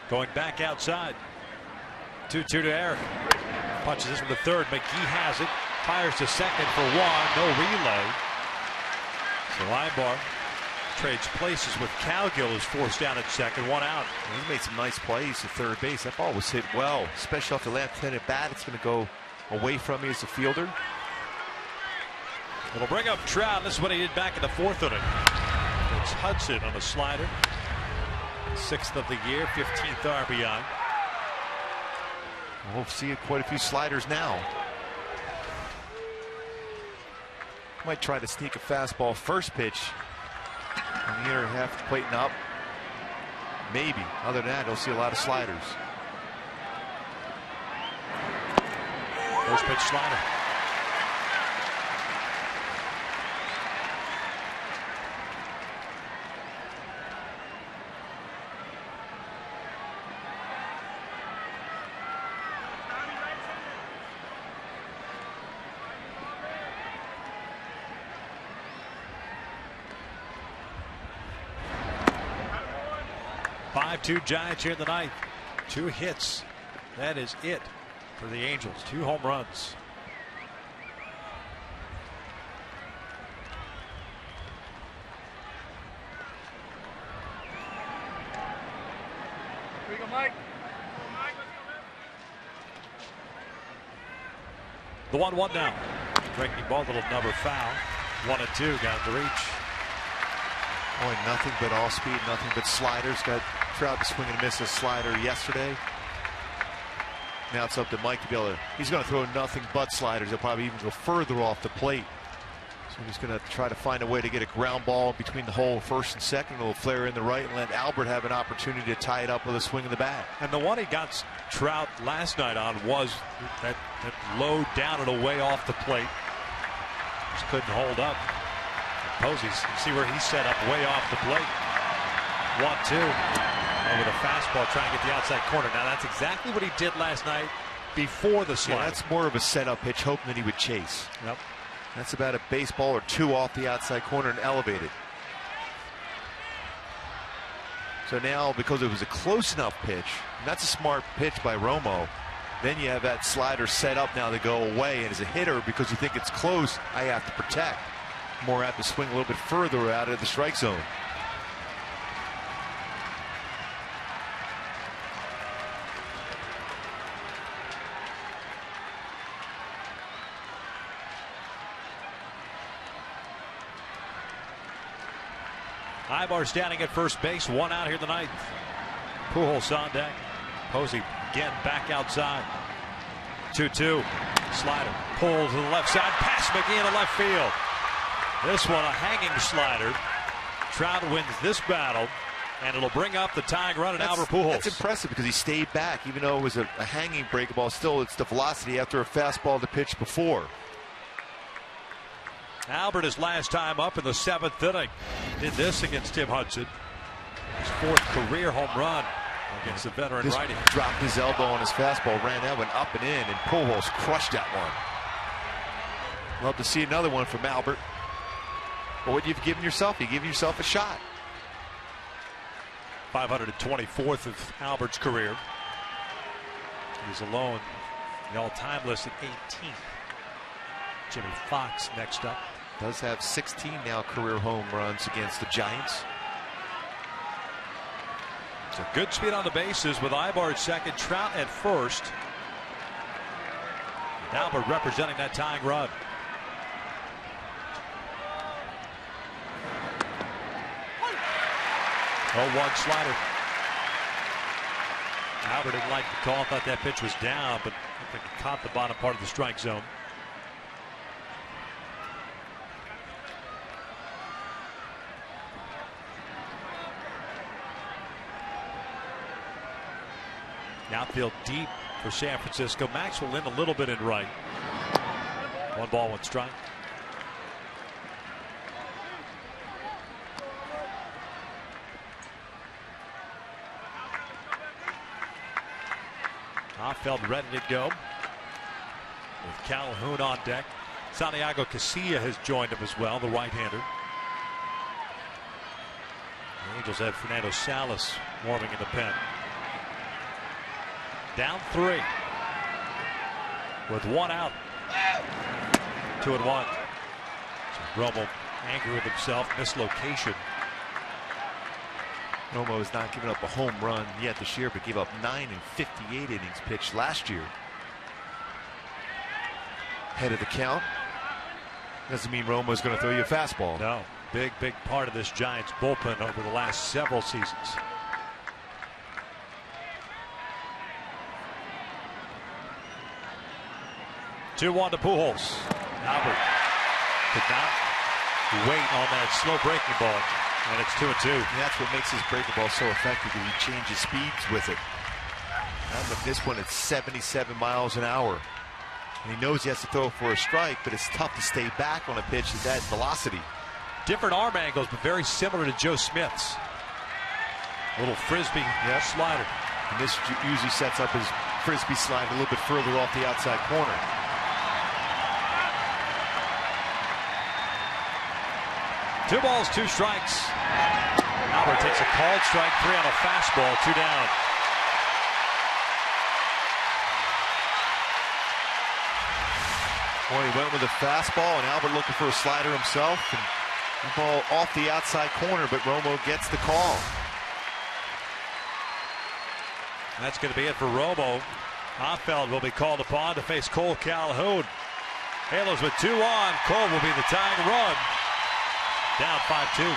Going back outside. 2-2 to Eric. Punches this from the third. McGee has it. Fires to second for 1. No relay. So Ibar trades places with Cowgill, who's forced down at second. 1 out. He made some nice plays at third base. That ball was hit well, especially off the left-handed bat. It's going to go away from me as a fielder. It'll bring up Trout. This is what he did back in the 4th inning. It's Hudson on a slider. 6th of the year, 15th RBI. We'll see quite a few sliders now. Might try to sneak a fastball first pitch on the inner half the plate and up. Maybe. Other than that, you'll see a lot of sliders. First pitch slider. Two Giants here in the ninth. 2 hits. That is it for the Angels. 2 home runs. Here we go, Mike. The 1-1 now. Breaking ball, little number foul. 1-2 got the reach. Boy, nothing but all speed, nothing but sliders. Got Trout to swing and miss a slider yesterday. Now it's up to Mike to be able to. He's going to throw nothing but sliders. He'll probably even go further off the plate. So he's going to try to find a way to get a ground ball between the hole first and second. It'll flare in the right and let Albert have an opportunity to tie it up with a swing of the bat. And the one he got Trout last night on was that low down and away off the plate. Just couldn't hold up. Posey, you see where he's set up way off the plate. 1-2. And with a fastball trying to get the outside corner. Now that's exactly what he did last night before the slide. Yeah, that's more of a setup pitch, hoping that he would chase. Yep. That's about a baseball or 2 off the outside corner and elevate it. So now, because it was a close enough pitch, and that's a smart pitch by Romo, then you have that slider set up now to go away. And as a hitter, because you think it's close, I have to protect. More apt to swing a little bit further out of the strike zone. Ibar standing at first base. 1 out here in the ninth. Pujols on deck. Posey again back outside. 2-2. Slider pulls to the left side. Past McGee into left field. This one a hanging slider. Trout wins this battle. And it'll bring up the tying run at Albert Pujols. That's impressive because he stayed back, even though it was a hanging breaking ball. Still, it's the velocity after a fastball to pitch before. Albert, his last time up in the 7th inning, did this against Tim Hudson. His 4th career home run against the veteran righty. Dropped his elbow on his fastball, ran that one up and in, and Pujols crushed that one. Love to see another one from Albert. But what you've given yourself, you give yourself a shot. 524th of Albert's career. He's alone the all-time list at 18th. Jimmy Fox next up. Does have 16 now career home runs against the Giants. So good speed on the bases with Ibar at second, Trout at first. Albert representing that tying run. Oh, 1 slider. Albert didn't like the call, thought that pitch was down, but I think it caught the bottom part of the strike zone. Outfield deep for San Francisco. Maxwell in a little bit in right. 1 ball, 1 strike. Offfield ready to go with Calhoun on deck. Santiago Casilla has joined him as well, the right-hander. The Angels have Fernando Salas warming in the pen. Down 3 with 1 out. 2-1. So Romo angry with himself. Mislocation. Romo has not given up a home run yet this year, but gave up 9 in 58 innings pitched last year. Head of the count. Doesn't mean Romo's going to throw you a fastball. No. Big part of this Giants bullpen over the last several seasons. 2-1 to Pujols. Albert could not wait on that slow breaking ball, and it's 2-2. And that's what makes his breaking ball so effective, because he changes speeds with it. And with this one, it's 77 miles an hour. And he knows he has to throw for a strike, but it's tough to stay back on a pitch at that velocity. Different arm angles, but very similar to Joe Smith's. Little frisbee slider. And this usually sets up his frisbee slide a little bit further off the outside corner. Two balls, 2 strikes. Albert takes a called strike, 3 on a fastball, 2 down. Well, he went with a fastball, and Albert looking for a slider himself. And the ball off the outside corner, but Romo gets the call. That's going to be it for Romo. Offfield will be called upon to face Cole Calhoun. Halos with 2 on. Cole will be the tying run. Down 5-2.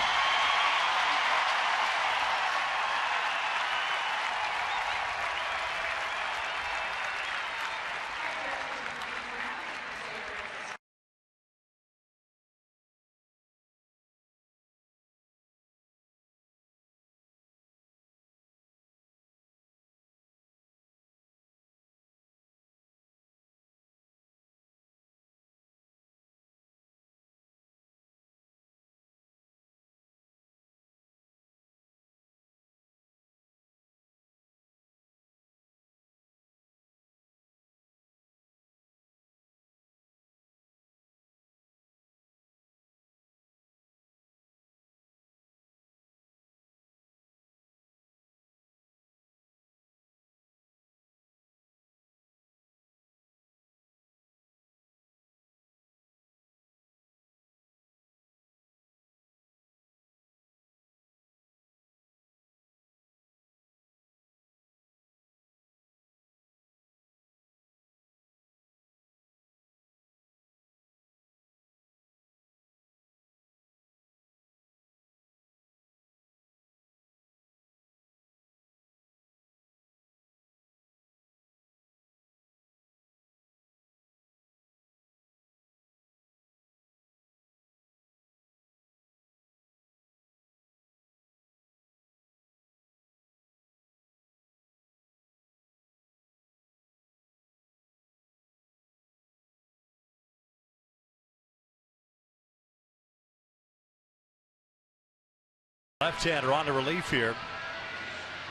Left-hander on the relief here.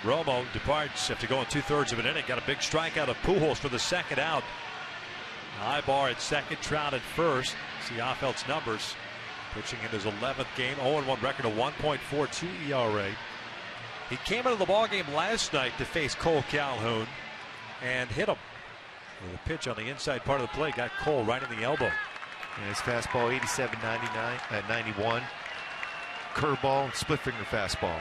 Romo departs after going 2/3 of an inning. Got a big strikeout of Pujols for the second out. Ibar at second, Trout at first. See Offelt's numbers. Pitching in his 11th game, 0-1 record, a 1.42 ERA. He came into the ballgame last night to face Cole Calhoun and hit him with a pitch on the inside part of the plate. Got Cole right in the elbow. And his fastball 87, 99 at 91. Curveball and split finger fastball.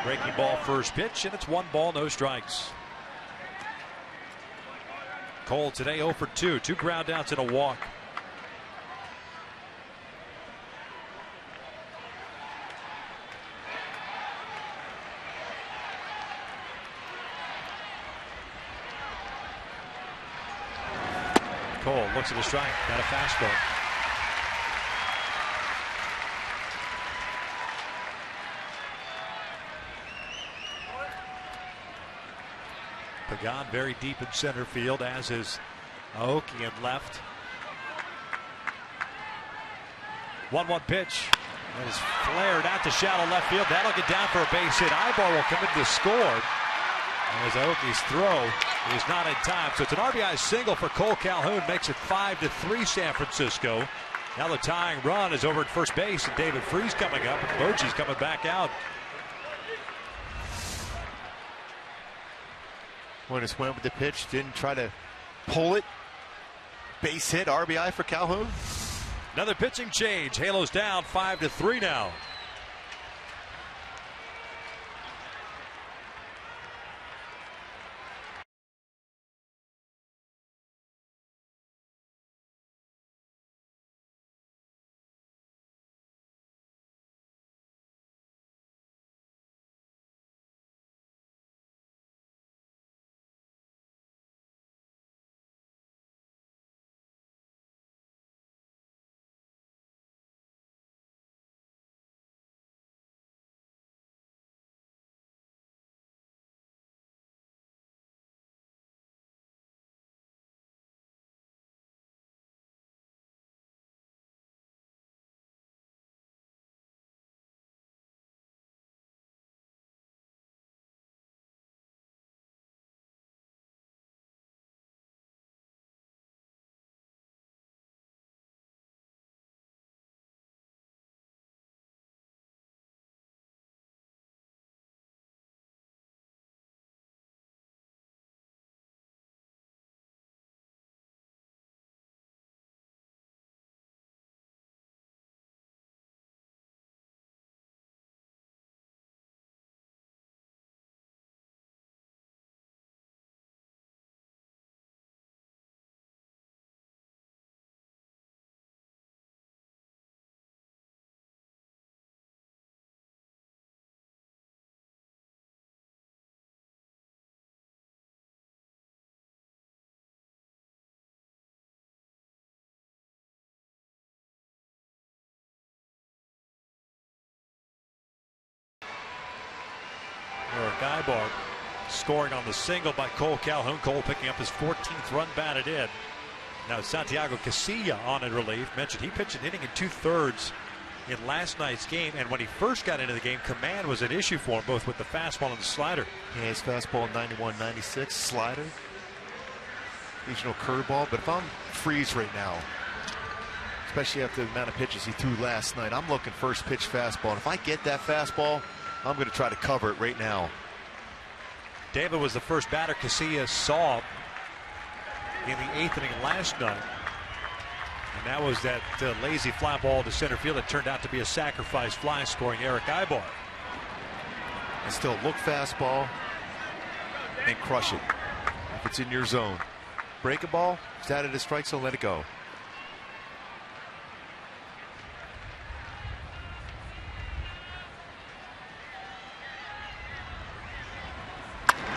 Breaking ball first pitch, and it's 1 ball, no strikes. Cole today 0 for 2, 2 ground outs and a walk. Cole looks at the strike, got a fastball. Pagan very deep in center field, as is Aoki in left. 1-1 pitch. That is flared out to shallow left field. That'll get down for a base hit. Ibar will come into the score, as Aoki's throw is not in time. So it's an RBI single for Cole Calhoun. Makes it 5-3 San Francisco. Now the tying run is over at first base, and David Freese coming up, and Bochy's coming back out. When just went with the pitch, didn't try to pull it. Base hit, RBI for Calhoun. Another pitching change. Halos down 5-3 now. Eric Ibar scoring on the single by Cole Calhoun. Cole picking up his 14th run batted in. Now Santiago Casilla on in relief. Mentioned he pitched an inning in 2/3 in last night's game, and when he first got into the game, command was an issue for him, both with the fastball and the slider. Yeah, his fastball 91, 96, slider, occasional curveball. But if I'm Freese right now, especially after the amount of pitches he threw last night, I'm looking first pitch fastball. And if I get that fastball, I'm going to try to cover it right now. David was the first batter Casilla saw in the 8th inning last night. And that was that lazy fly ball to center field that turned out to be a sacrifice fly, scoring Eric Ibar. And still look fastball and crush it if it's in your zone. Break a ball, if it's out of the strike zone, let it go.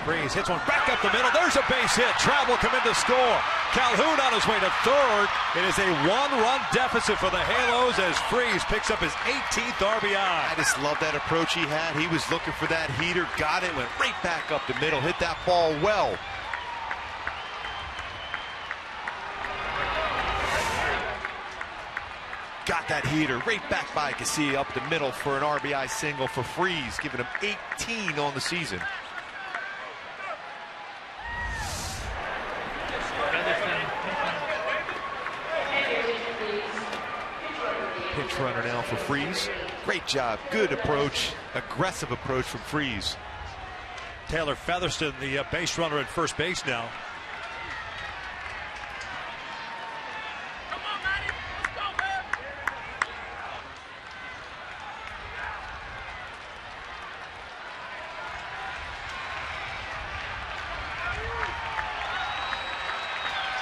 Freese hits one back up the middle. There's a base hit. Trout will come in to score. Calhoun on his way to third. It is a 1-run deficit for the Halos as Freese picks up his 18th RBI. I just love that approach he had. He was looking for that heater, got it, went right back up the middle, hit that ball well. that heater right back by Casilla up the middle for an RBI single for Freese, giving him 18 on the season. Pinch runner now for Freese. Great job, good approach, aggressive approach from Freese. Taylor Featherston, the base runner at first base now.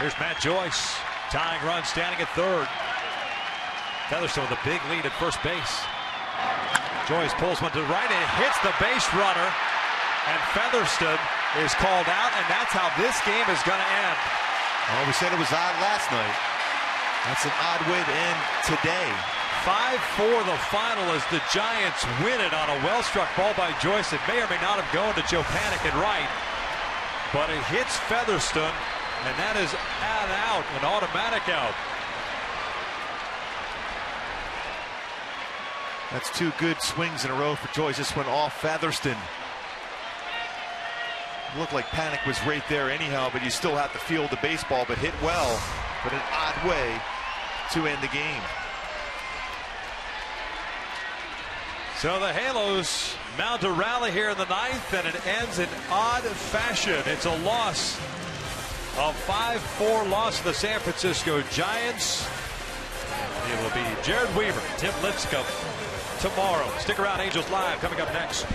Here's Matt Joyce, tying run, standing at third. Featherston with a big lead at first base. Joyce pulls one to the right and hits the base runner. And Featherston is called out, and that's how this game is going to end. Oh, we said it was odd last night. That's an odd way to end today. 5-4 the final as the Giants win it on a well-struck ball by Joyce. It may or may not have gone to Joe Panik at right, but it hits Featherston, and that is an out, an automatic out. That's two good swings in a row for Joyce. This one off Featherston. It looked like Panik was right there anyhow, but you still have to field the baseball, but hit well, but an odd way to end the game. So the Halos mount a rally here in the ninth, and it ends in odd fashion. It's a loss, a 5-4 loss to the San Francisco Giants. It will be Jared Weaver, Tim Lincecum tomorrow. Stick around, Angels Live coming up next.